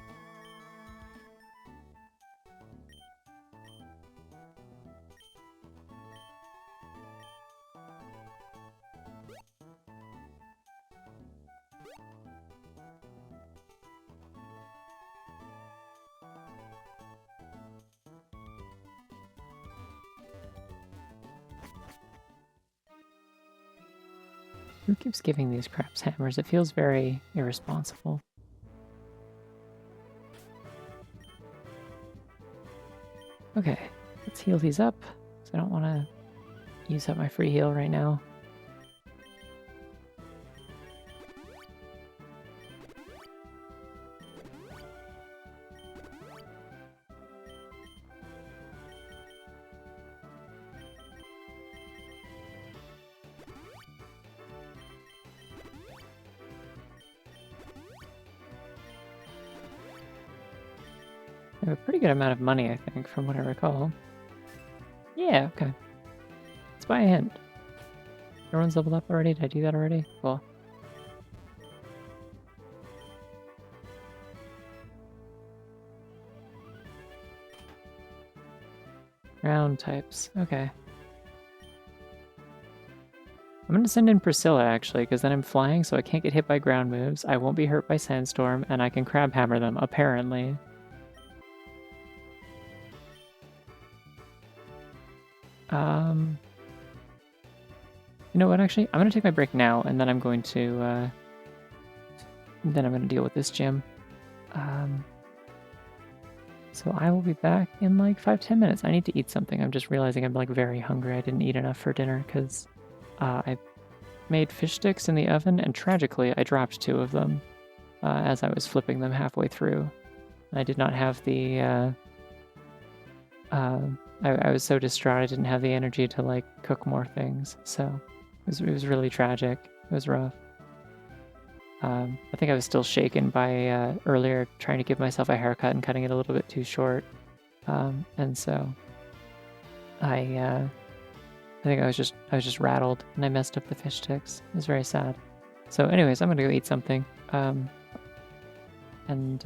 Who keeps giving these craps hammers? It feels very irresponsible. Okay, let's heal these up. So I don't want to use up my free heal right now. I have a pretty good amount of money, I think, from what I recall. Yeah, okay. Let's buy a hint. Everyone's leveled up already? Did I do that already? Cool. Ground types. Okay. I'm going to send in Priscilla, actually, because then I'm flying, so I can't get hit by ground moves. I won't be hurt by Sandstorm, and I can Crab Hammer them, apparently. You know what, actually? I'm going to take my break now, and then I'm going to, deal with this gym. So I will be back in like 5-10 minutes. I need to eat something. I'm just realizing I'm like very hungry. I didn't eat enough for dinner because I made fish sticks in the oven, and tragically I dropped 2 of them as I was flipping them halfway through. I did not have the I was so distraught I didn't have the energy to like cook more things, so it was really tragic. It was rough. I think I was still shaken by earlier trying to give myself a haircut and cutting it a little bit too short, and so I think I was just rattled and I messed up the fish sticks. It was very sad. So, anyways, I'm gonna go eat something, and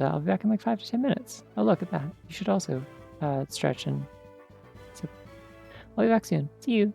I'll be back in like 5 to 10 minutes. Oh, look at that! You should also stretch and. So, I'll be back soon. See you.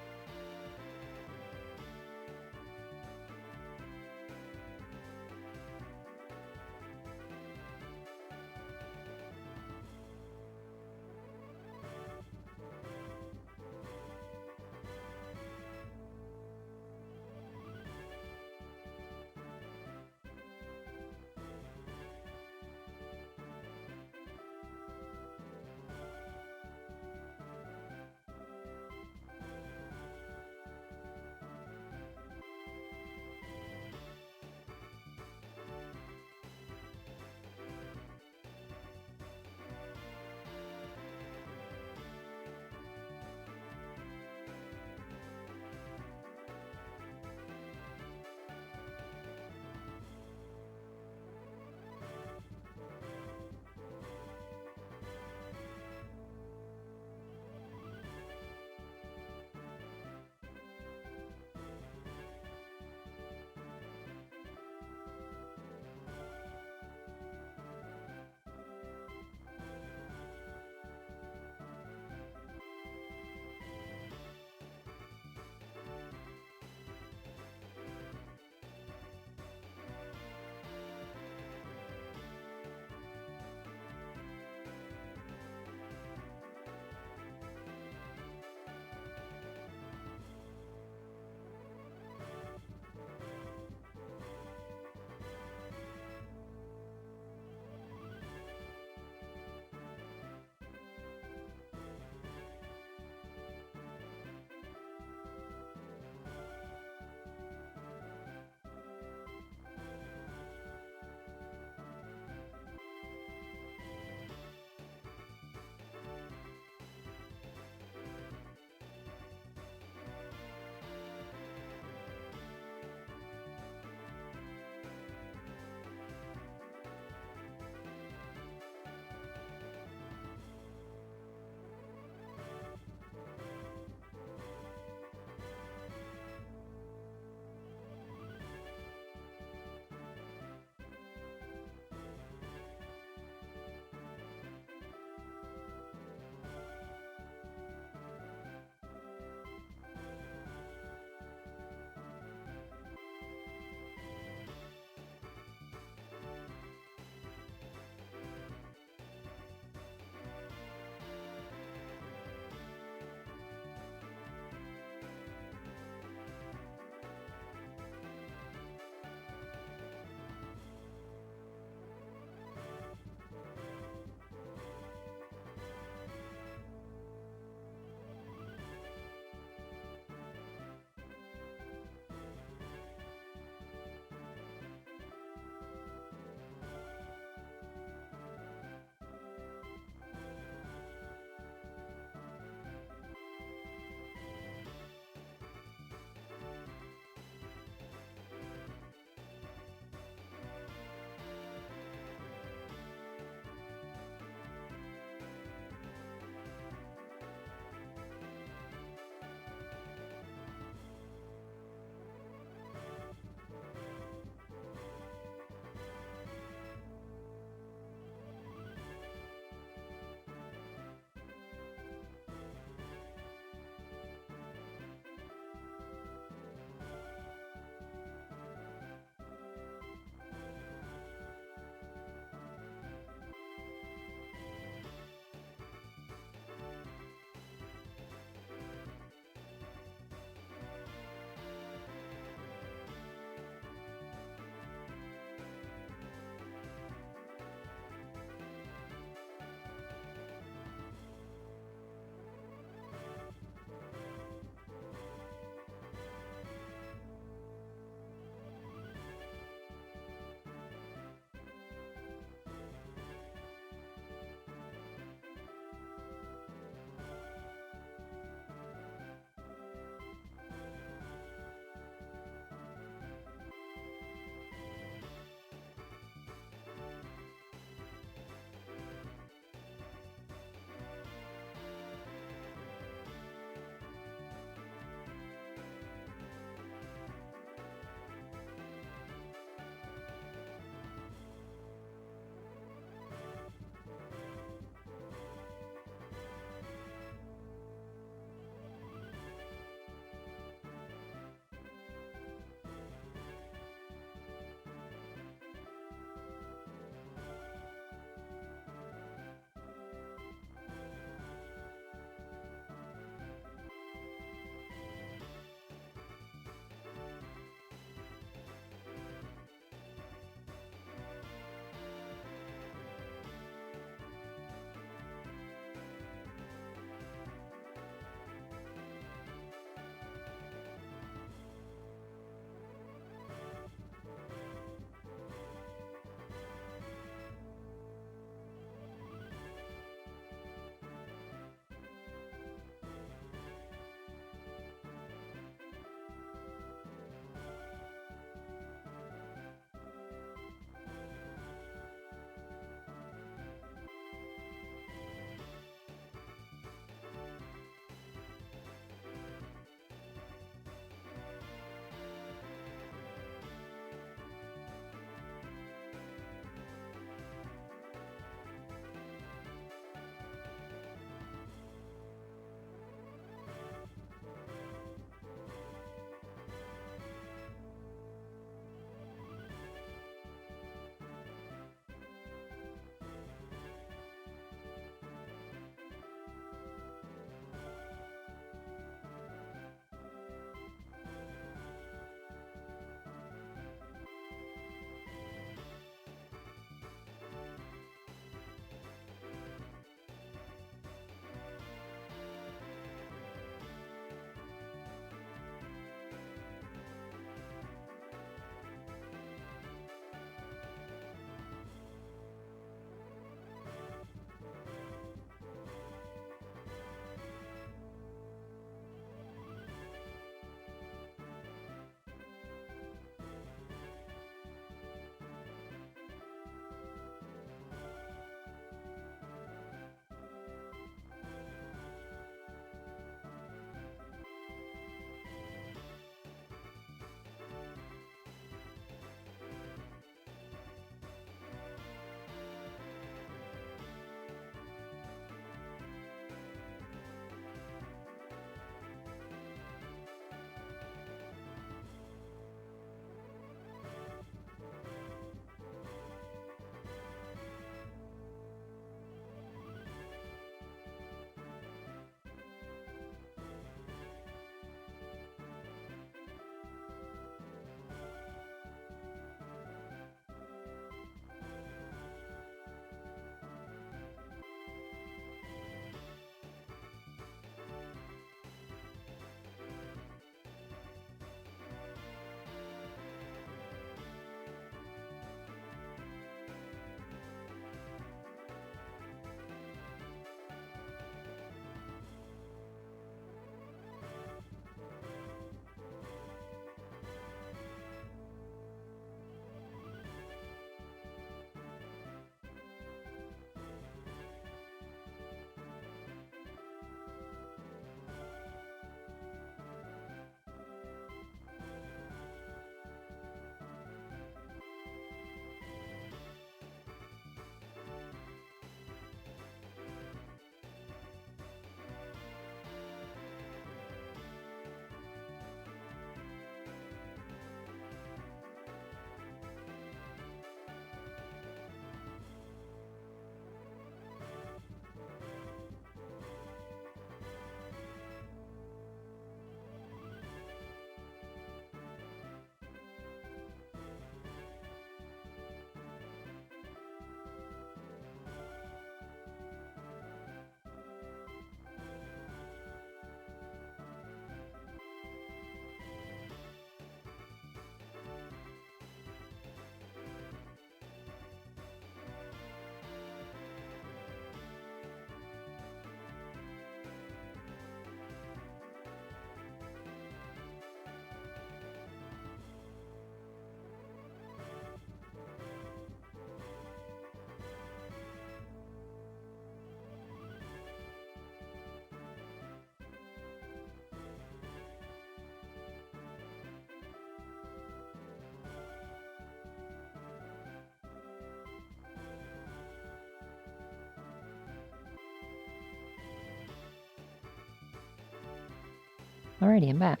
Alrighty, I'm back.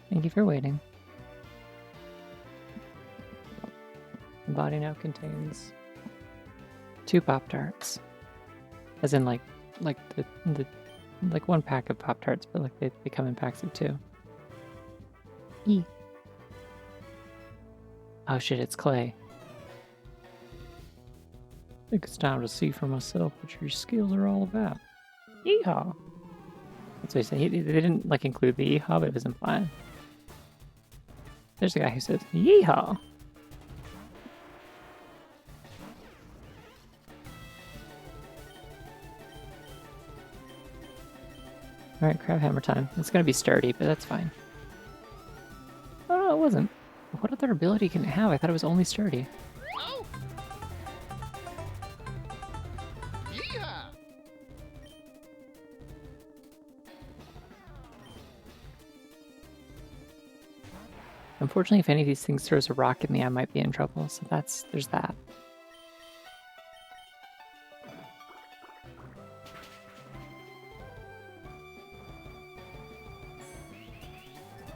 Thank you for waiting. The body now contains 2 Pop-Tarts. As in like the like 1 pack of Pop-Tarts, but like they come in packs of 2. E. Oh shit, it's Clay. I think it's time to see for myself what your skills are all about. Yeehaw! That's what he said. They didn't like include the yeehaw, but it was implied. There's a guy who says, yeehaw! Alright, crab hammer time. It's gonna be sturdy, but that's fine. Oh no, it wasn't. What other ability can it have? I thought it was only sturdy. Oh! Yeehaw! Unfortunately, if any of these things throws a rock at me, I might be in trouble, so there's that.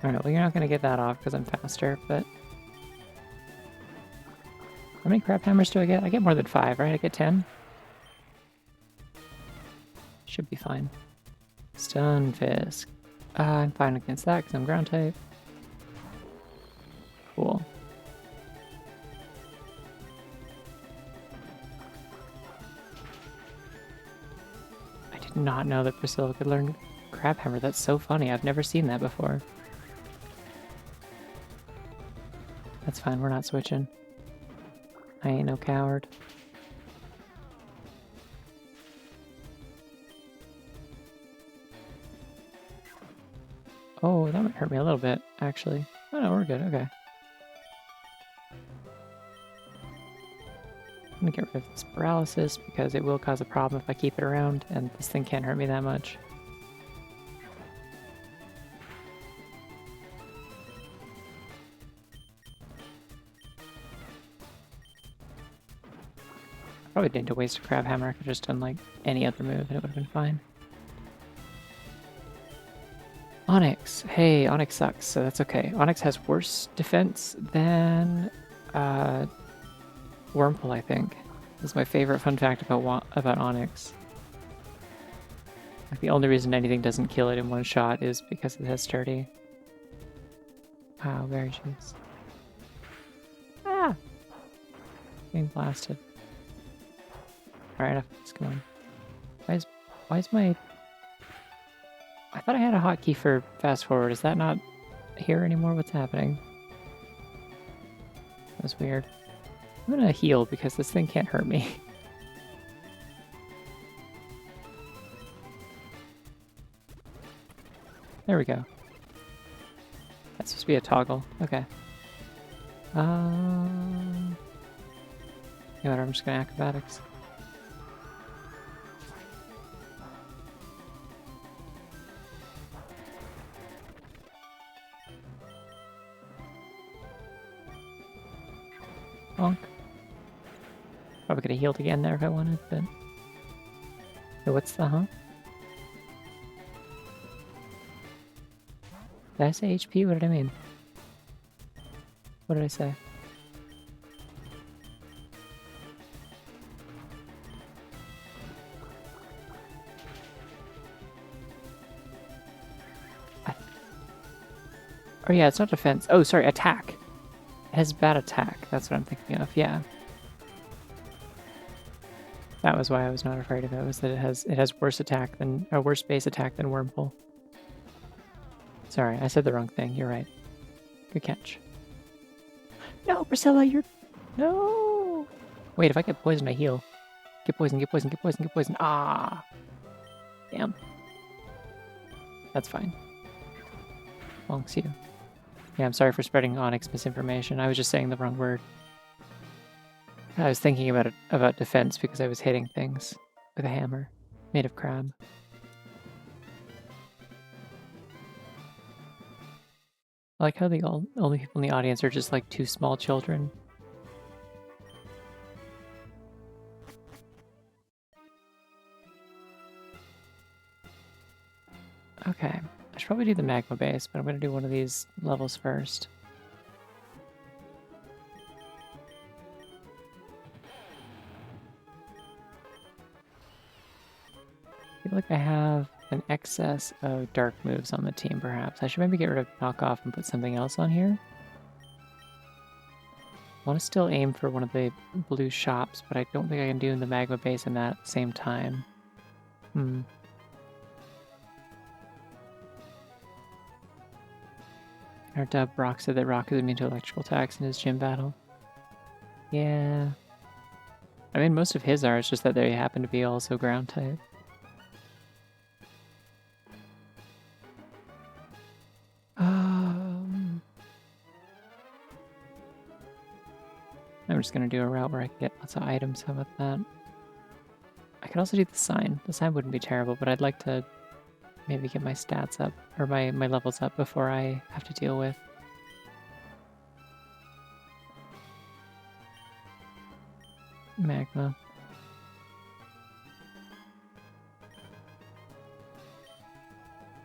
Alright, well you're not gonna get that off because I'm faster, but... How many crab hammers do I get? I get more than 5, right? I get 10? Should be fine. Stun Fisk. I'm fine against that because I'm ground type. Cool. I did not know that Priscilla could learn crab hammer. That's so funny. I've never seen that before. That's fine, we're not switching. I ain't no coward. Oh, that might hurt me a little bit, actually. Oh no, we're good, okay. I'm gonna get rid of this paralysis because it will cause a problem if I keep it around, and this thing can't hurt me that much. Probably didn't need to waste a crab hammer. I could have just done like any other move and it would have been fine. Onyx. Hey, Onyx sucks, so that's okay. Onyx has worse defense than Wurmple, I think. This is my favorite fun fact about Onyx. Like the only reason anything doesn't kill it in one shot is because it has sturdy. Wow, very cheese. Ah! Being blasted. Alright, let's go on. Why is my... I thought I had a hotkey for fast forward. Is that not here anymore? What's happening? That was weird. I'm gonna heal because this thing can't hurt me. There we go. That's supposed to be a toggle. Okay. You know what, I'm just gonna acrobatics. Bonk. Probably could have healed again there if I wanted, but... Hey, what's the huh? Did I say HP? What did I mean? What did I say? Oh yeah, it's not defense. Oh, sorry, attack. It has bad attack. That's what I'm thinking of. Yeah. That was why I was not afraid of it. Was that it has worse attack than a worse base attack than Wurmple. Sorry, I said the wrong thing. You're right. Good catch. No, Priscilla, you're no. Wait, if I get poisoned, I heal. Get poisoned. Get poisoned. Get poisoned. Get poisoned. Ah. Damn. That's fine. Bonks you. Yeah, I'm sorry for spreading Onyx misinformation. I was just saying the wrong word. I was thinking about defense because I was hitting things with a hammer made of crab. I like how the only people in the audience are just like 2 small children. Okay. I should probably do the magma base, but I'm going to do one of these levels first. I feel like I have an excess of dark moves on the team, perhaps. I should maybe get rid of knockoff and put something else on here. I want to still aim for one of the blue shops, but I don't think I can do the magma base in that same time. Our dub Brock said that Rock is immune to electrical attacks in his gym battle. Yeah. I mean, most of his are, it's just that they happen to be also ground type. I'm just going to do a route where I can get lots of items. How about that? I could also do the sign. The sign wouldn't be terrible, but I'd like to maybe get my stats up, or my levels up before I have to deal with magma.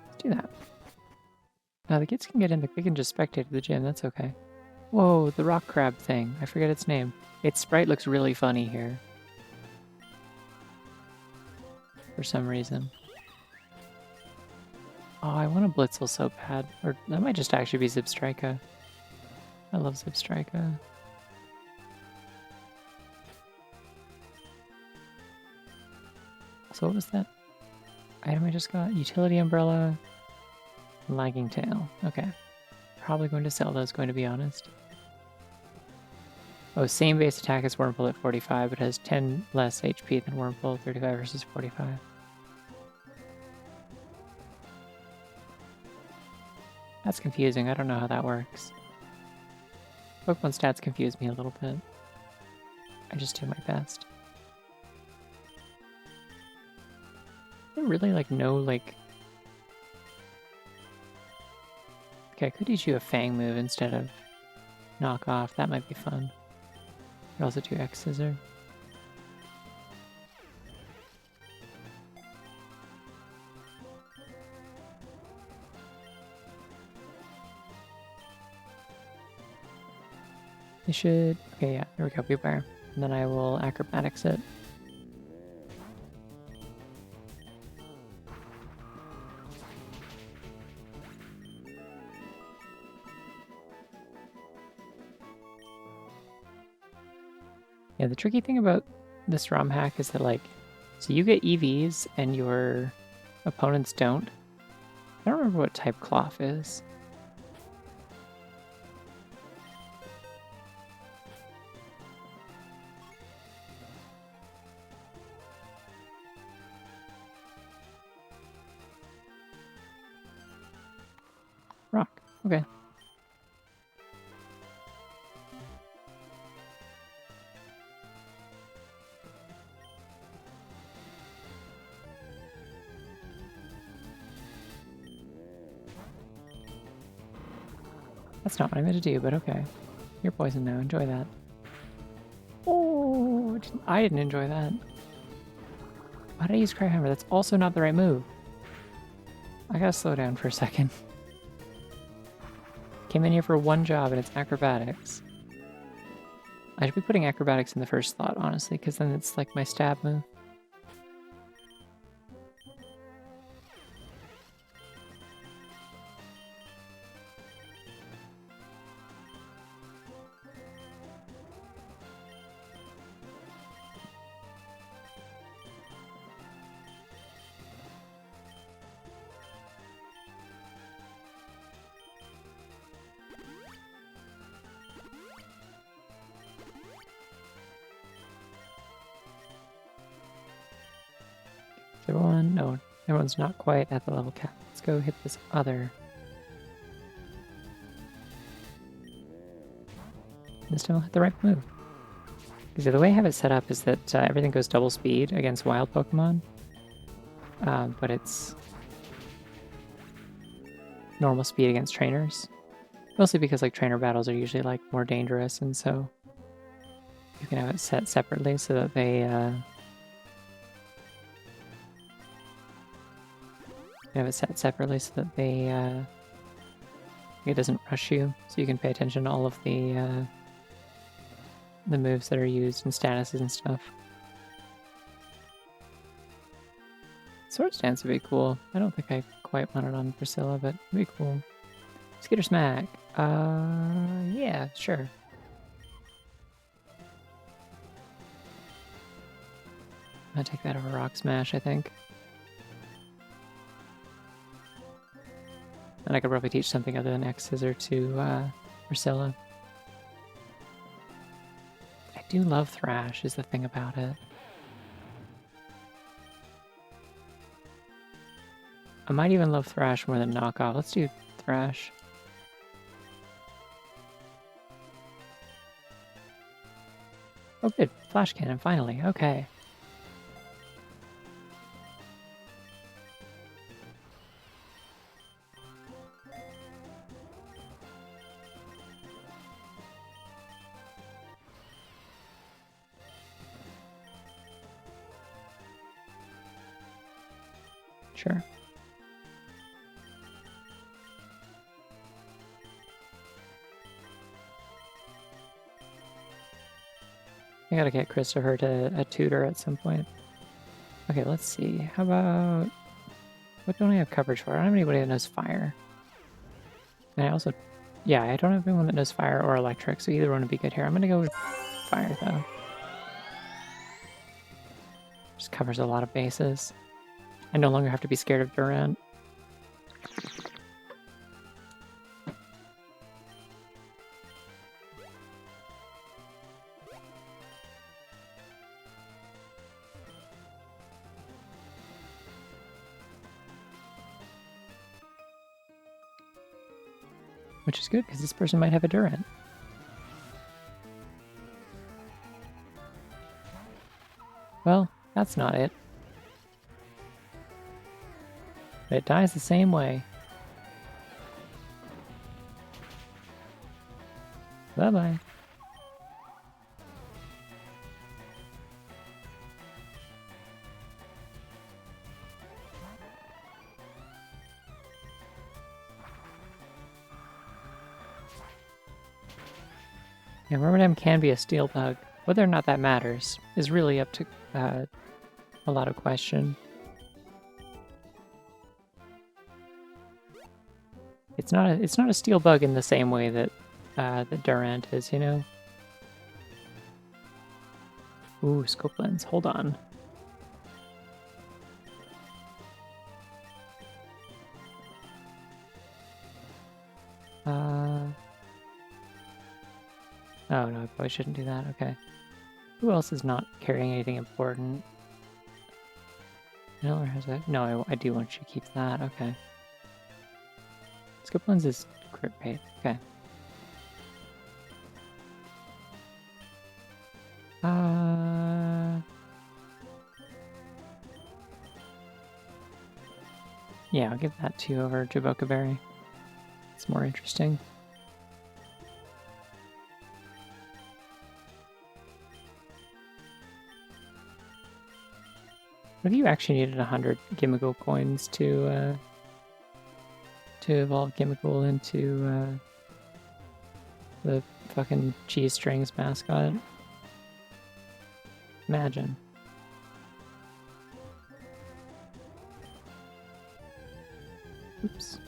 Let's do that. Now the kids can get in, they can just spectate the gym, that's okay. Whoa, the rock crab thing. I forget its name. Its sprite looks really funny here. For some reason. Oh, I want a Blitzel so bad. Or that might just actually be Zipstrika. I love Zipstrika. So what was that item I just got? Utility Umbrella. Lagging Tail. Okay. Probably going to sell those, going to be honest. Oh, same base attack as Wurmple at 45, but has 10 less HP than Wurmple, 35 versus 45. That's confusing, I don't know how that works. Pokemon stats confuse me a little bit. I just do my best. I really okay, I could teach you a Fang move instead of knock off, that might be fun. Could also do X Scissor. They should... Okay, yeah, there we go, beware. And then I will acrobatics it. Yeah, the tricky thing about this ROM hack is that, like, so you get EVs and your opponents don't. I don't remember what type Cloth is. Rock. Okay. That's not what I meant to do, but okay. You're poisoned now. Enjoy that. Oh, I didn't enjoy that. Why did I use Cryhammer? That's also not the right move. I gotta slow down for a second. Came in here for one job and it's acrobatics. I should be putting acrobatics in the first slot, honestly, because then it's like my stab move. Everyone? No, everyone's not quite at the level cap. Let's go hit this other. This time I'll hit the right move. Because the way I have it set up is that everything goes double speed against wild Pokemon. But it's normal speed against trainers. Mostly because like trainer battles are usually like more dangerous, and so you can have it set separately so that they You have it set separately so that it doesn't rush you, so you can pay attention to all of the moves that are used and statuses and stuff. Sword stance would be cool. I don't think I quite want it on Priscilla, but it'd be cool. Skitter Smack. Yeah, sure. I'll take that over Rock Smash, I think. And I could probably teach something other than X Scissor to Priscilla. I do love Thrash, is the thing about it. I might even love Thrash more than Knockoff. Let's do Thrash. Oh good, Flash Cannon, finally, okay. Sure. I gotta get Christopher to a tutor at some point. Okay, let's see. How about... What don't I have coverage for? I don't have anybody that knows fire. And I also... Yeah, I don't have anyone that knows fire or electric, so either one would be good here. I'm gonna go with fire, though. Just covers a lot of bases. I no longer have to be scared of Durant. Which is good, because this person might have a Durant. Well, that's not it. But it dies the same way. Bye-bye. Yeah, Myrmidam can be a steel bug. Whether or not that matters is really up to a lot of question. It's not a steel bug in the same way that the Durant is, you know. Ooh, scope lens. Hold on. Oh no, I probably shouldn't do that. Okay. Who else is not carrying anything important? No, or has that? No, I do want you to keep that. Okay. Scope lens is crit rate. Okay. Yeah, I'll give that to you over Jaboka Berry. It's more interesting. What if you actually needed 100 Gimmickle coins to evolve Gimmickle into the fucking cheese strings mascot? Imagine. Oops.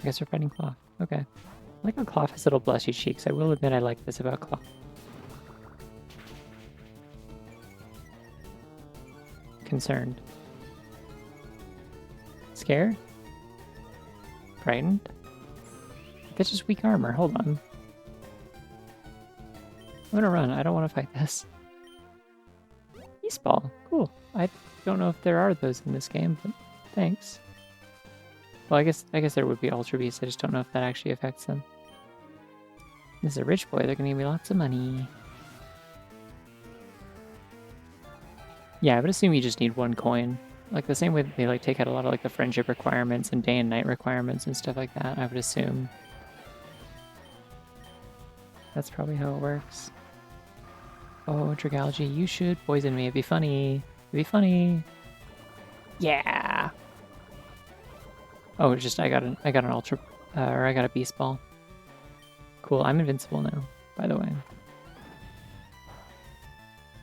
I guess we're fighting Cloth. Okay. I like how Cloth has little blushy cheeks. I will admit I like this about Cloth. Concerned. Scared? Frightened? That's just weak armor. Hold on. I'm gonna run. I don't want to fight this. Beast Ball. Cool. I don't know if there are those in this game, but thanks. Well, I guess there would be Ultra Beasts. I just don't know if that actually affects them. This is a rich boy. They're gonna give me lots of money. Yeah, I would assume you just need one coin. Like the same way that they like take out a lot of like the friendship requirements and day and night requirements and stuff like that, I would assume. That's probably how it works. Oh, Dragalgy, you should poison me. It'd be funny. It'd be funny. Yeah! Oh, it's just I got an ultra, or I got a beast ball. Cool, I'm invincible now, by the way.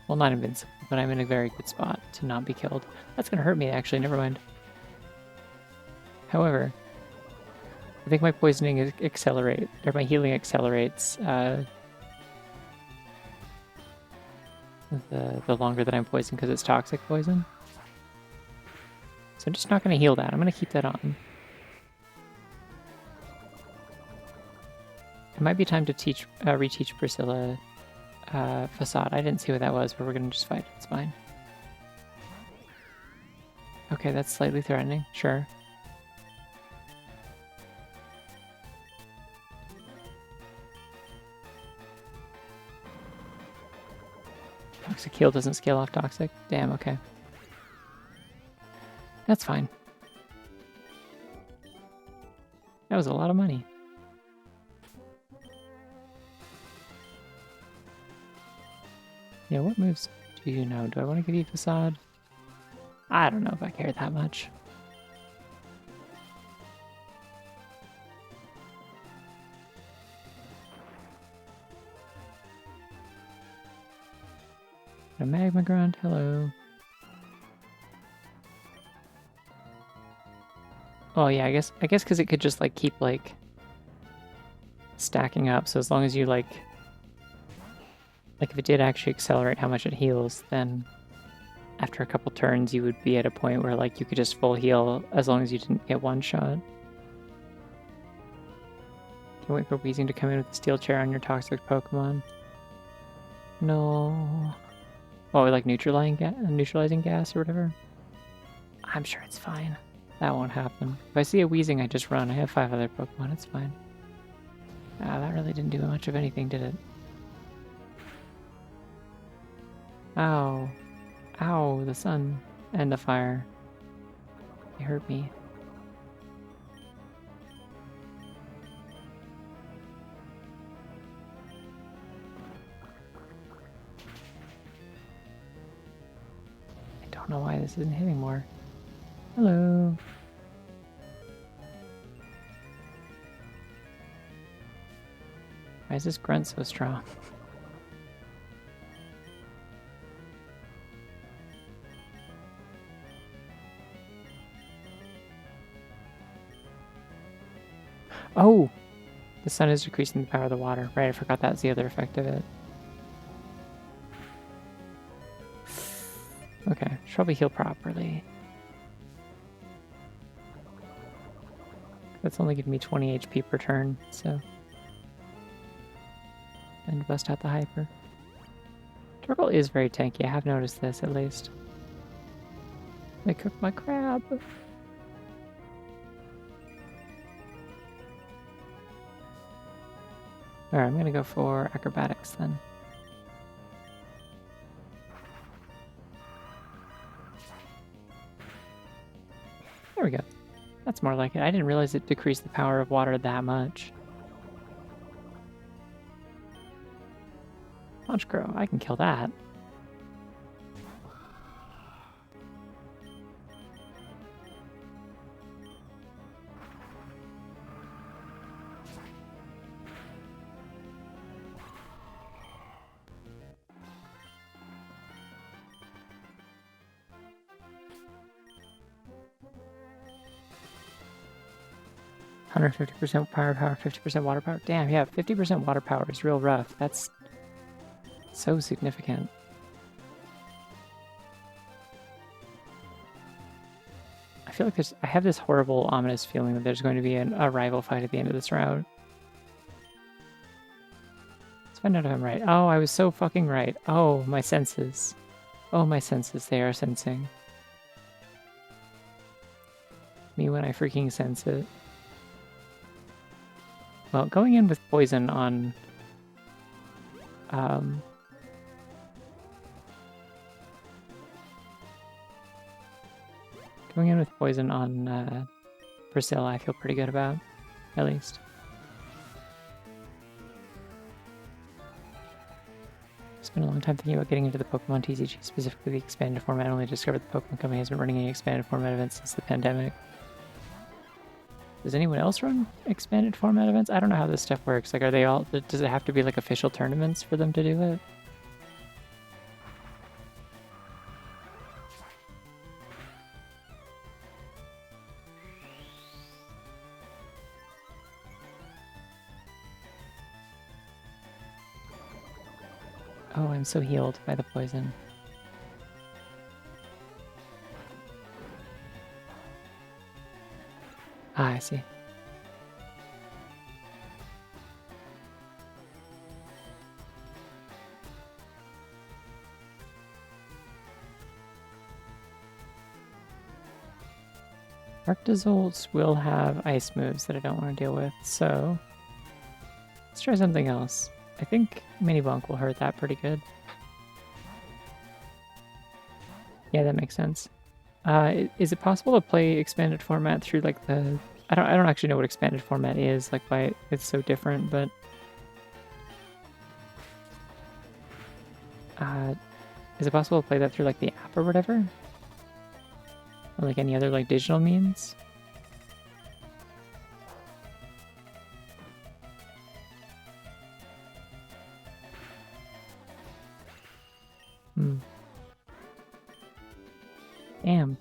Well, not invincible, but I'm in a very good spot to not be killed. That's gonna hurt me, actually, never mind. However, I think my poisoning or my healing accelerates, the longer that I'm poisoned because it's toxic poison. So I'm just not gonna heal that, I'm gonna keep that on. It might be time to reteach Priscilla Facade. I didn't see what that was, but we're gonna just fight. It's fine. Okay, that's slightly threatening. Sure. Toxic heal doesn't scale off toxic. Damn, okay. That's fine. That was a lot of money. Yeah, what moves do you know? Do I want to give you Facade? I don't know if I care that much. A Magma Grunt, hello. Oh yeah, I guess because it could just like keep like stacking up. So as long as you like if it did actually accelerate how much it heals, then after a couple turns you would be at a point where like you could just full heal as long as you didn't get one shot. Can't wait for Weezing to come in with a steel chair on your toxic Pokemon. No. Oh, like neutralizing gas or whatever? I'm sure it's fine. That won't happen. If I see a Weezing, I just run. I have 5 other Pokemon, it's fine. Ah, that really didn't do much of anything, did it? Ow. Ow, the sun and the fire. They hurt me. I don't know why this isn't hitting more. Hello. Why is this grunt so strong? Oh! The sun is decreasing the power of the water. Right, I forgot that's the other effect of it. Okay, should probably heal properly. That's only giving me 20 HP per turn, so... And bust out the hyper. Torkoal is very tanky, I have noticed this at least. They cooked my crab. Alright, I'm gonna go for acrobatics then. There we go. That's more like it. I didn't realize it decreased the power of water that much. Honchkrow, I can kill that. %50% power, 50% water power. Damn, yeah, 50% water power is real rough. That's so significant. I feel like I have this horrible, ominous feeling that there's going to be a rival fight at the end of this route. Let's find out if I'm right. Oh, I was so fucking right. Oh, my senses. Oh, my senses, they are sensing. Me when I freaking sense it. Well, going in with poison on... Going in with poison on Priscilla, I feel pretty good about, at least. Spent a long time thinking about getting into the Pokemon TCG, specifically the expanded format. I only discovered the Pokemon Company has been running any expanded format events since the pandemic. Does anyone else run expanded format events? I don't know how this stuff works. Like, are they all... Does it have to be, like, official tournaments for them to do it? Oh, I'm so healed by the poison. Ah, I see. Arctazolts will have ice moves that I don't want to deal with, so let's try something else. I think Mini Bonk will hurt that pretty good. Yeah, that makes sense. Is it possible to play expanded format through like the... I don't actually know what expanded format is, like why it's so different, but is it possible to play that through like the app or whatever? Or like any other like digital means? Hmm. Damn.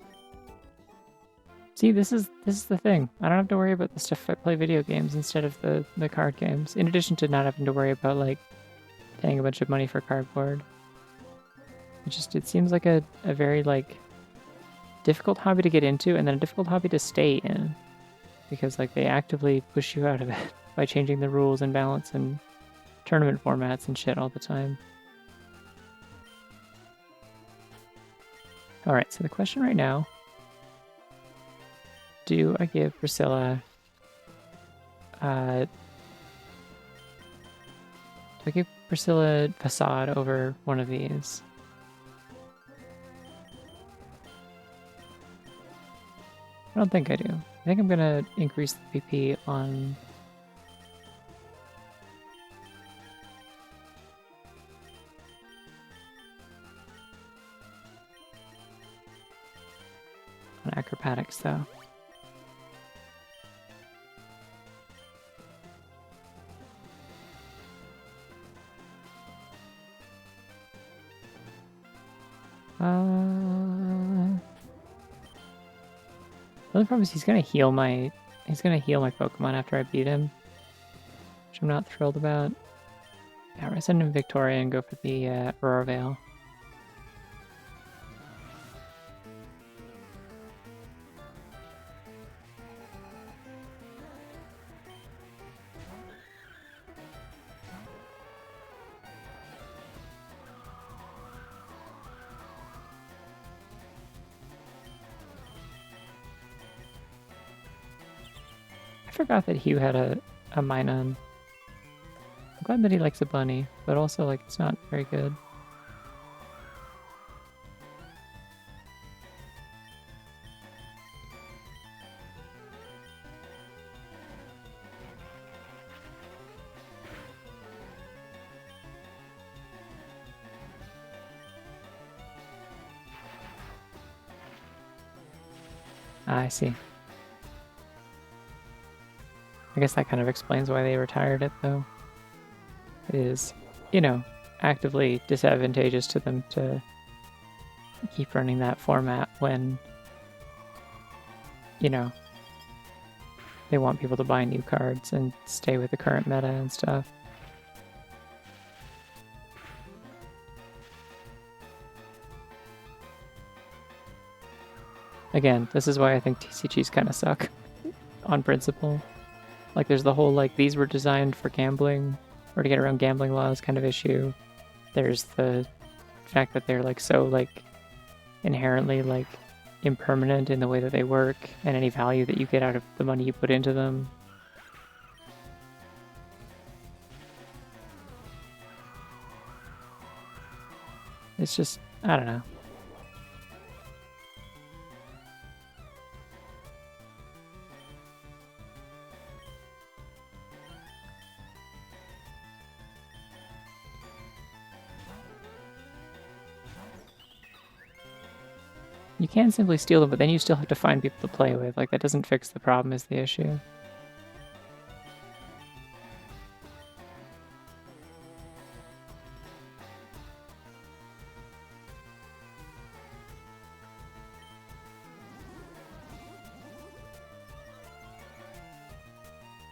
See, this is the thing. I don't have to worry about the stuff if I play video games instead of the card games. In addition to not having to worry about like paying a bunch of money for cardboard. It seems like a very like difficult hobby to get into and then a difficult hobby to stay in. Because like they actively push you out of it by changing the rules and balance and tournament formats and shit all the time. Alright, so the question right now, do I give Priscilla Facade over one of these? I don't think I do. I think I'm gonna increase the PP on acrobatics though. The only problem is he's gonna heal my Pokemon after I beat him, which I'm not thrilled about. Yeah, I'm gonna send him Victoria and go for the Aurora Veil. I forgot that Hugh had a Minun. I'm glad that he likes a bunny, but also like it's not very good. Ah, I see. I guess that kind of explains why they retired it, though. It is, you know, actively disadvantageous to them to keep running that format when, you know, they want people to buy new cards and stay with the current meta and stuff. Again, this is why I think TCGs kind of suck on principle. Like, there's the whole, like, these were designed for gambling or to get around gambling laws kind of issue. There's the fact that they're, like, so, like, inherently, like, impermanent in the way that they work and any value that you get out of the money you put into them. It's just, I don't know. You can simply steal them, but then you still have to find people to play with. Like, that doesn't fix the problem is the issue.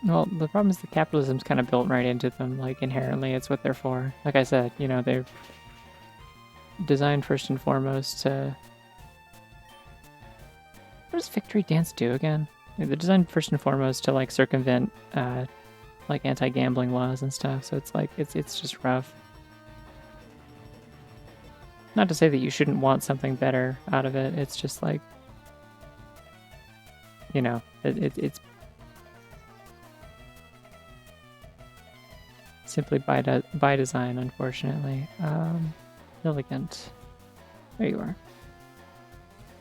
Well, the problem is the capitalism's kind of built right into them, like, inherently. It's what they're for. Like I said, you know, they're designed first and foremost to... What does Victory Dance do again? They're designed first and foremost to, like, circumvent, like, anti-gambling laws and stuff, so it's, like, it's just rough. Not to say that you shouldn't want something better out of it, it's just, like... You know, it's... Simply by design, unfortunately. Elegant. There you are.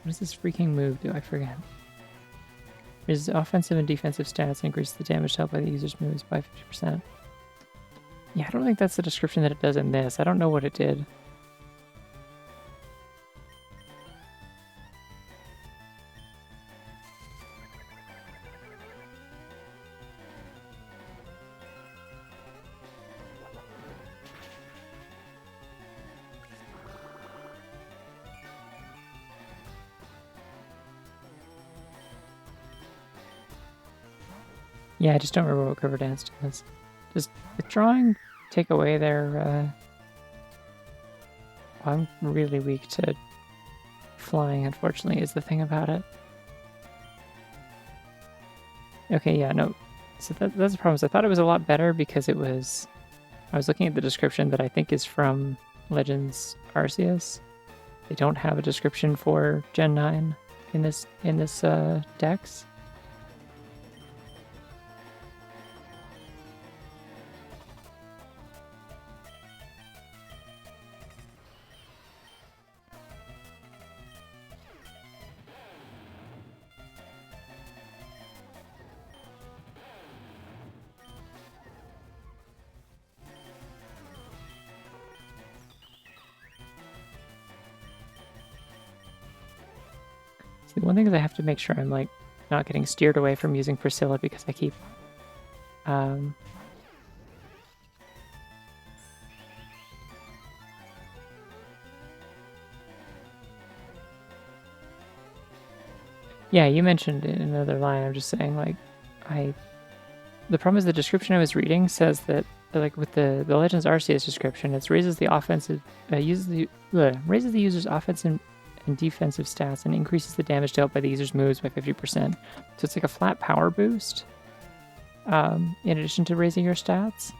What does this freaking move do? I forget. Raises offensive and defensive stats and increases the damage dealt by the user's moves by 50%. Yeah, I don't think that's the description that it does in this. I don't know what it did. Yeah, I just don't remember what Quiver Dance does. Does withdrawing take away their... I'm really weak to flying, unfortunately, is the thing about it. Okay, yeah, no. So that's the problem. I thought it was a lot better because it was... I was looking at the description that I think is from Legends Arceus. They don't have a description for Gen 9 in this dex. The one thing is I have to make sure I'm, like, not getting steered away from using Priscilla because I keep... Yeah, you mentioned in another line, I'm just saying, like, the problem is the description I was reading says that, like, with the Legends Arceus description, it raises the offensive... raises the user's offensive and defensive stats and increases the damage dealt by the user's moves by 50%. So it's like a flat power boost in addition to raising your stats,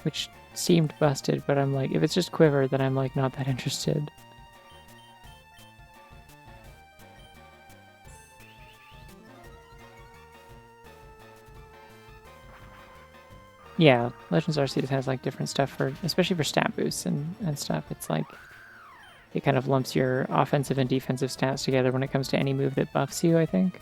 which seemed busted, but I'm like, if it's just Quiver, then I'm like not that interested. Yeah, Legends Arceus has like different stuff for, especially for stat boosts and stuff. It's like it kind of lumps your offensive and defensive stats together when it comes to any move that buffs you, I think.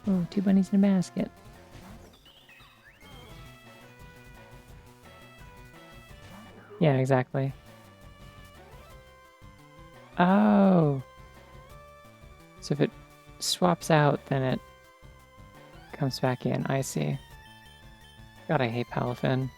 Oh, 2 bunnies in a basket. Yeah, exactly. Oh! So if it swaps out, then it comes back in. I see. God, I hate Palafin.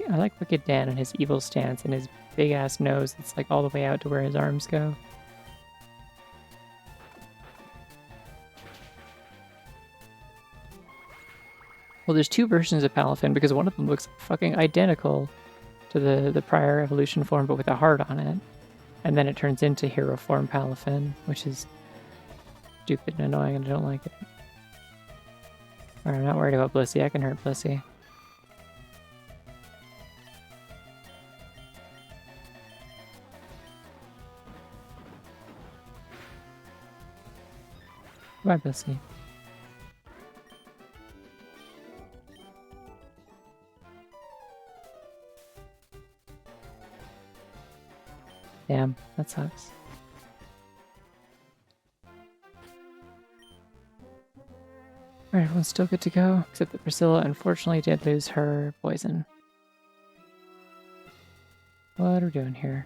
I like Wicked Dan and his evil stance and his big-ass nose that's like all the way out to where his arms go. Well, there's 2 versions of Palafin because one of them looks fucking identical to the prior evolution form but with a heart on it. And then it turns into hero form Palafin, which is stupid and annoying and I don't like it. Alright, I'm not worried about Blissey. I can hurt Blissey. Bye, Bessie. Damn, that sucks. Alright, everyone's still good to go, except that Priscilla unfortunately did lose her poison. What are we doing here?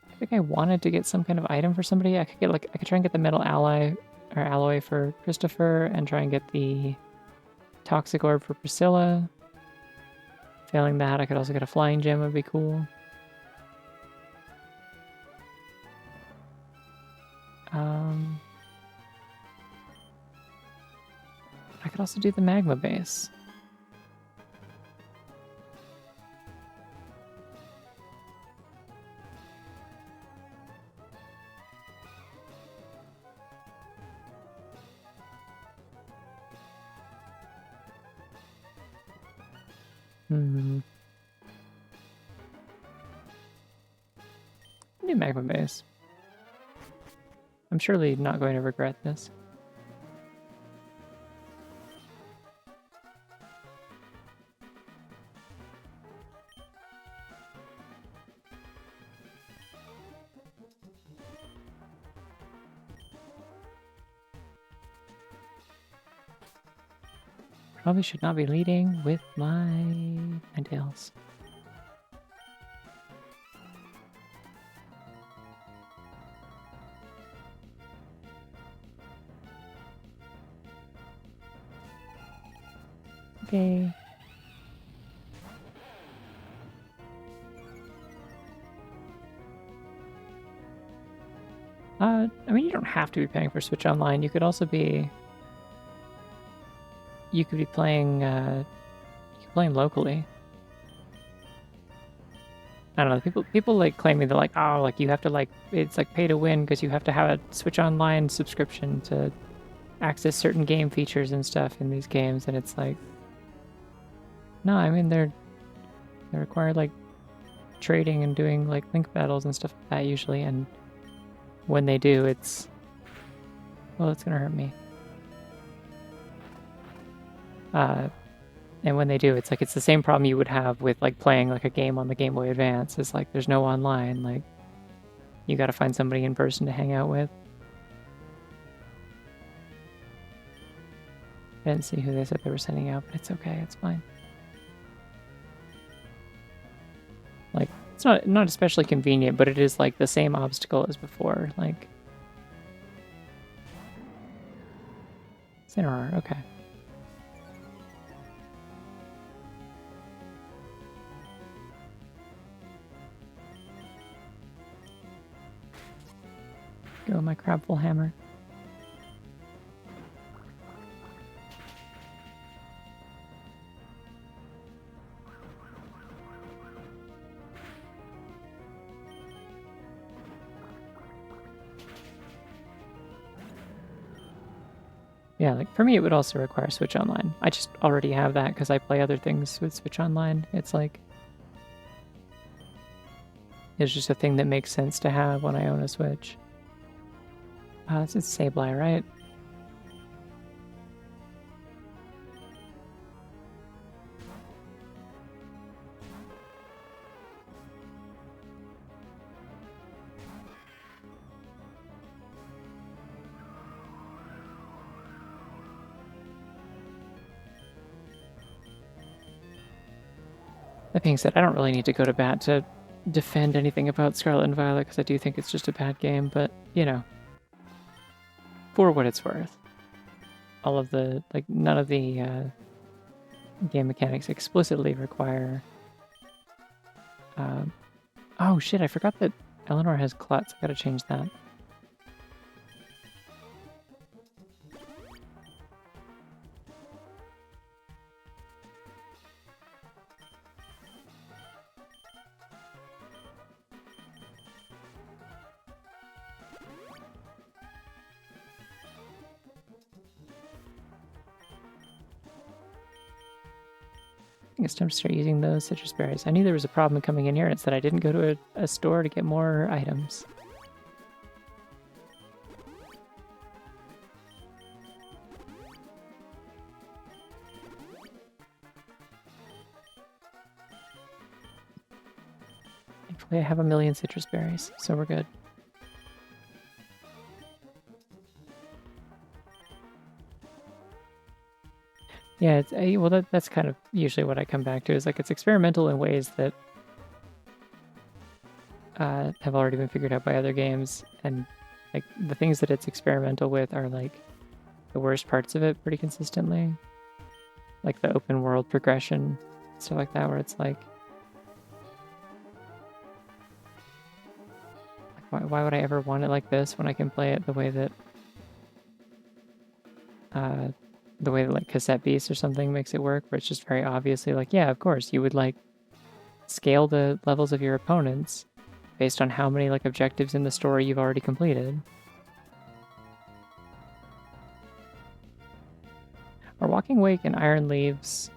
I think I wanted to get some kind of item for somebody. I could try and get the metal ally or alloy for Christopher and try and get the toxic orb for Priscilla. Failing that, I could also get a flying gem, would be cool. I could also do the magma base. New magma base. I'm surely not going to regret this. Probably should not be leading with my tails. Okay. I mean, you don't have to be paying for Switch Online. You could also be... You could be playing, playing locally. I don't know, people like claiming they're like, oh, like you have to like, it's like pay to win because you have to have a Switch Online subscription to access certain game features and stuff in these games, and it's like, no, I mean, they require like trading and doing like link battles and stuff like that usually, and when they do, it's, well, it's gonna hurt me. And when they do, it's like, it's the same problem you would have with like playing like a game on the Game Boy Advance. It's like, there's no online, like, you gotta find somebody in person to hang out with. I didn't see who they said they were sending out, but it's okay, it's fine. Like, it's not especially convenient, but it is like the same obstacle as before, like... Center, okay. Go, my crabful hammer. Yeah, like for me it would also require Switch Online. I just already have that because I play other things with Switch Online. It's like... It's just a thing that makes sense to have when I own a Switch. It's Sableye, right? That being said, I don't really need to go to bat to defend anything about Scarlet and Violet because I do think it's just a bad game, but, you know, for what it's worth. All of the, like, none of the game mechanics explicitly require... oh shit, I forgot that Eleanor has Klutz. I gotta change that. I think it's time to start using those citrus berries. I knew there was a problem coming in here, and it's that I didn't go to a store to get more items. Luckily, I have a million citrus berries, so we're good. Yeah, it's well, that's kind of usually what I come back to, is like it's experimental in ways that have already been figured out by other games, and like the things that it's experimental with are like the worst parts of it pretty consistently, like the open world progression, stuff like that, where it's like why would I ever want it like this when I can play it the way that like Cassette Beast or something makes it work, where it's just very obviously like, yeah, of course you would like scale the levels of your opponents based on how many like objectives in the story you've already completed. Are Walking Wake and Iron Leaves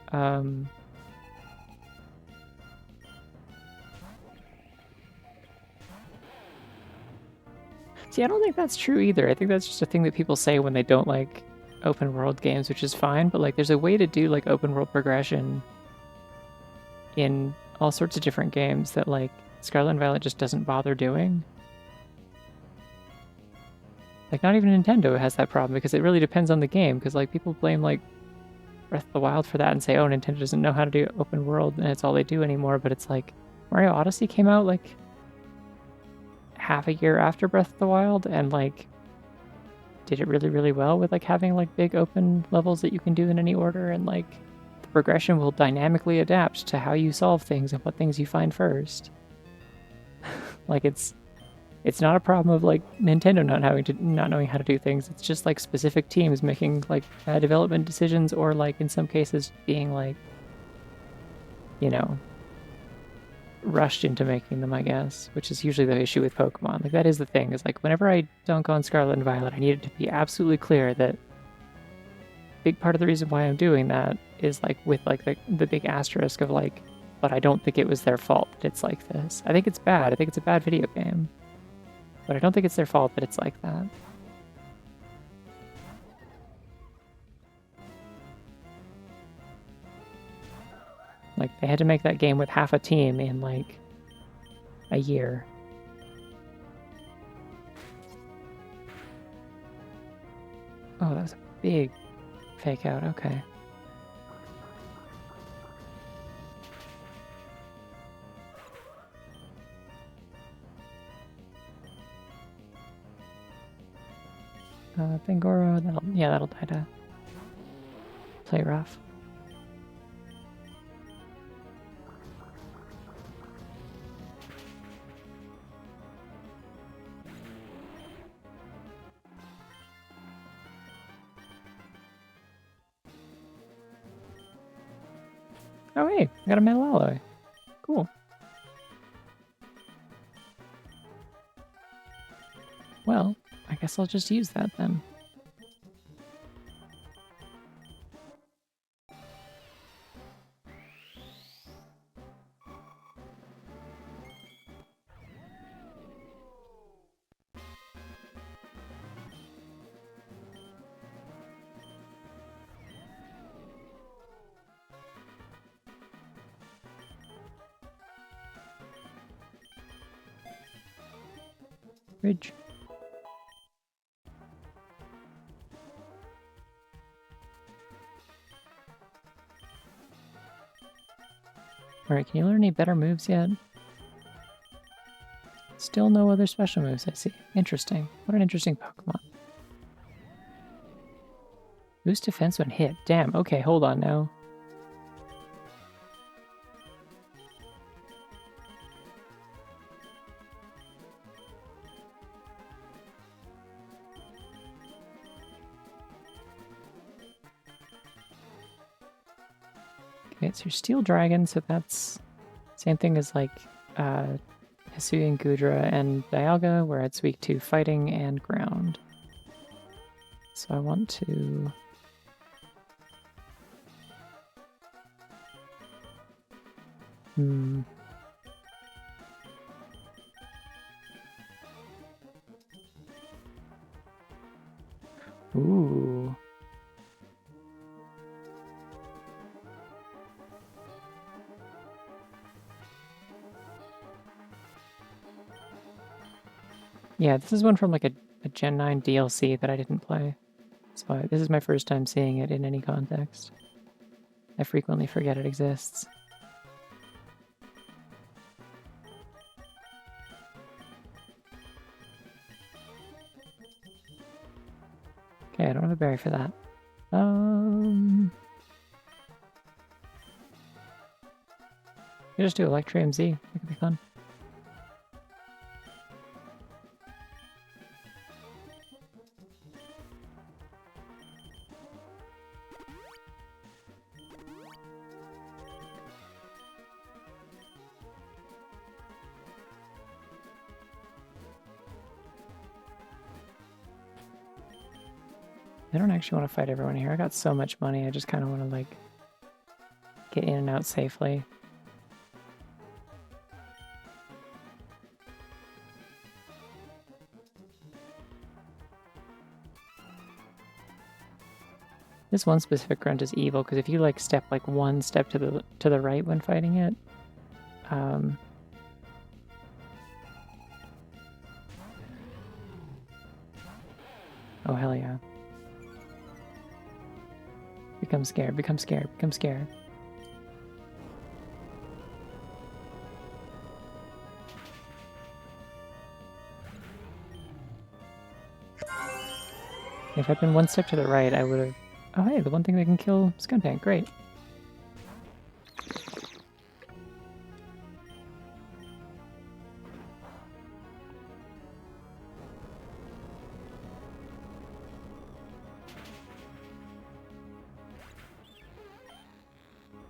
See, I don't think that's true either. I think that's just a thing that people say when they don't like open world games, which is fine, but like there's a way to do like open world progression in all sorts of different games that like Scarlet and Violet just doesn't bother doing. Like not even Nintendo has that problem, because it really depends on the game, because like people blame like Breath of the Wild for that and say, oh, Nintendo doesn't know how to do open world and it's all they do anymore, but it's like Mario Odyssey came out like half a year after Breath of the Wild and like did it really, really well with like having like big open levels that you can do in any order, and like the progression will dynamically adapt to how you solve things and what things you find first. Like it's not a problem of like Nintendo not knowing how to do things. It's just like specific teams making like bad development decisions, or like in some cases being like, you know, rushed into making them, I guess, which is usually the issue with Pokemon. Like that is the thing, is like whenever I dunk on Scarlet and Violet, I need it to be absolutely clear that big part of the reason why I'm doing that is like with like the big asterisk of like, but I don't think it was their fault that it's like this. I think it's bad. I think it's a bad video game. But I don't think it's their fault that it's like that. Like, they had to make that game with half a team in, like, a year. Oh, that was a big fake out. Okay. Bangoro, that'll die to play rough. Oh hey, I got a metal alloy. Cool. Well, I guess I'll just use that then. Bridge. Alright, can you learn any better moves yet? Still no other special moves, I see. Interesting. What an interesting Pokemon. Boost defense when hit. Damn, okay, hold on now. Okay, it's your Steel Dragon, so that's same thing as like Hisuian Gudra and Dialga, where it's weak to fighting and ground. So I want to... Ooh. Yeah, this is one from like a Gen 9 DLC that I didn't play. So this is my first time seeing it in any context. I frequently forget it exists. Okay, I don't have a berry for that. You just do Electrium Z. That could be fun. I don't actually want to fight everyone here. I got so much money. I just kind of want to like get in and out safely. This one specific grunt is evil because if you like step like one step to the right when fighting it, oh hell yeah. Become scared, become scared, become scared. If I'd been one step to the right, I would have... Oh hey, the one thing that can kill Skuntank, great.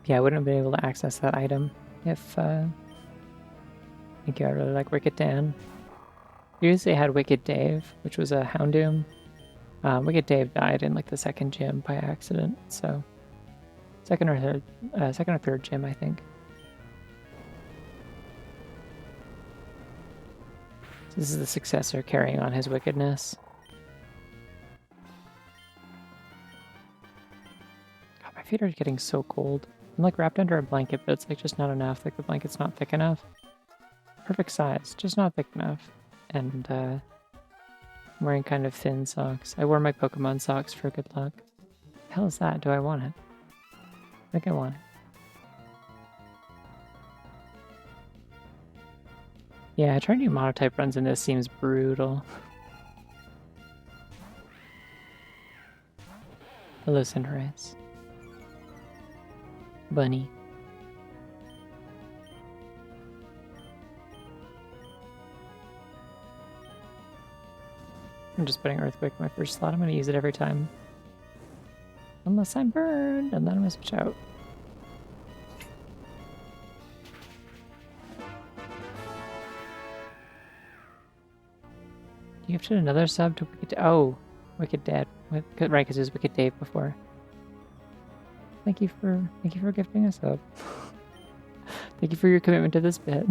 Yeah, I wouldn't have been able to access that item if, thank you, I really like Wicked Dan. Previously I had Wicked Dave, which was a Houndoom. Wicked Dave died in like the second gym by accident, so... Second or third gym, I think. So this is the successor carrying on his wickedness. God, my feet are getting so cold. I'm like wrapped under a blanket, but it's like just not enough. Like the blanket's not thick enough. Perfect size, just not thick enough. And I'm wearing kind of thin socks. I wore my Pokemon socks for good luck. The hell is that? Do I want it? I think I want it. Yeah, trying to do monotype runs in this seems brutal. Hello, Cinderace. Bunny. I'm just putting Earthquake in my first slot. I'm going to use it every time. Unless I'm burned, and then I'm going to switch out. You gifted another sub to Wicked... Oh, Wicked Dad. Right, because it was Wicked Dave before. Thank you for gifting us up. Thank you for your commitment to this bit.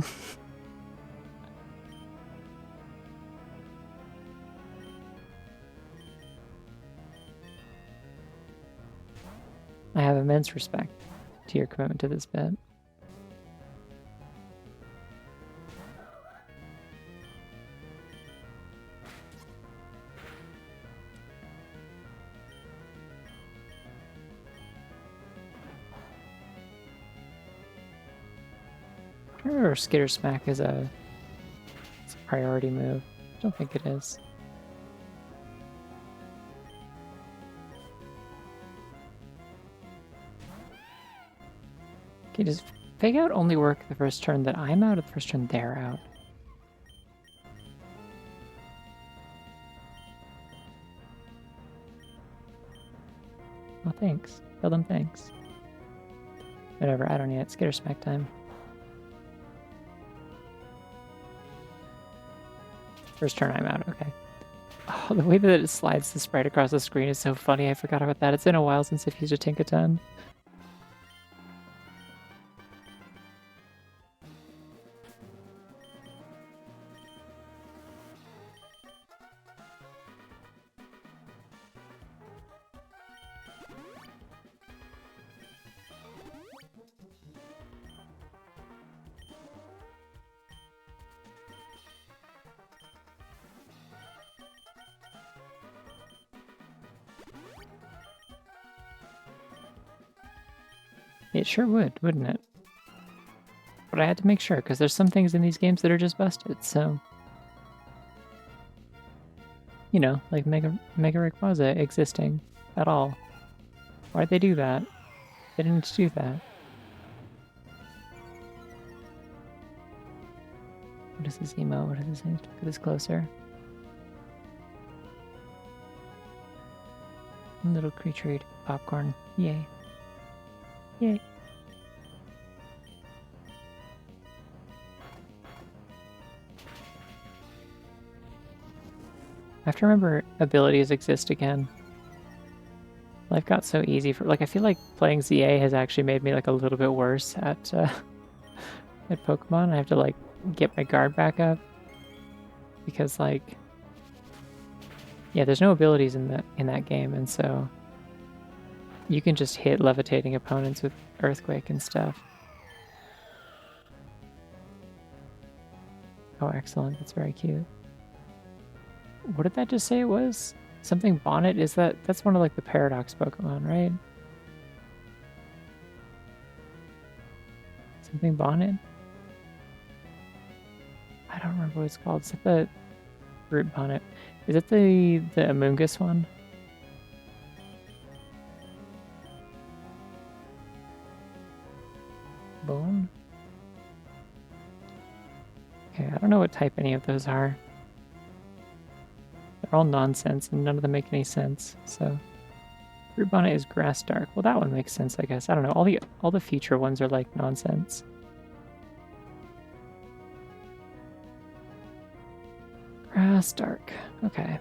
I have immense respect to your commitment to this bit. I don't remember if Skitter Smack is a priority move. I don't think it is. Okay, does Fake Out only work the first turn that I'm out or the first turn they're out? Oh, thanks. Tell them thanks. Whatever, I don't need it. Skitter Smack time. First turn I'm out, okay. Oh, the way that it slides the sprite across the screen is so funny. I forgot about that. It's been a while since I've used a Tinkaton. It sure would, wouldn't it? But I had to make sure, because there's some things in these games that are just busted, so... You know, like Mega Rayquaza existing at all. Why'd they do that? They didn't need to do that. What is this emo? What is this? Look at this closer. Little creature eating popcorn. Yay. Yay. I have to remember abilities exist again. Life got so easy for I feel like playing ZA has actually made me like a little bit worse at at Pokemon. I have to like get my guard back up because like yeah, there's no abilities in that game, and so you can just hit levitating opponents with Earthquake and stuff. Oh, excellent. That's very cute. What did that just say it was? Something Bonnet? That's one of like the Paradox Pokemon, right? Something Bonnet? I don't remember what it's called. Is it the Root Bonnet? Is it the Amoonguss one? Bone? Okay, I don't know what type any of those are. They're all nonsense and none of them make any sense, so... Root Bonnet is Grass Dark. Well, that one makes sense, I guess. I don't know. All the future ones are like nonsense. Grass Dark. Okay.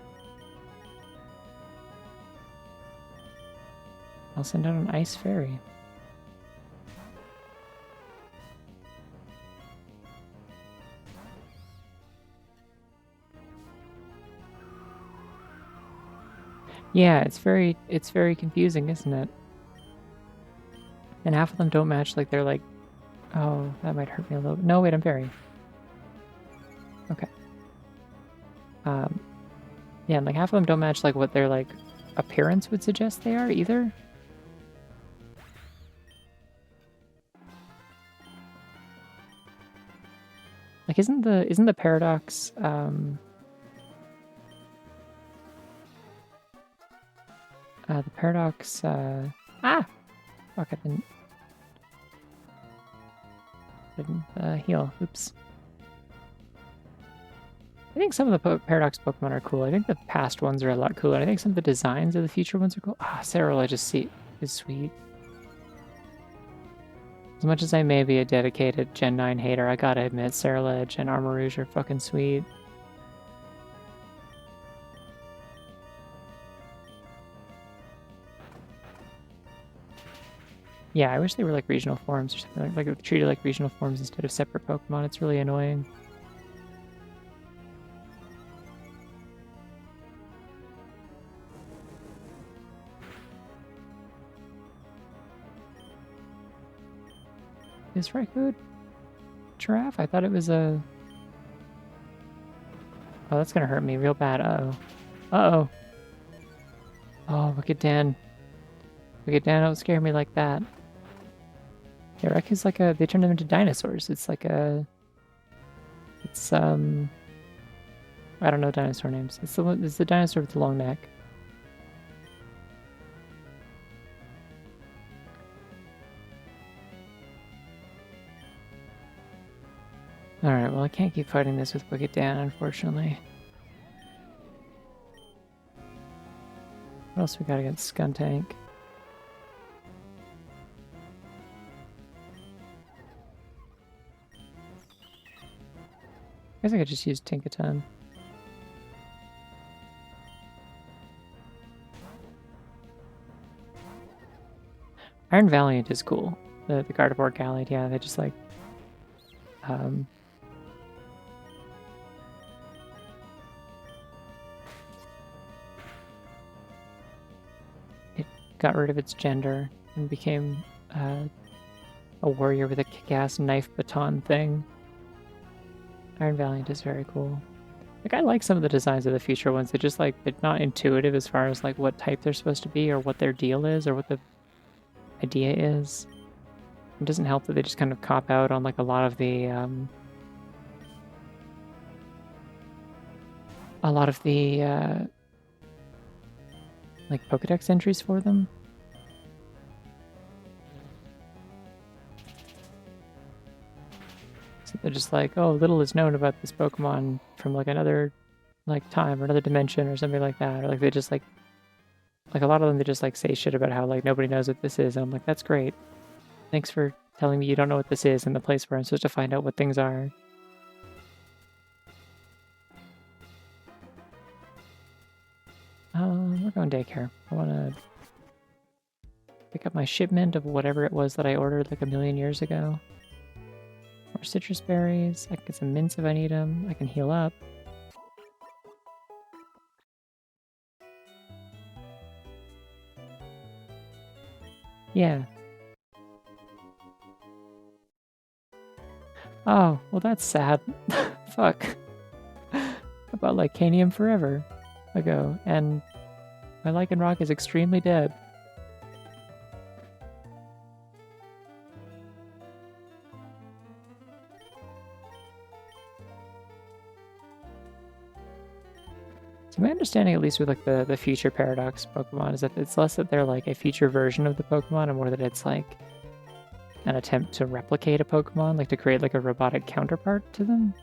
I'll send out an Ice Fairy. Yeah, it's very confusing, isn't it? And half of them don't match, like they're like, oh, that might hurt me a little bit. No, wait, I'm very. Okay. Yeah, and like half of them don't match like what their like appearance would suggest they are either. Like isn't the Paradox the Paradox fuck, I didn't heal. Oops. I think some of the Paradox Pokemon are cool. I think the past ones are a lot cooler. I think some of the designs of the future ones are cool. Ah, Cerulean is sweet. As much as I may be a dedicated Gen 9 hater, I gotta admit, Cerulean and Armarouge are fucking sweet. Yeah, I wish they were like regional forms or something. Like treated like regional forms instead of separate Pokemon. It's really annoying. Is Raikou giraffe? I thought it was a... Oh, that's gonna hurt me real bad. Uh-oh. Uh-oh. Oh, look at Dan. Look at Dan, don't scare me like that. Yeah, Raikou's like a... They turned them into dinosaurs. It's like a... It's, I don't know dinosaur names. It's the dinosaur with the long neck. Alright, well I can't keep fighting this with Wicked Dan, unfortunately. What else we got against Skuntank? I guess I could just use Tinkaton. Iron Valiant is cool. The Gardevoir Gallied, yeah, they just like... It got rid of its gender and became a warrior with a kick-ass knife baton thing. Iron Valiant is very cool. Like, I like some of the designs of the future ones. They're just like, they're not intuitive as far as like what type they're supposed to be or what their deal is or what the idea is. It doesn't help that they just kind of cop out on like a lot of the like Pokedex entries for them. So they're just like, oh, little is known about this Pokemon from like another like time or another dimension or something like that. Or like they just like a lot of them they just like say shit about how like nobody knows what this is. And I'm like, that's great. Thanks for telling me you don't know what this is in the place where I'm supposed to find out what things are. We're going daycare. I want to pick up my shipment of whatever it was that I ordered like a million years ago. More citrus berries. I can get some mints if I need them. I can heal up. Yeah. Oh, well that's sad. Fuck. About Lycanium forever ago, and my Lycanroc is extremely dead. So my understanding, at least with like the future paradox Pokemon, is that it's less that they're like a future version of the Pokemon and more that it's like an attempt to replicate a Pokemon, like to create like a robotic counterpart to them.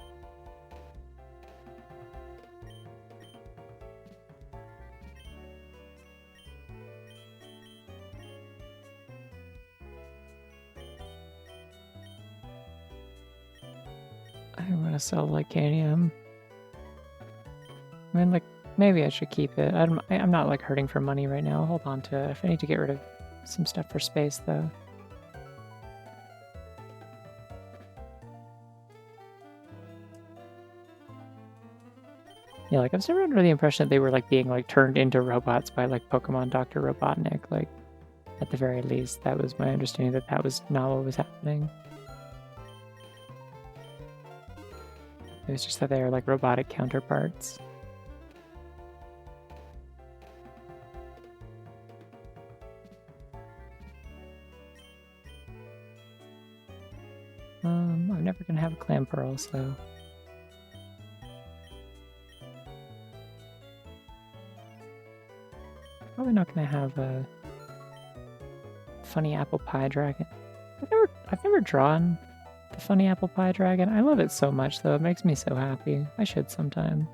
I'm gonna sell Lycanium. I mean, like, maybe I should keep it. I'm not like hurting for money right now. I'll hold on to it. If I need to get rid of some stuff for space, though. Yeah, like I was never under the impression that they were like being like turned into robots by like Pokemon Dr. Robotnik. Like, at the very least, that was my understanding that that was not what was happening. It was just that they were like robotic counterparts. I'm never gonna have a Clamperl, so. Probably not gonna have a funny apple pie dragon. I've never drawn the funny apple pie dragon. I love it so much though. It makes me so happy. I should sometime.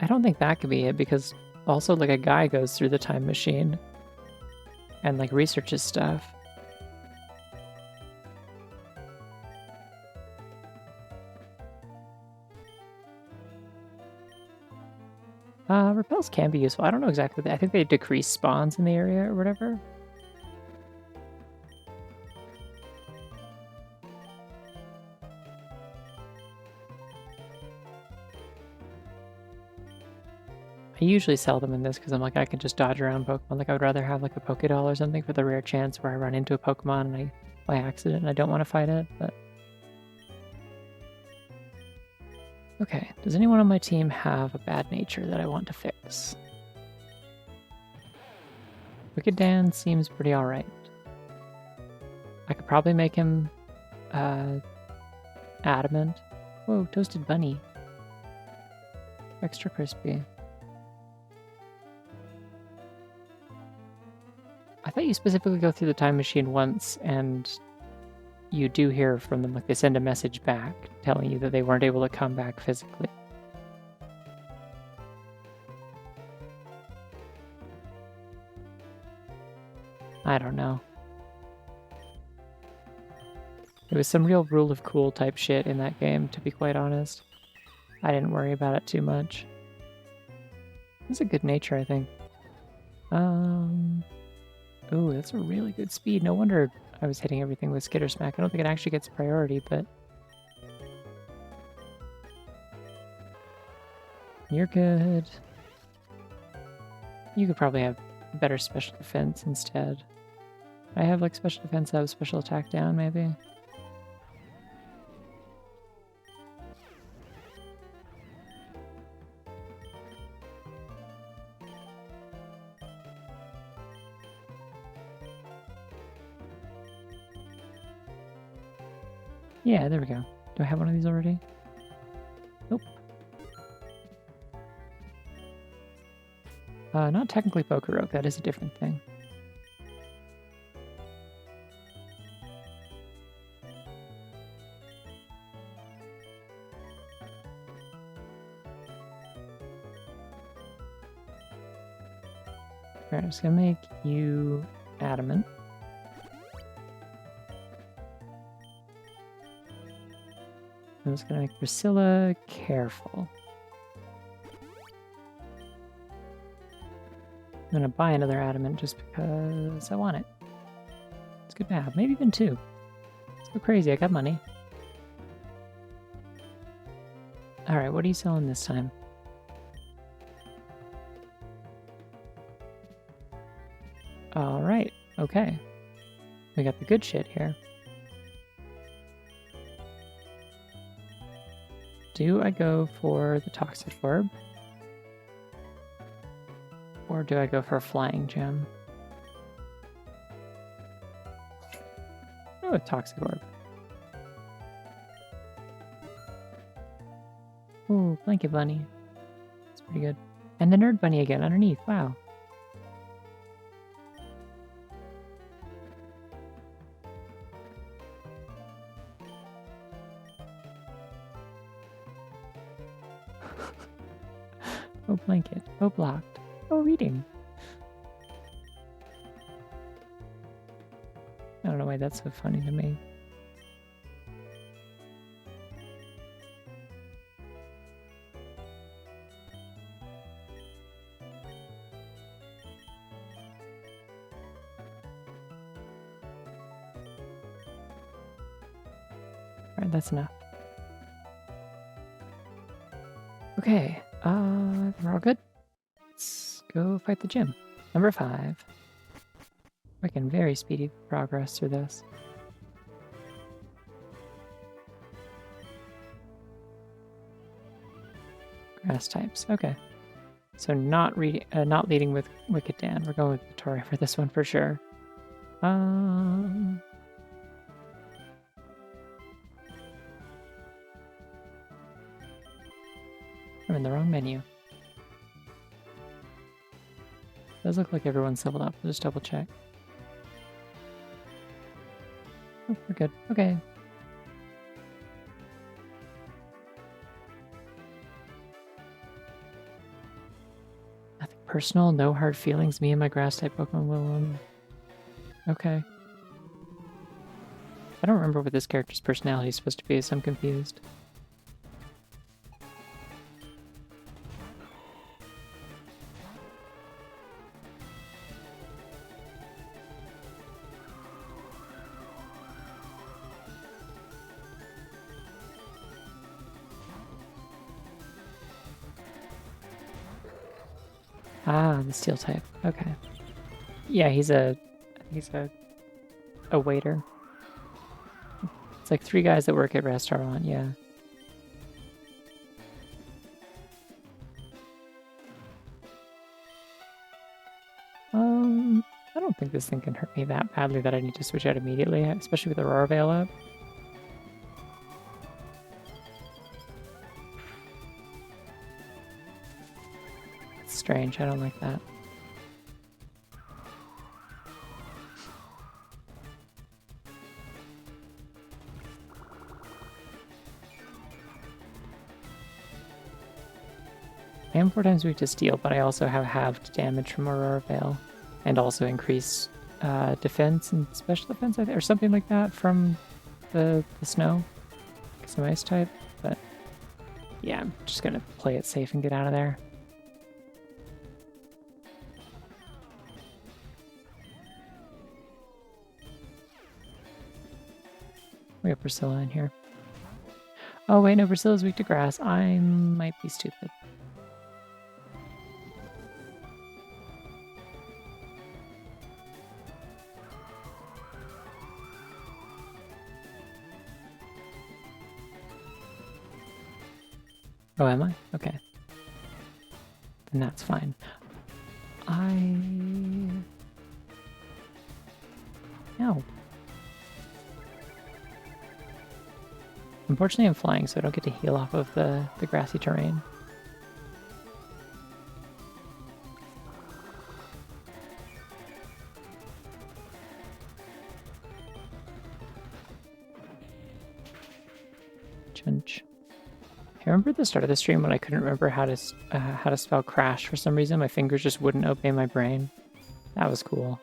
I don't think that could be it because also like a guy goes through the time machine and like researches stuff. Repels can be useful. I don't know exactly. I think they decrease spawns in the area or whatever. I usually sell them in this because I'm like, I can just dodge around Pokemon. Like, I would rather have like a Pokédoll or something for the rare chance where I run into a Pokemon and I, by accident, and I don't want to fight it, but... Okay, does anyone on my team have a bad nature that I want to fix? Wicked Dan seems pretty alright. I could probably make him, adamant. Whoa, toasted bunny. Extra crispy. I thought you specifically go through the time machine once and you do hear from them, like they send a message back telling you that they weren't able to come back physically. I don't know. There was some real rule of cool type shit in that game, to be quite honest. I didn't worry about it too much. That's a good nature, I think. Oh, that's a really good speed. No wonder I was hitting everything with Skitter Smack. I don't think it actually gets priority, but... You're good. You could probably have better special defense instead. I have like special defense up, special attack down, maybe? Yeah, there we go. Do I have one of these already? Nope. Not technically Pokeroke, that is a different thing. Alright, I'm just gonna make you adamant. I'm just gonna make Priscilla careful. I'm gonna buy another adamant just because I want it. It's good to have. Maybe even two. Let's go crazy. I got money. Alright, what are you selling this time? Alright, okay. We got the good shit here. Do I go for the Toxic Orb? Or do I go for a Flying Gem? Oh, a Toxic Orb. Ooh, Blanket Bunny. That's pretty good. And the Nerd Bunny again underneath. Wow. Oh, blanket. Oh, blocked. Oh, reading. I don't know why that's so funny to me. Alright, that's enough. Okay, we're all good. Let's go fight the gym. Number 5. Making very speedy progress through this. Grass types, okay. So not leading with Wicked Dan. We're going with Vittoria for this one for sure. I'm in the wrong menu. Does look like everyone's leveled up. We'll just double check. Oh, we're good. Okay. Nothing personal, no hard feelings. Me and my grass type Pokemon will okay. I don't remember what this character's personality is supposed to be, so I'm confused. Ah, the steel type. Okay. Yeah, he's a waiter. It's like 3 guys that work at restaurant, yeah. I don't think this thing can hurt me that badly that I need to switch out immediately, especially with Aurora Veil up. It's strange, I don't like that. I am 4 times weak to steel, but I also have halved damage from Aurora Veil, and also increased defense and special defense, I think, or something like that from the snow, because I'm ice type. But yeah, I'm just gonna play it safe and get out of there. We have Priscilla in here. Oh wait, no, Priscilla's weak to grass. I might be stupid. Oh, am I? Okay. Then that's fine. No. Unfortunately, I'm flying, so I don't get to heal off of the grassy terrain. Chunch. I remember at the start of the stream when I couldn't remember how to spell crash for some reason. My fingers just wouldn't obey my brain. That was cool.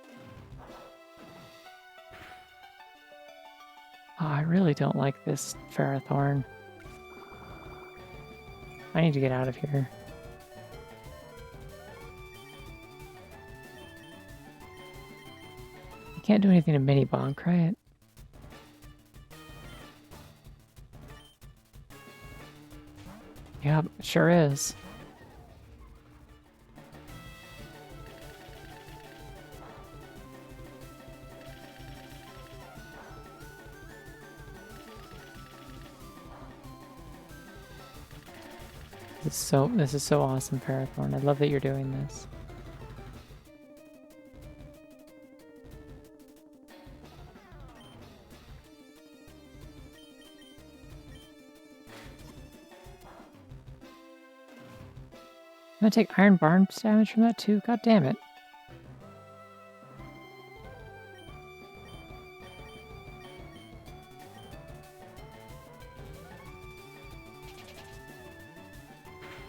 Oh, I really don't like this Ferrothorn. I need to get out of here. I can't do anything to mini bonk, right? Yep, it sure is. This is so awesome, Parathorn. I love that you're doing this. I'm gonna take Iron Barn's damage from that too? God damn it.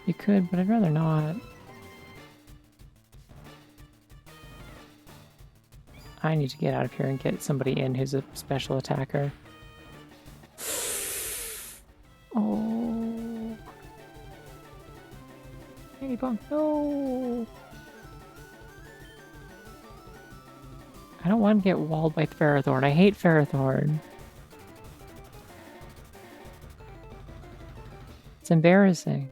You could, but I'd rather not. I need to get out of here and get somebody in who's a special attacker. Oh. Hey, bonk, no! I don't want to get walled by Ferrothorn. I hate Ferrothorn. It's embarrassing.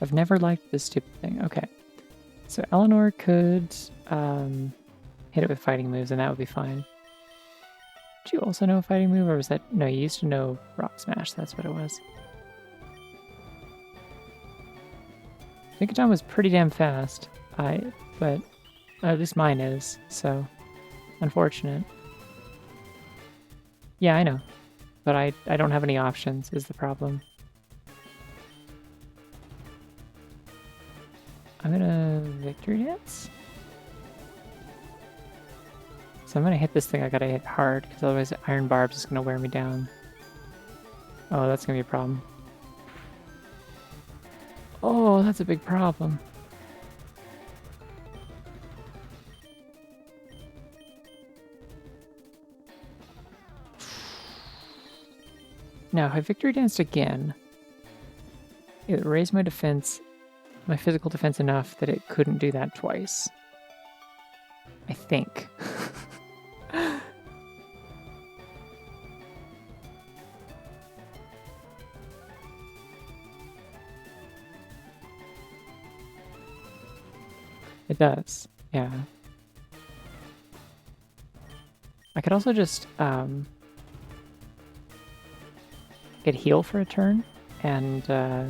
I've never liked this stupid thing. Okay. So Eleanor could hit it with fighting moves, and that would be fine. Did you also know a fighting move, or was that... No, you used to know Rock Smash. That's what it was. Pikachu was pretty damn fast. But at least mine is, so unfortunate. Yeah, I know. But I don't have any options, is the problem. I'm gonna Victory Dance? So I'm gonna hit this thing, I gotta hit hard, because otherwise Iron Barb's is gonna wear me down. Oh, that's gonna be a problem. Oh, that's a big problem. Now, if I Victory Danced again, it would raise my defense, my physical defense enough that it couldn't do that twice. I think. It does, yeah. I could also just get heal for a turn, and I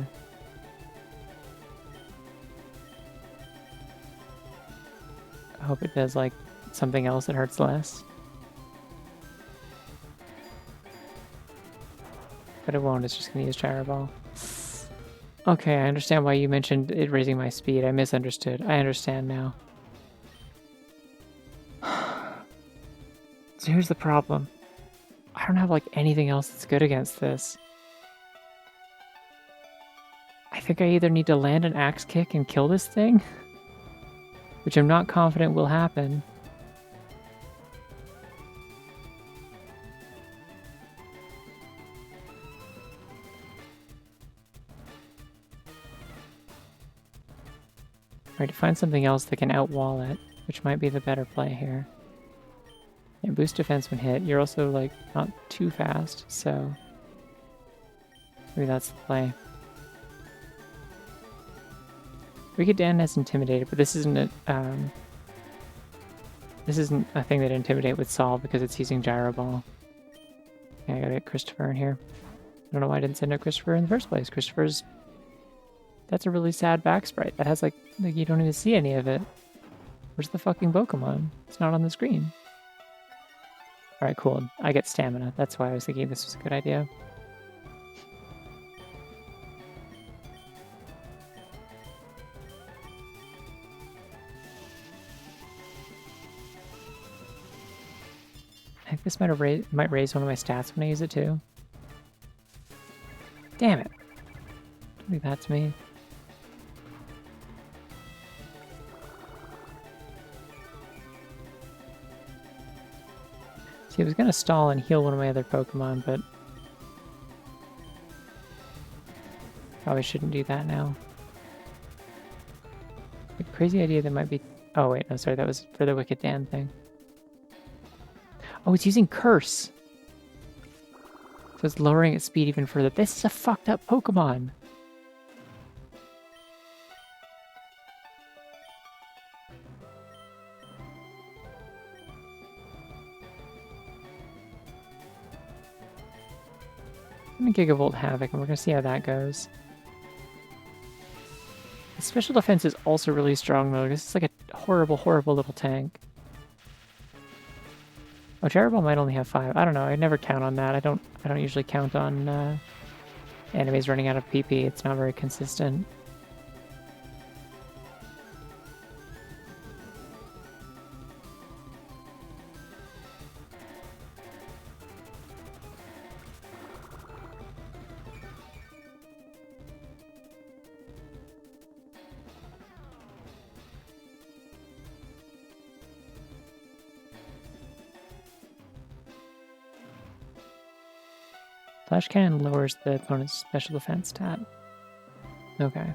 hope it does like something else that hurts less. But it won't, it's just gonna use Gyro Ball. Okay, I understand why you mentioned it raising my speed. I misunderstood. I understand now. So here's the problem. I don't have like anything else that's good against this. I think I either need to land an axe kick and kill this thing, which I'm not confident will happen. Or to find something else that can outwall it, which might be the better play here. Yeah, boost defense when hit. You're also, like, not too fast, so maybe that's the play. Wicked Dan has Intimidated, but this isn't a thing that Intimidate would solve because it's using Gyro Ball. Okay, I gotta get Christopher in here. I don't know why I didn't send out Christopher in the first place. That's a really sad back sprite. That has, like you don't even see any of it. Where's the fucking Pokemon? It's not on the screen. Alright, cool. I get stamina. That's why I was thinking this was a good idea. I think this might raise one of my stats when I use it too. Damn it. Don't do that to me. See, I was gonna stall and heal one of my other Pokemon, but probably shouldn't do that now. A crazy idea that might be... Oh wait, no, sorry, that was for the Wicked Dan thing. Oh, it's using Curse! So it's lowering its speed even further. This is a fucked up Pokemon! I'm gonna Gigavolt Havoc, and we're gonna see how that goes. The special defense is also really strong, though. This is like a horrible, horrible little tank. Oh, Gyro Ball might only have 5. I don't know. I never count on that. I don't usually count on enemies running out of PP. It's not very consistent. Flash Cannon lowers the opponent's special defense stat. Okay.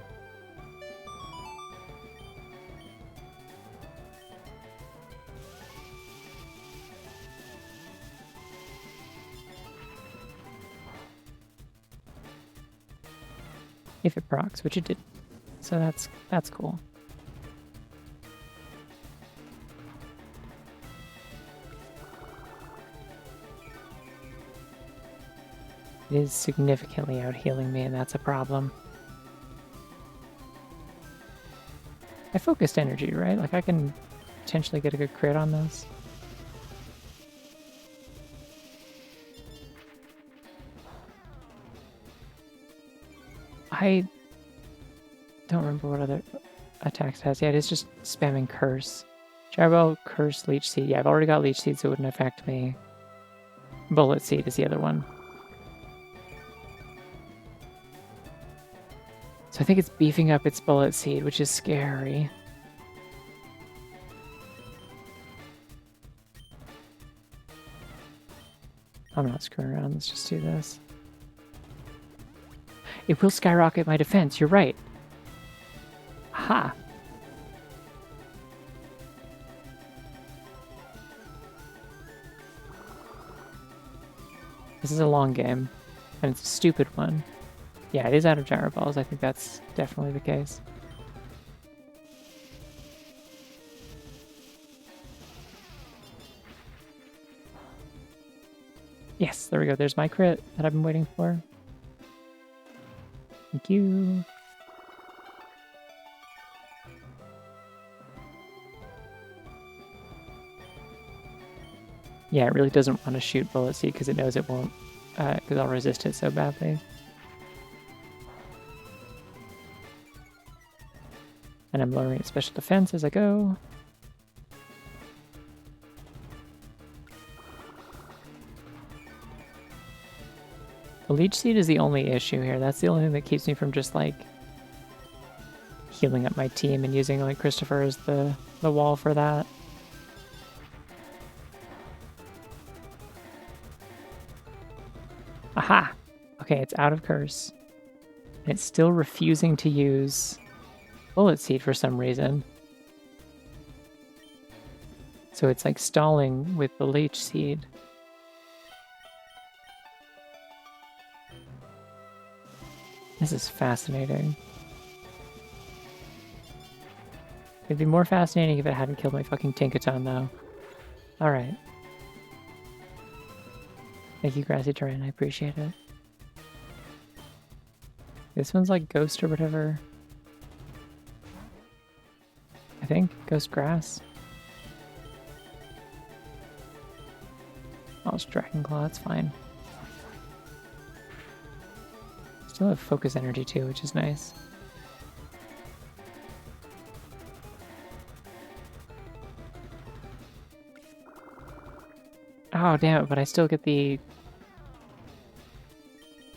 If it procs, which it did. So that's cool. It is significantly out-healing me, and that's a problem. I focused energy, right? Like, I can potentially get a good crit on this. I don't remember what other attacks it has. Yeah, it is just spamming Curse. Gyro Ball, Curse, Leech Seed. Yeah, I've already got Leech Seed, so it wouldn't affect me. Bullet Seed is the other one. So I think it's beefing up its Bullet Seed, which is scary. I'm not screwing around, let's just do this. It will skyrocket my defense, you're right. Aha! This is a long game, and it's a stupid one. Yeah, it is out of Gyro Balls. I think that's definitely the case. Yes, there we go. There's my crit that I've been waiting for. Thank you. Yeah, it really doesn't want to shoot Bullet Seed because it knows it won't, because I'll resist it so badly. And I'm lowering its special defense as I go. The Leech Seed is the only issue here. That's the only thing that keeps me from just, like, healing up my team and using, like, Christopher as the wall for that. Aha! Okay, it's out of Curse. And it's still refusing to use Bullet Seed for some reason. So it's like stalling with the leech seed. This is fascinating. It'd be more fascinating if it hadn't killed my fucking Tinkaton, though. Alright. Thank you, Grassy Terrain. I appreciate it. This one's like Ghost or whatever. I think. Ghost Grass. Oh, it's Dragon Claw. It's fine. Still have Focus Energy too, which is nice. Oh, damn it, but I still get the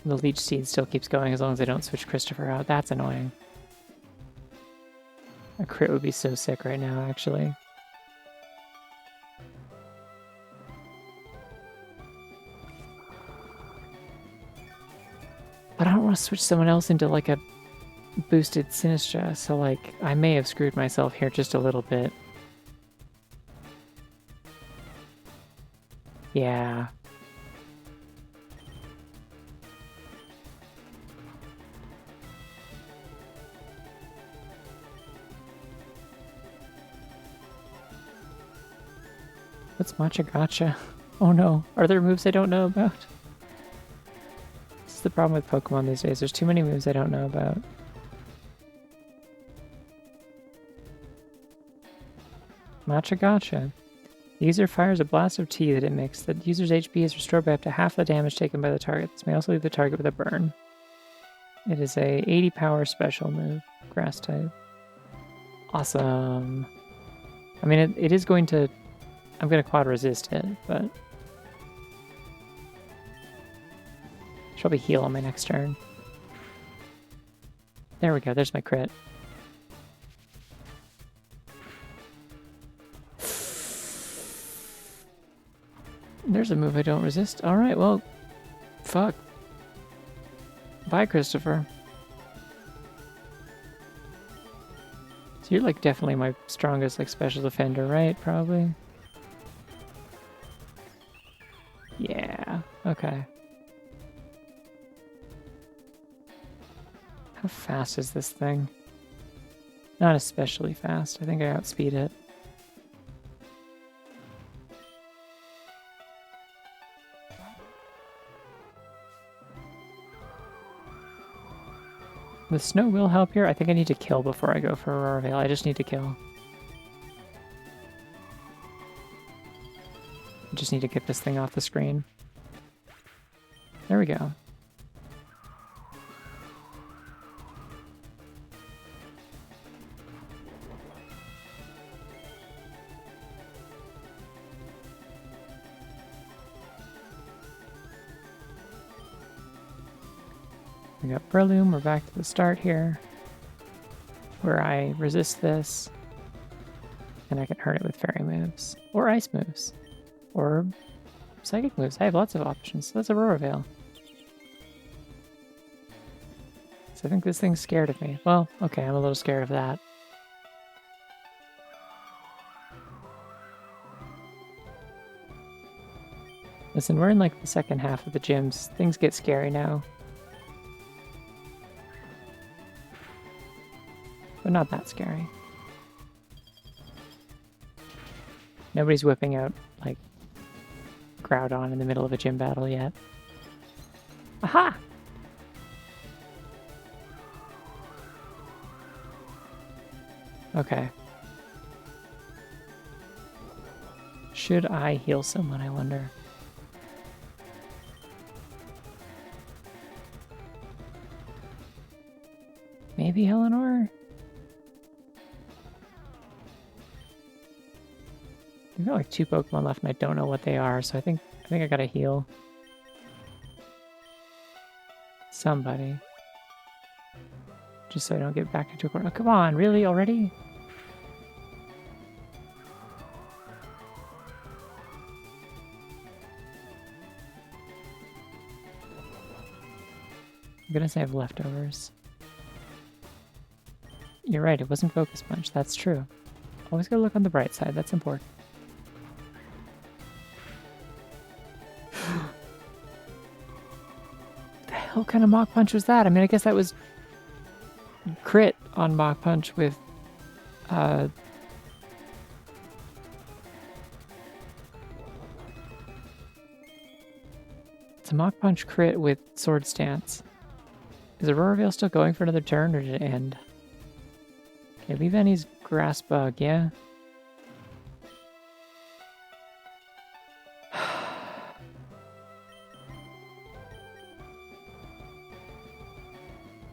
Leech Seed still keeps going as long as I don't switch Christopher out. That's annoying. A crit would be so sick right now, actually. But I don't want to switch someone else into like a boosted Sinistra, so like I may have screwed myself here just a little bit. Yeah. What's Matcha Gotcha? Oh no, are there moves I don't know about? This is the problem with Pokemon these days. There's too many moves I don't know about. Matcha Gotcha. The user fires a blast of tea that it makes. The user's HP is restored by up to half the damage taken by the target. This may also leave the target with a burn. It is a 80 power special move. Grass type. Awesome. I mean, it is going to... I'm going to quad resist it, but... I'll probably heal on my next turn. There we go. There's my crit. There's a move I don't resist. Alright, well, fuck. Bye, Christopher. So you're like definitely my strongest like special defender, right? Probably. Yeah, okay. How fast is this thing? Not especially fast. I think I outspeed it. The snow will help here. I think I need to kill before I go for Aurora Veil. I just need to kill. I just need to get this thing off the screen. There we go. We got Breloom, we're back to the start here, where I resist this, and I can hurt it with fairy moves, or ice moves, or psychic moves. I have lots of options. So that's Aurora Veil. So I think this thing's scared of me. Well, okay, I'm a little scared of that. Listen, we're in like the second half of the gyms. Things get scary now. But not that scary. Nobody's whipping out, like, Groudon in the middle of a gym battle yet. Aha! Okay. Should I heal someone, I wonder? Maybe Eleanor? We've got like 2 Pokemon left and I don't know what they are, so I think I gotta heal somebody. Just so I don't get back into a corner. Oh, come on, really? Already? I'm gonna say I have leftovers. You're right, it wasn't Focus Punch. That's true. Always gotta look on the bright side. That's important. hell kind of Mach Punch was that? I mean, I guess that was crit on Mach Punch with it's a Mach Punch crit with Sword Stance. Is Aurora Veil still going for another turn, or did it end? Okay, leave Annie's Grass Bug, yeah?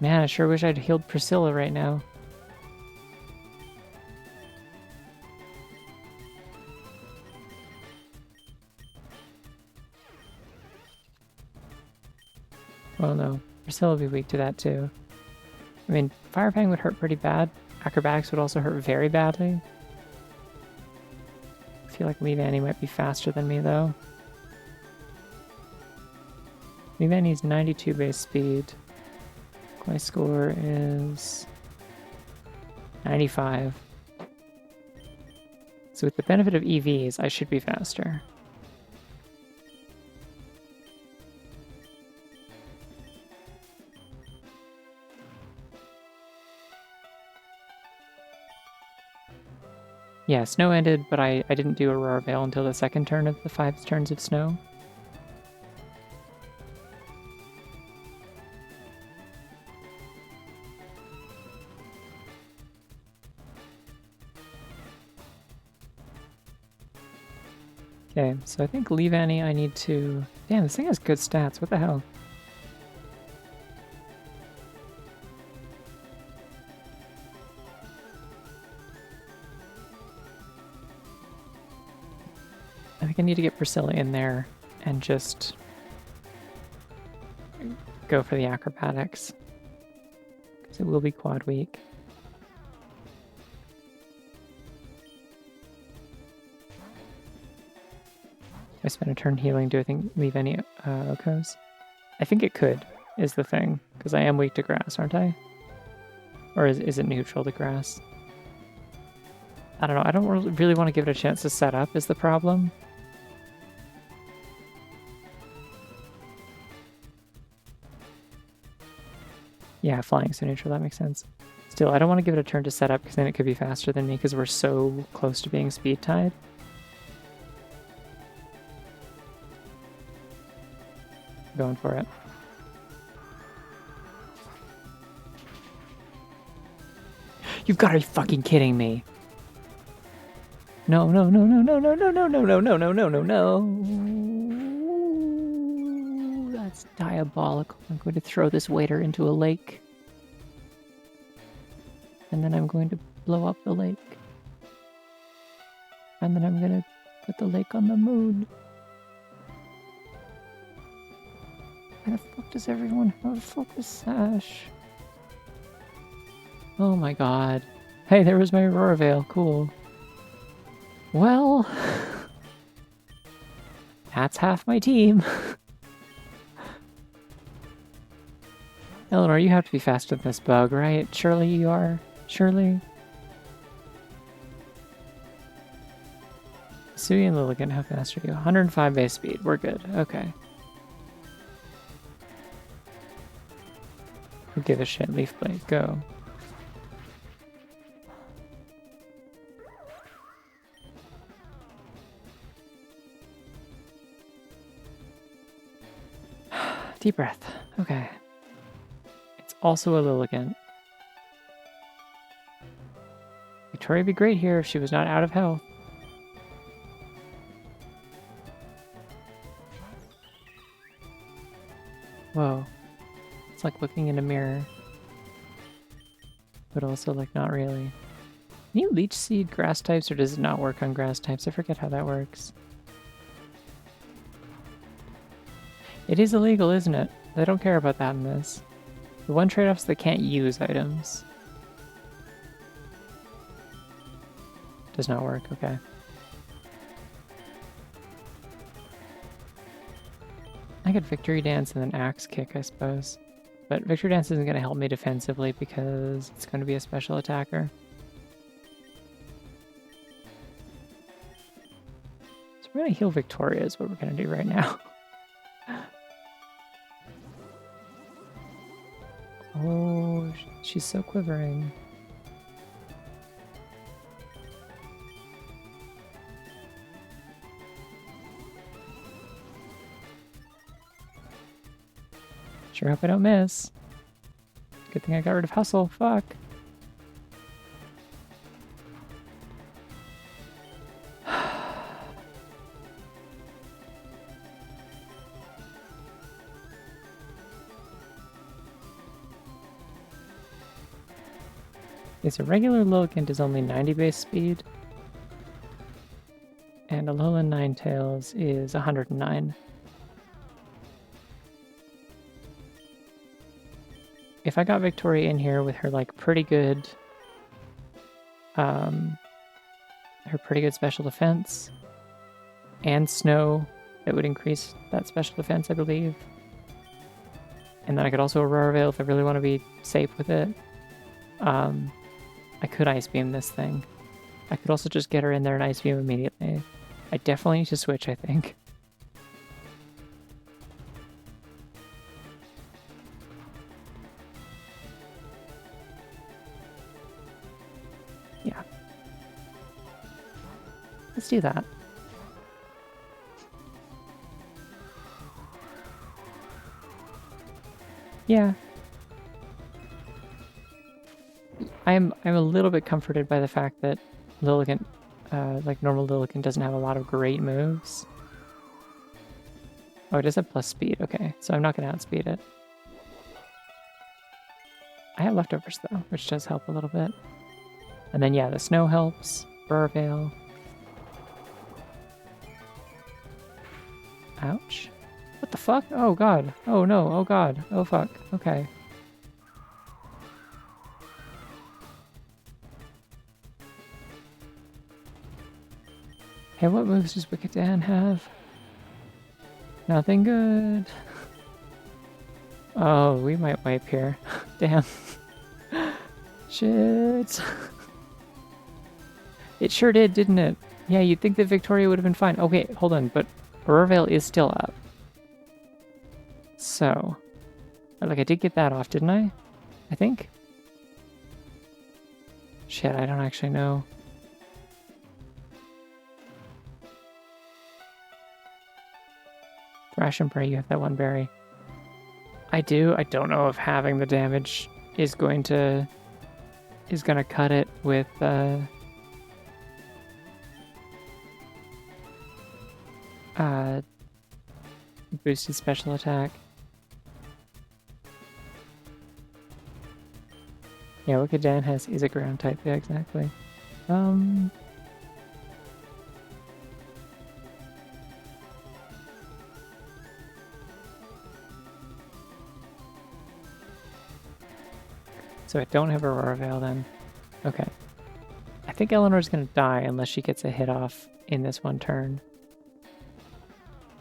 Man, I sure wish I'd healed Priscilla right now. Well, no. Priscilla would be weak to that, too. I mean, Fire Fang would hurt pretty bad. Acrobatics would also hurt very badly. I feel like Leave Annie might be faster than me, though. Leave Annie's 92 base speed. My score is 95. So with the benefit of EVs, I should be faster. Yeah, snow ended, but I didn't do Aurora Veil until the second turn of the 5 turns of snow. Okay, so I think Leave Annie I need to... Damn, this thing has good stats. What the hell? I think I need to get Priscilla in there and just go for the acrobatics. Because it will be quad weak. I spent a turn healing. Do I think leave any Okos? I think it could, is the thing. Because I am weak to grass, aren't I? Or is it neutral to grass? I don't know. I don't really want to give it a chance to set up is the problem. Yeah, flying so neutral. That makes sense. Still, I don't want to give it a turn to set up because then it could be faster than me because we're so close to being speed tied. Going for it. You've got to be fucking kidding me. No, no, no, no, no, no, no, no, no, no, no, no, no, no, no. That's diabolical. I'm going to throw this waiter into a lake. And then I'm going to blow up the lake. And then I'm going to put the lake on the moon. Why the fuck does everyone have a focus sash? Oh my god. Hey, there was my Aurora Veil. Cool. Well... that's half my team. Eleanor, you have to be faster than this bug, right? Surely you are? Surely? Sui and Lilligant, how fast are you? 105 base speed. We're good. Okay. Who give a shit? Leaf Blade, go. Deep breath. Okay. It's also a Lilligant. Victoria would be great here if she was not out of health. Whoa. It's like looking in a mirror. But also, like, not really. Can you leech seed grass types, or does it not work on grass types? I forget how that works. It is illegal, isn't it? They don't care about that in this. The one trade-off is they can't use items. Does not work, okay. I could Victory Dance and then Axe Kick, I suppose. But Victory Dance isn't going to help me defensively because it's going to be a special attacker. So we're going to heal Victoria is what we're going to do right now. Oh, she's so quivering. Sure hope I don't miss. Good thing I got rid of hustle. Fuck. Okay, so regular Lilligant is only 90 base speed. And Alolan Ninetales is 109. If I got Victoria in here with her like pretty good special defense and snow, that would increase that special defense, I believe. And then I could also Aurora Veil if I really want to be safe with it. I could Ice Beam this thing. I could also just get her in there and Ice Beam immediately. I definitely need to switch, I think. Yeah. Let's do that. Yeah. I'm a little bit comforted by the fact that Lilligant, like normal Lilligant, doesn't have a lot of great moves. Oh, it does have plus speed. Okay, so I'm not going to outspeed it. I have leftovers though, which does help a little bit. And then yeah, the snow helps. Burveil. Ouch. What the fuck? Oh god. Oh no. Oh god. Oh fuck. Okay. Hey, what moves does Wicked Dan have? Nothing good. Oh, we might wipe here. Damn. Shit. It sure did, didn't it? Yeah, you'd think that Victoria would have been fine. Okay, hold on, but Aurora Veil is still up. So, like I did get that off, didn't I? I think? Shit, I don't actually know. Thrash and Pray, you have that one berry. I do. I don't know if having the damage is going to cut it with boosted special attack. Yeah, Wicked Dan is a ground type, yeah, exactly. So I don't have Aurora Veil then. Okay. I think Eleanor's gonna die unless she gets a hit off in this one turn.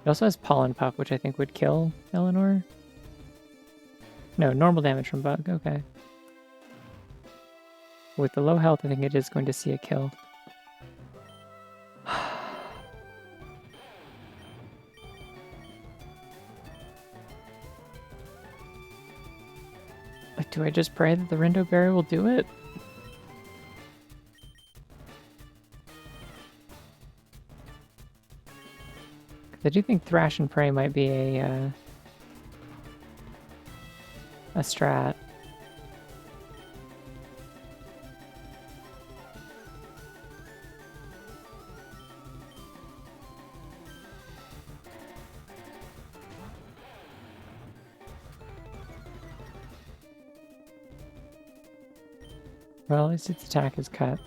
It also has Pollen Puff, which I think would kill Eleanor. No, normal damage from Bug, okay. With the low health, I think it is going to see a kill. Like, do I just pray that the Rindo Berry will do it? I do think Thrash and Pray might be a strat. Well, at least its attack is cut.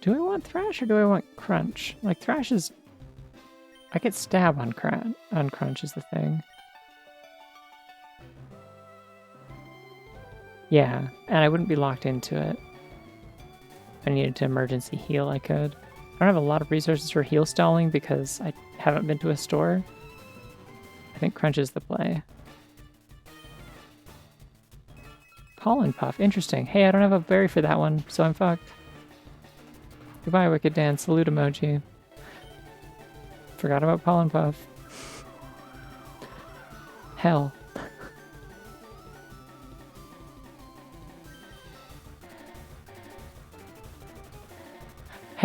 Do I want Thrash or do I want Crunch? Like, Thrash is... I get Stab on Crunch is the thing. Yeah, and I wouldn't be locked into it. If I needed to emergency heal, I could. I don't have a lot of resources for heal stalling because I haven't been to a store. I think Crunch is the play. Pollen Puff, interesting. Hey, I don't have a berry for that one, so I'm fucked. Goodbye, Wicked Dan. Salute emoji. Forgot about Pollen Puff. Hell.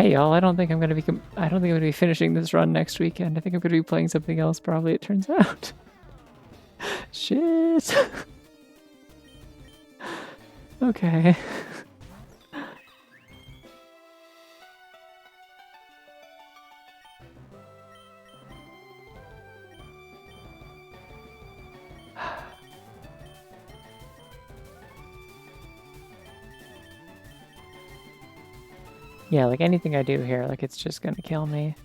Hey y'all, I don't think I'm gonna be finishing this run next weekend. I think I'm gonna be playing something else probably, it turns out. Shit. Okay. Yeah, like anything I do here, like it's just gonna kill me.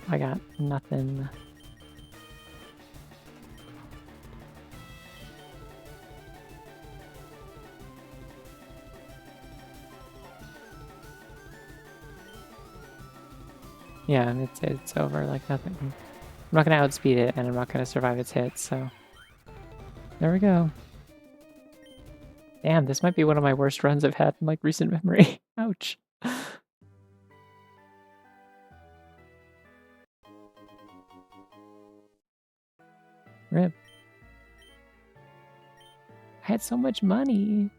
I got nothing. Yeah, it's over, like nothing. I'm not gonna outspeed it, and I'm not gonna survive its hits, so... There we go. Damn, this might be one of my worst runs I've had in, like, recent memory. Ouch. Rip. I had so much money.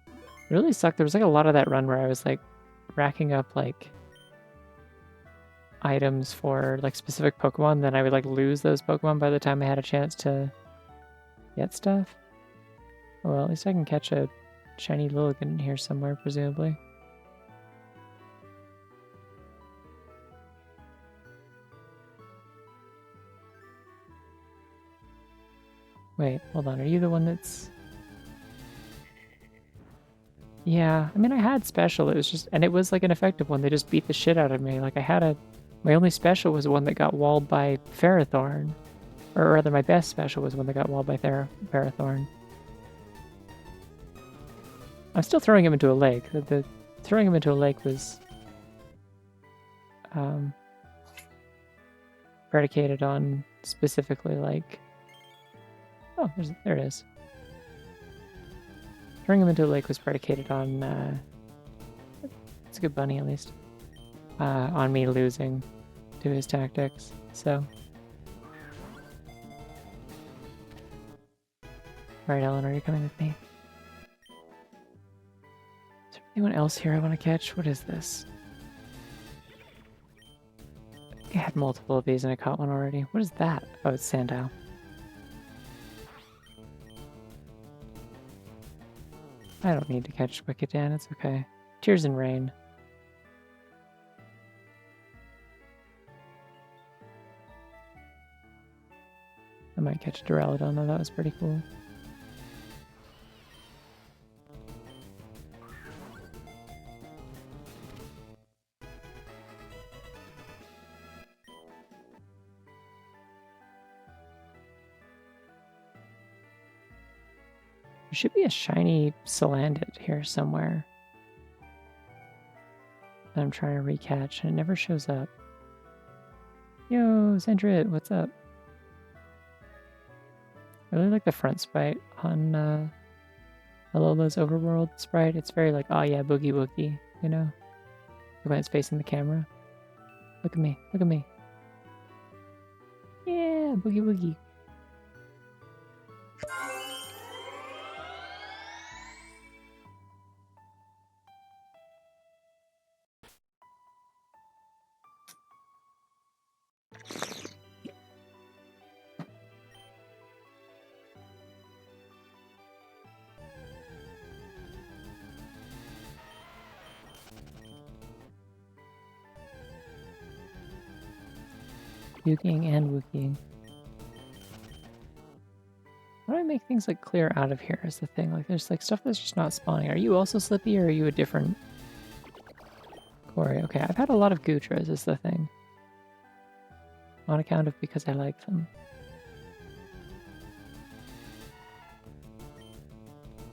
It really sucked. There was, like, a lot of that run where I was, like, racking up, like, items for, like, specific Pokemon, then I would, like, lose those Pokemon by the time I had a chance to get stuff. Well, at least I can catch a shiny Lilligant in here somewhere, presumably. Wait, hold on. Are you the one that's... Yeah, I mean, I had special. It was just... And it was, like, an effective one. They just beat the shit out of me. Like, I had a... My only special was one that got walled by Ferrothorn. Or rather, my best special was one that got walled by Ferrothorn. I'm still throwing him into a lake. The throwing him into a lake was... predicated on specifically, like... Oh, there it is. Throwing him into a lake was predicated on, it's a good bunny, at least. On me losing to his tactics, so... Alright, Ellen, are you coming with me? Is there anyone else here I want to catch? What is this? I had multiple of these and I caught one already. What is that? Oh, it's Sandow. I don't need to catch Wicked Dan, it's okay. Tears and Rain. I might catch a Duraludon though, that was pretty cool. There should be a shiny Salandit here somewhere that I'm trying to recatch, and it never shows up. Yo, Zendrit, what's up? I really like the front sprite on Alola's Overworld sprite. It's very like, oh yeah, boogie woogie, you know? When it's facing the camera. Look at me, look at me. Yeah, boogie woogie. Yuking and Wooking. How do I make things like clear out of here is the thing. Like there's like stuff that's just not spawning. Are you also Slippy or are you a different Corey? Okay, I've had a lot of Gutras is the thing. On account of because I like them.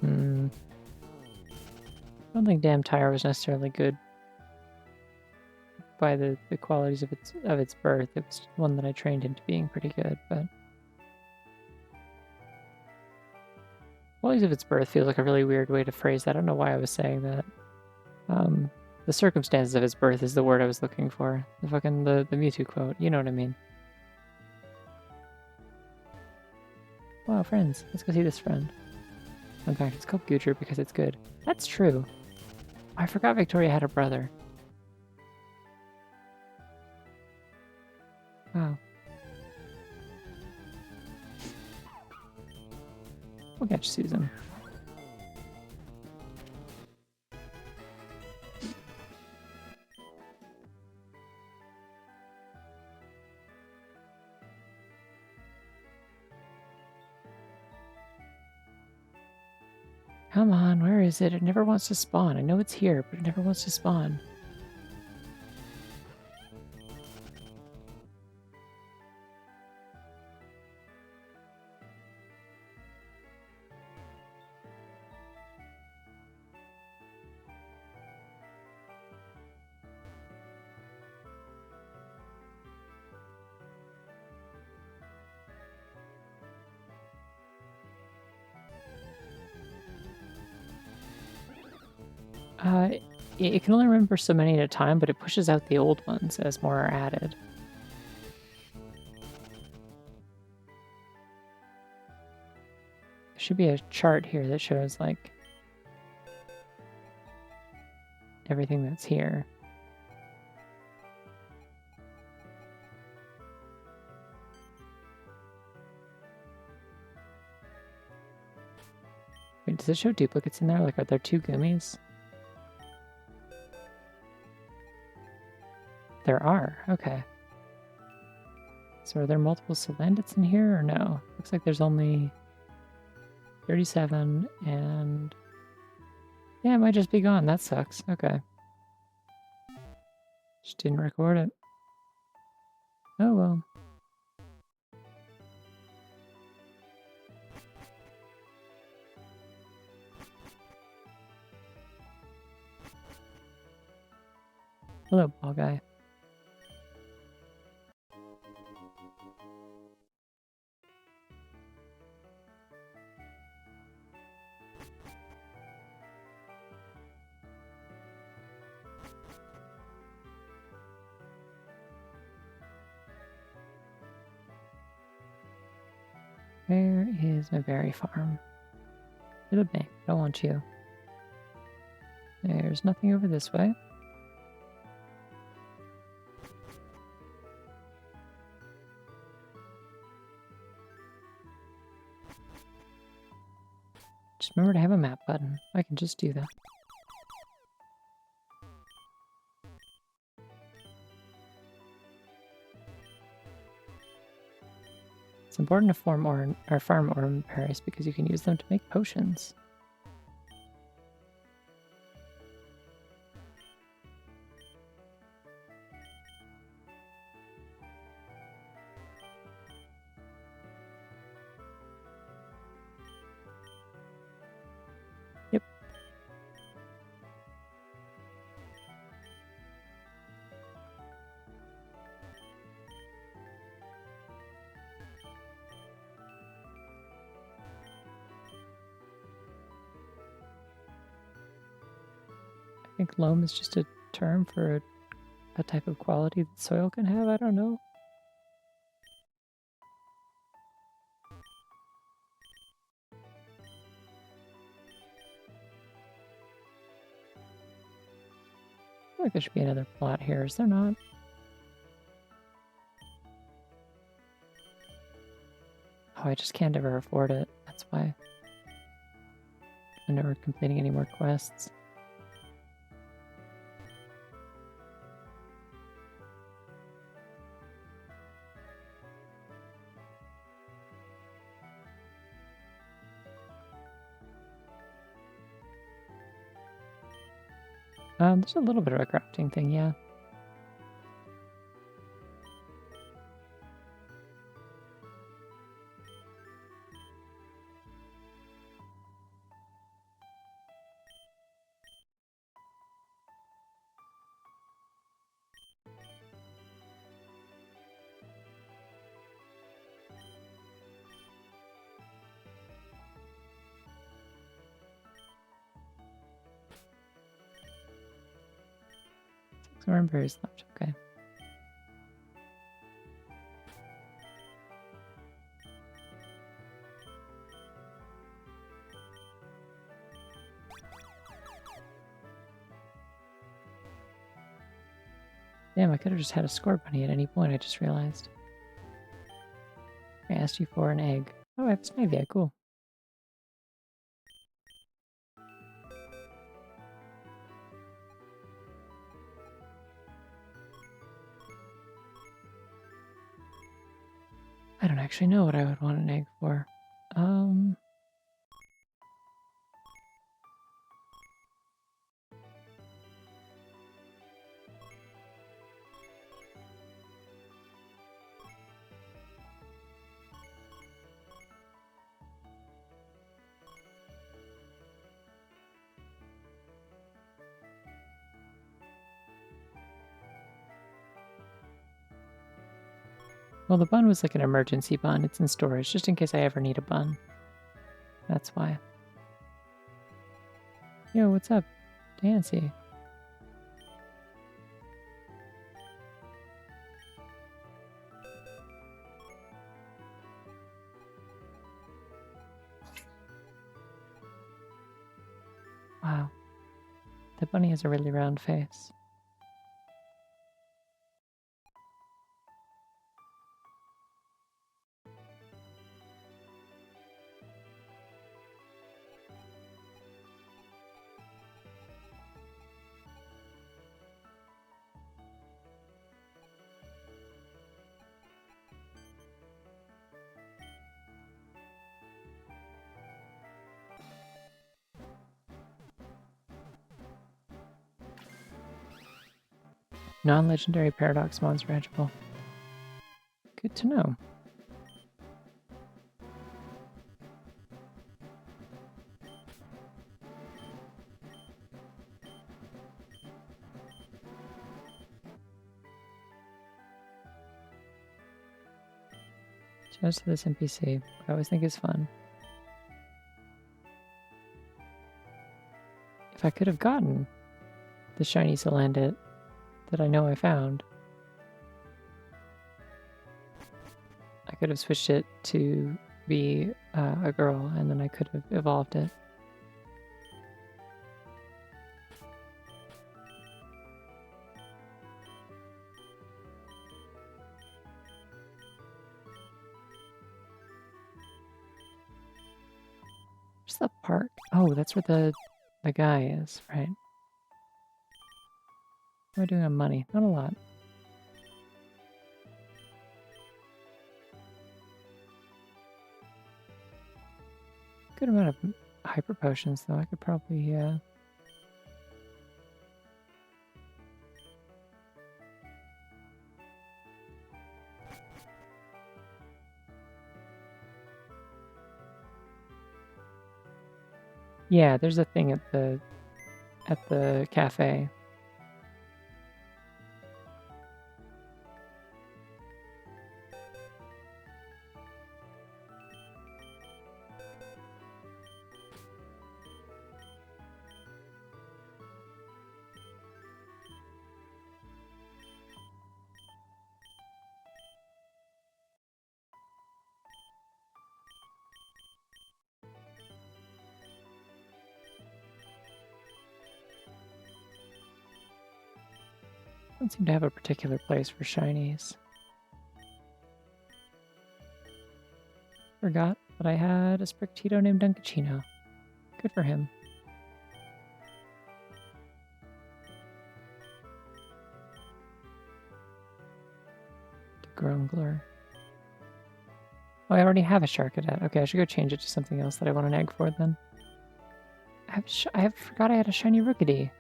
I don't think Damn Tire was necessarily good by the qualities of its birth. It was one that I trained into being pretty good, but qualities of its birth feels like a really weird way to phrase that. I don't know why I was saying that. The circumstances of its birth is the word I was looking for. The Mewtwo quote. You know what I mean. Wow, friends. Let's go see this friend. In fact, it's called Gujar because it's good. That's true. I forgot Victoria had a brother. Wow. We'll catch Susan. Come on, where is it? It never wants to spawn. I know it's here, but it never wants to spawn. It can only remember so many at a time, but it pushes out the old ones as more are added. There should be a chart here that shows, like, everything that's here. Wait, does it show duplicates in there? Like, are there 2 gummies? There are. Okay. So are there multiple Cilandits in here or no? Looks like there's only 37 and... Yeah, it might just be gone. That sucks. Okay. Just didn't record it. Oh well. Hello, ball guy. Where is my berry farm? To the bank. I don't want you. There's nothing over this way. Just remember to have a map button. I can just do that. It's important to farm ornament berries because you can use them to make potions. Yep. I think loam is just a term for a type of quality that soil can have. I don't know. I feel like there should be another plot here. Is there not? Oh, I just can't ever afford it. That's why. I'm never completing any more quests. There's a little bit of a crafting thing, yeah. Orange berries left. Okay. Damn, I could have just had a score bunny at any point, I just realized. I asked you for an egg. Oh, I have Snivia, cool. I don't actually know what I would want an egg for. Well, the bun was like an emergency bun. It's in storage, just in case I ever need a bun. That's why. Yo, what's up, Dancy? Wow. The bunny has a really round face. Non-legendary paradox monster edgeable. Good to know. Just to this NPC, I always think is fun. If I could have gotten the shiny Cilan that I know I found, I could have switched it to be a girl, and then I could have evolved it. Where's the park? Oh, that's where the guy is, right? What am I doing on money? Not a lot. Good amount of hyper potions, though. I could probably, Yeah, there's a thing at the cafe. Don't seem to have a particular place for shinies. Forgot that I had a Sprictito named Dunkachino. Good for him. The Grungler. Oh, I already have a Sharkadet. Okay, I should go change it to something else that I want an egg for then. I forgot I had a shiny Rookidee.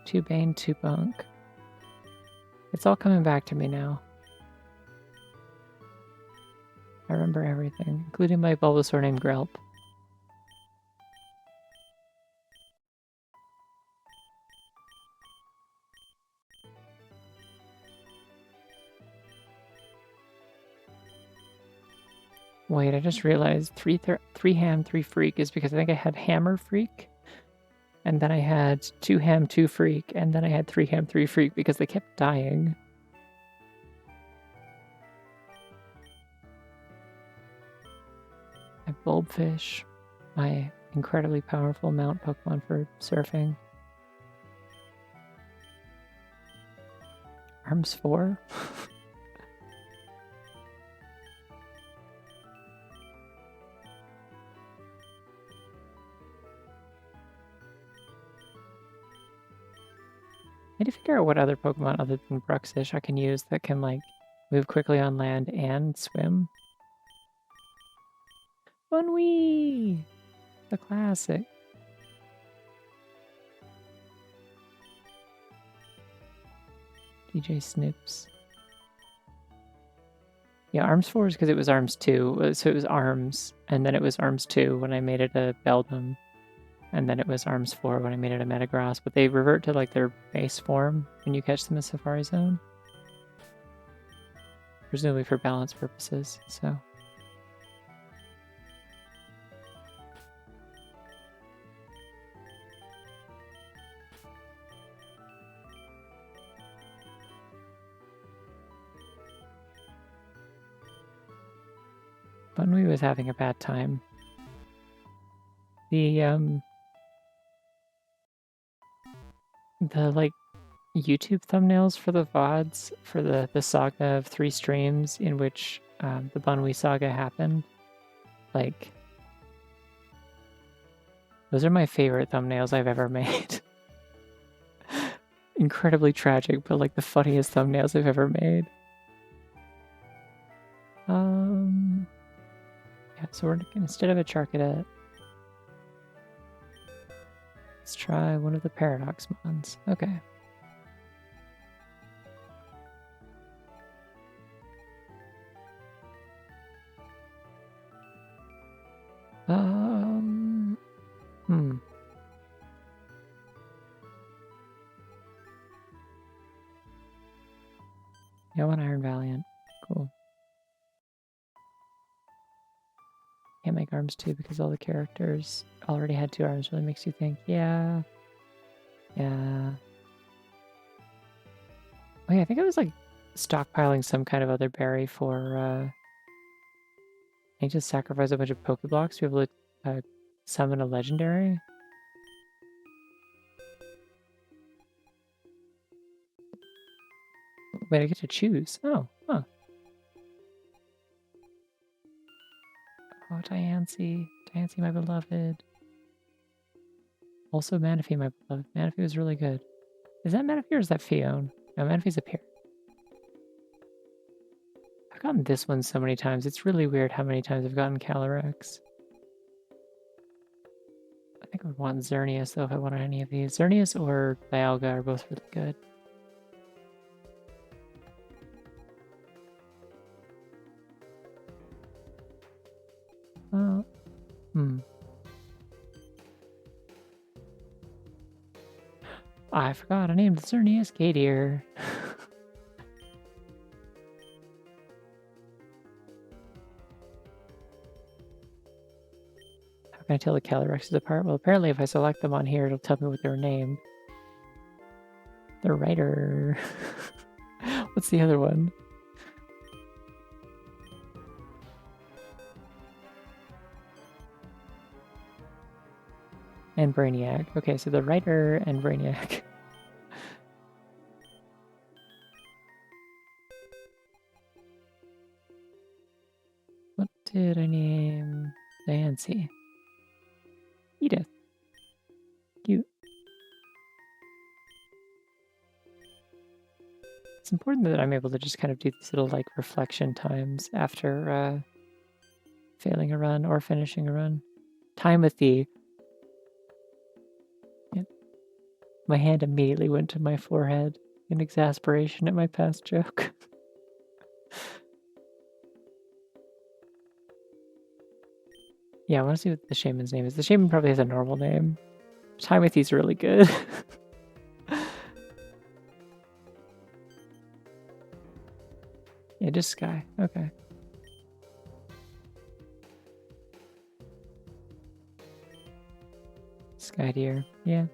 2 Bane, 2 Bunk. It's all coming back to me now. I remember everything, including my Bulbasaur named Grelp. Wait, I just realized 3 Ham, 3 Freak is because I think I had Hammer Freak, and then I had 2 Ham, 2 Freak, and then I had 3 Ham, 3 Freak because they kept dying. I have Bulbfish, my incredibly powerful mount Pokemon for surfing. Arms 4? I need to figure out what other Pokemon other than Bruxish I can use that can, like, move quickly on land and swim. Bunwee! The classic. DJ Snips. Yeah, Arms 4 is because it was Arms 2, so it was Arms, and then it was Arms 2 when I made it a Beldum, and then it was Arms 4 when I made it a Metagross, but they revert to, like, their base form when you catch them in Safari Zone. Presumably for balance purposes, so... Bunwee was having a bad time. The like YouTube thumbnails for the VODs for the saga of 3 streams in which the Bunwee saga happened, like, those are my favorite thumbnails I've ever made. Incredibly tragic, but like the funniest thumbnails I've ever made. Yeah, so we're gonna, instead of a Charcadet, let's try one of the Paradox Mons. Okay. Yeah, one Iron Valiant. Cool. Can't make Arms 2 because all the characters already had 2 arms. Really makes you think, yeah. Yeah. Oh yeah, I think I was like stockpiling some kind of other berry for I need to sacrifice a bunch of Pokeblocks to be able to summon a legendary. Wait, I get to choose. Oh, huh. Oh, Diancie. Diancie, my beloved. Also Manaphy, my beloved. Manaphy was really good. Is that Manaphy or is that Fione? No, Manaphy's up here. I've gotten this one so many times. It's really weird how many times I've gotten Calyrex. I think I would want Xerneas, though, if I wanted any of these. Xerneas or Dialga are both really good. I forgot I named Xerneas Gator. How can I tell the Calyrex apart? Well, apparently if I select them on here, it'll tell me what they're named. The writer. What's the other one? And Brainiac. Okay, so the writer and Brainiac. What did I name Diancie? Edith. Cute. It's important that I'm able to just kind of do these little like reflection times after failing a run or finishing a run. Timothy. Yep. My hand immediately went to my forehead in exasperation at my past joke. Yeah, I want to see what the shaman's name is. The shaman probably has a normal name. Timothy's really good. Yeah, just Sky. Okay. Sky Deer. Yeah.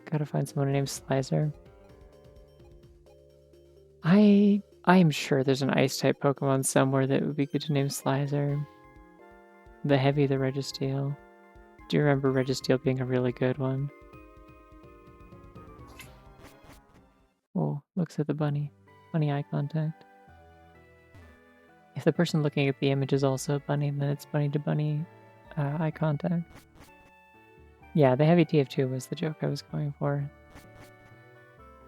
Gotta find someone named Slizer. I am sure there's an Ice-type Pokemon somewhere that would be good to name Slizer. The Heavy, the Registeel. Do you remember Registeel being a really good one? looks at the bunny. Bunny eye contact. If the person looking at the image is also a bunny, then it's bunny to bunny eye contact. Yeah, the heavy TF2 was the joke I was going for.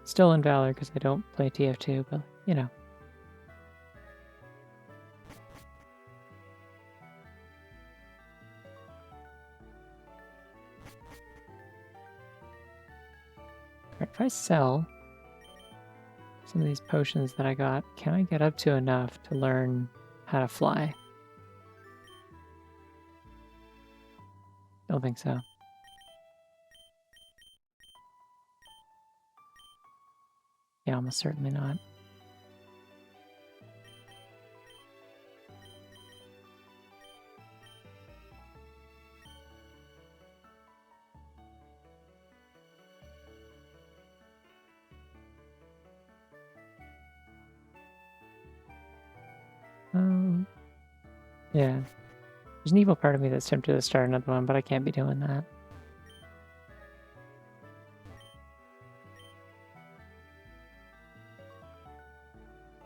Still in Valor because I don't play TF2, but you know. If I sell some of these potions that I got, can I get up to enough to learn how to fly? Don't think so. Yeah, almost certainly not. Yeah. There's an evil part of me that's tempted to start another one, but I can't be doing that.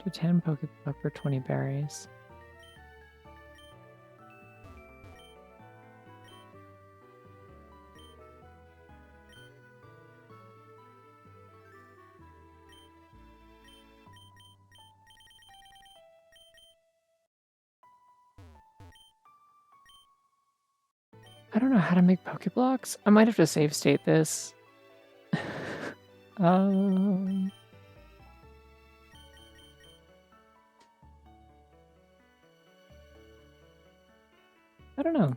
Do 10 Pokeblock for 20 berries. I don't know how to make Pokeblocks. I might have to save state this. I don't know.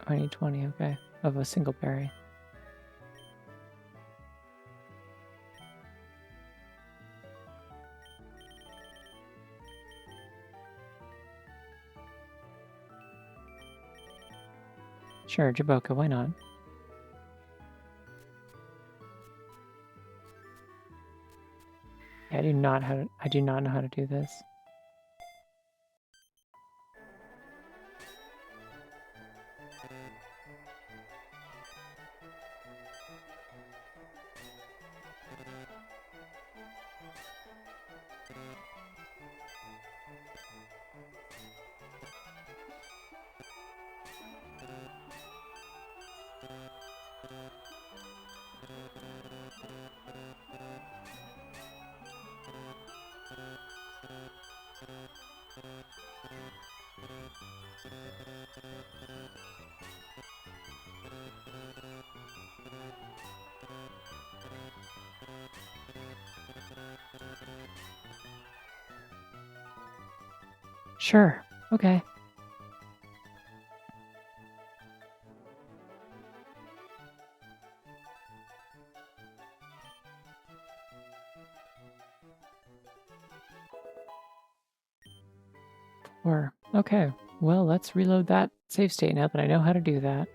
I need 20, okay, of a single berry. Sure, Jaboka, why not? Yeah, I do not know how to do this. Sure, okay. Okay, well, let's reload that save state now that I know how to do that.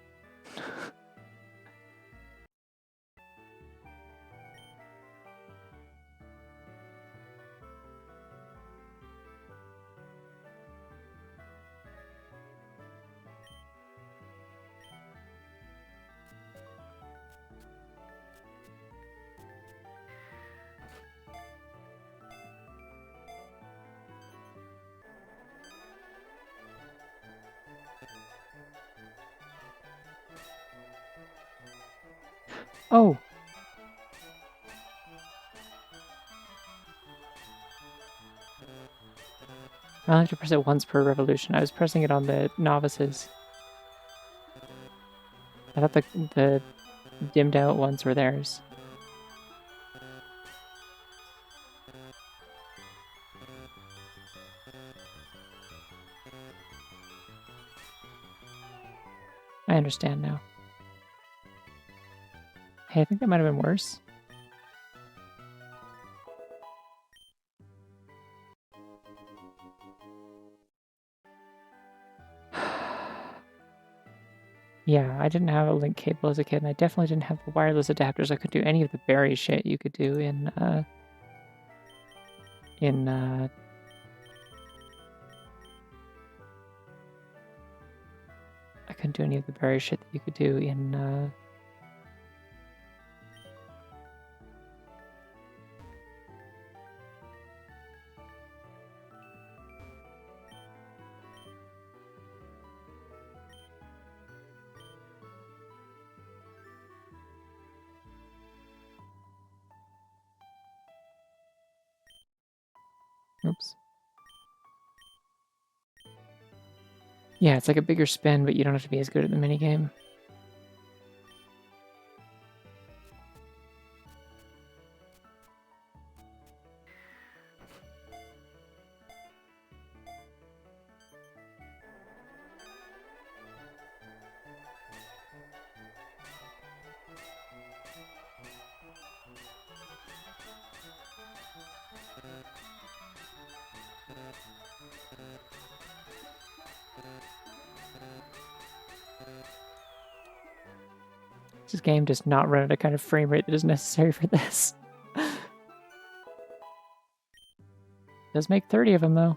Oh! I only have to press it once per revolution. I was pressing it on the novices. I thought the dimmed out ones were theirs. I understand now. Hey, I think that might have been worse. Yeah, I didn't have a link cable as a kid, and I definitely didn't have the wireless adapters. I couldn't do any of the berry shit you could do in couldn't do any of the berry shit that you could do in oops. Yeah, it's like a bigger spin, but you don't have to be as good at the minigame. This game does not run at a kind of frame rate that is necessary for this. Does make 30 of them, though.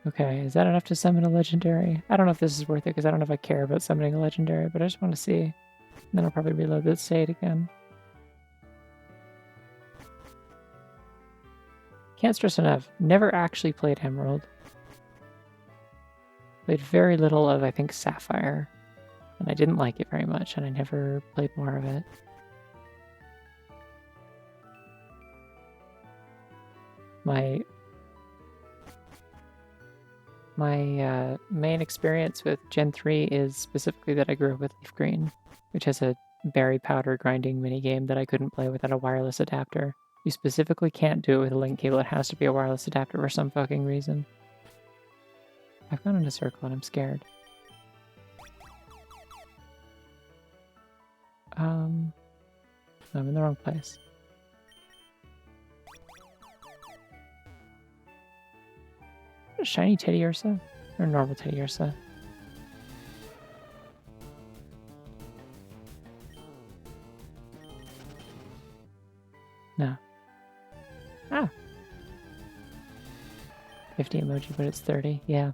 Okay, is that enough to summon a legendary? I don't know if this is worth it, because I don't know if I care about summoning a legendary, but I just want to see. And then I'll probably reload this state again. Can't stress enough, never actually played Emerald. Played very little of, I think, Sapphire. And I didn't like it very much, and I never played more of it. My main experience with Gen 3 is specifically that I grew up with Leaf Green, which has a berry powder grinding minigame that I couldn't play without a wireless adapter. You specifically can't do it with a link cable. It has to be a wireless adapter for some fucking reason. I've gone in a circle and I'm scared. I'm in the wrong place. A shiny Teddy Ursa? Or normal Teddy Ursa? No. Ah! 50 emoji, but it's 30. Yeah.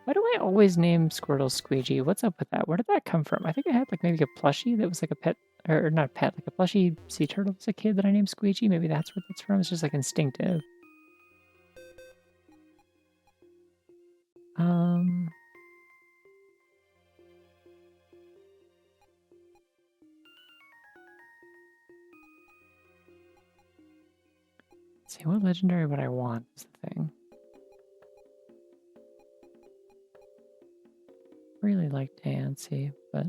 Why do I always name Squirtle Squeegee? What's up with that? Where did that come from? I think I had like maybe a plushie that was like a pet, or not a pet, like a plushie sea turtle as a kid that I named Squeegee. Maybe that's where that's from. It's just like instinctive. Let's see, what legendary would I want is the thing. Really like Diancie, but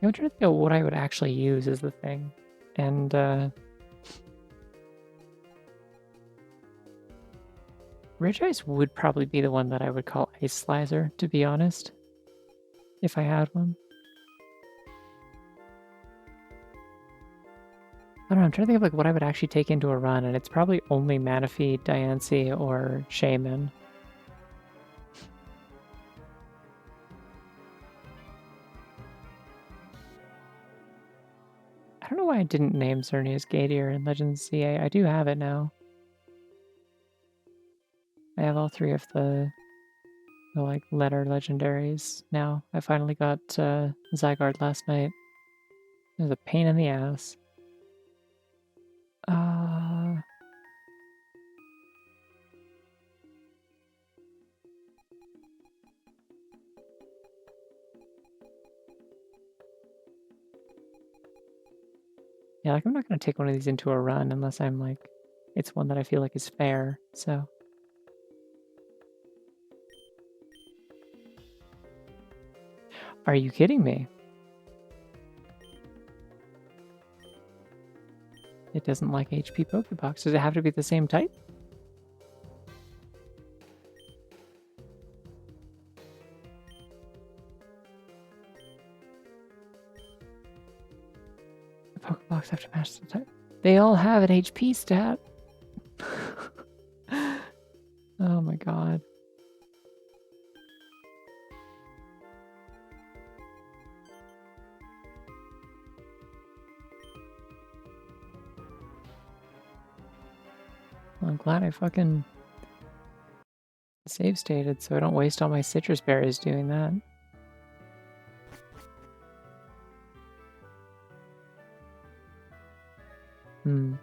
I'm trying to think of what I would actually use as the thing. And Ridge Ice would probably be the one that I would call Ice Slicer, to be honest. If I had one. I don't know, I'm trying to think of like what I would actually take into a run, and it's probably only Manaphy, Diancie, or Shaman. I don't know why I didn't name Xerneas Gaedier in Legends CA. I do have it now. I have all three of the like letter legendaries now. I finally got Zygarde last night. It was a pain in the ass. Yeah, like I'm not gonna take one of these into a run unless I'm like, it's one that I feel like is fair, so. Are you kidding me? It doesn't like HP Pokebox. Does it have to be the same type? blocks have to match the type. They all have an HP stat. Oh my god. Well, I'm glad I fucking save stated so I don't waste all my citrus berries doing that. Hmm.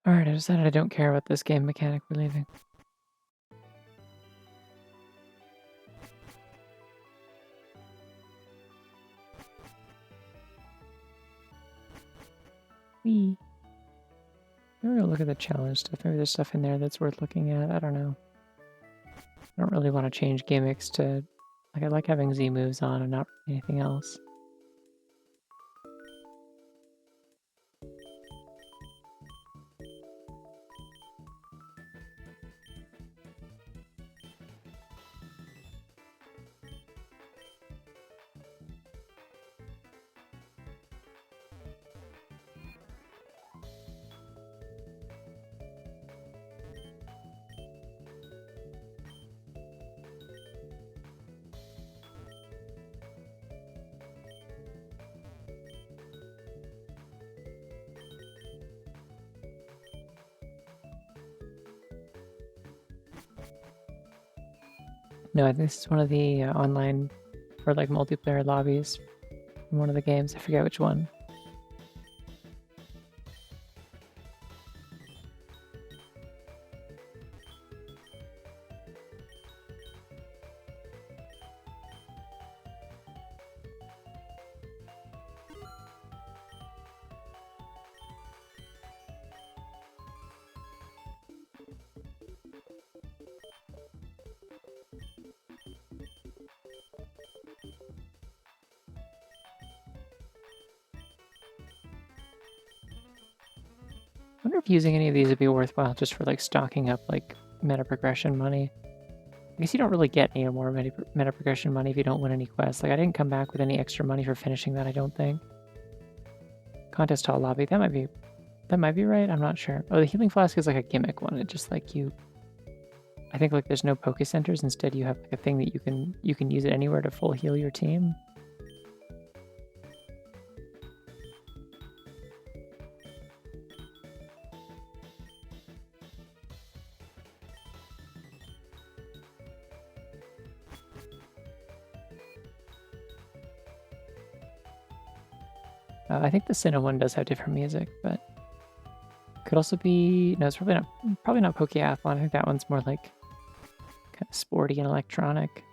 Alright, I decided I don't care about this game mechanic we're leaving. Wee. Maybe we'll look at the challenge stuff. Maybe there's stuff in there that's worth looking at. I don't know. I don't really want to change gimmicks to... Like, I like having Z moves on and not anything else. No, I think this is one of the online or like multiplayer lobbies from one of the games. I forget which one. I wonder if using any of these would be worthwhile just for like stocking up like meta progression money. I guess you don't really get any more meta progression money if you don't win any quests. Like I didn't come back with any extra money for finishing that, I don't think. Contest hall lobby, that might be right, I'm not sure. Oh, the healing flask is like a gimmick one. It just like I think like there's no Poke Centers, instead you have like a thing that you can use it anywhere to full heal your team. I think the Sinnoh one does have different music, but could also be... No, it's probably not Pokeathlon. I think that one's more like kind of sporty and electronic.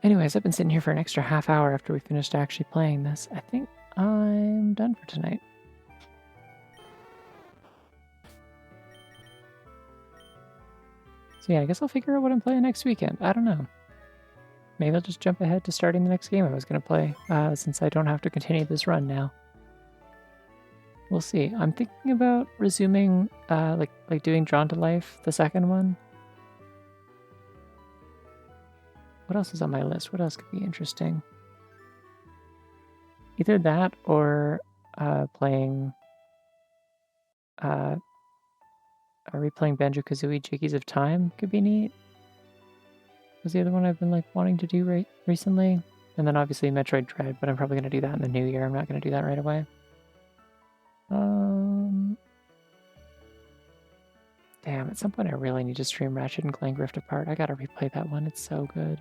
Anyways, I've been sitting here for an extra half hour after we finished actually playing this. I think I'm done for tonight. So yeah, I guess I'll figure out what I'm playing next weekend. I don't know. Maybe I'll just jump ahead to starting the next game I was going to play, since I don't have to continue this run now. We'll see. I'm thinking about resuming, like doing Drawn to Life, the second one. What else is on my list? What else could be interesting? Either that or replaying Banjo-Kazooie Jiggies of Time could be neat. Was the other one I've been like wanting to do recently. And then obviously Metroid Dread, but I'm probably going to do that in the new year. I'm not going to do that right away. Damn, at some point I really need to stream Ratchet and Clank Rift Apart. I gotta replay that one, it's so good.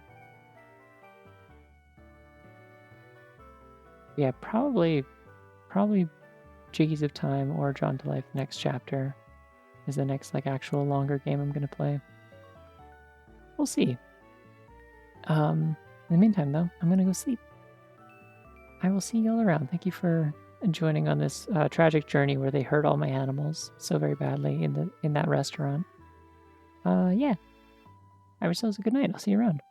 Yeah, probably Jiggies of Time or Drawn to Life Next Chapter is the next like actual longer game I'm gonna play. We'll see. In the meantime though, I'm gonna go sleep. I will see y'all around. Thank you for joining on this tragic journey where they hurt all my animals so very badly in that restaurant. Yeah. Have yourselves a good night. I'll see you around.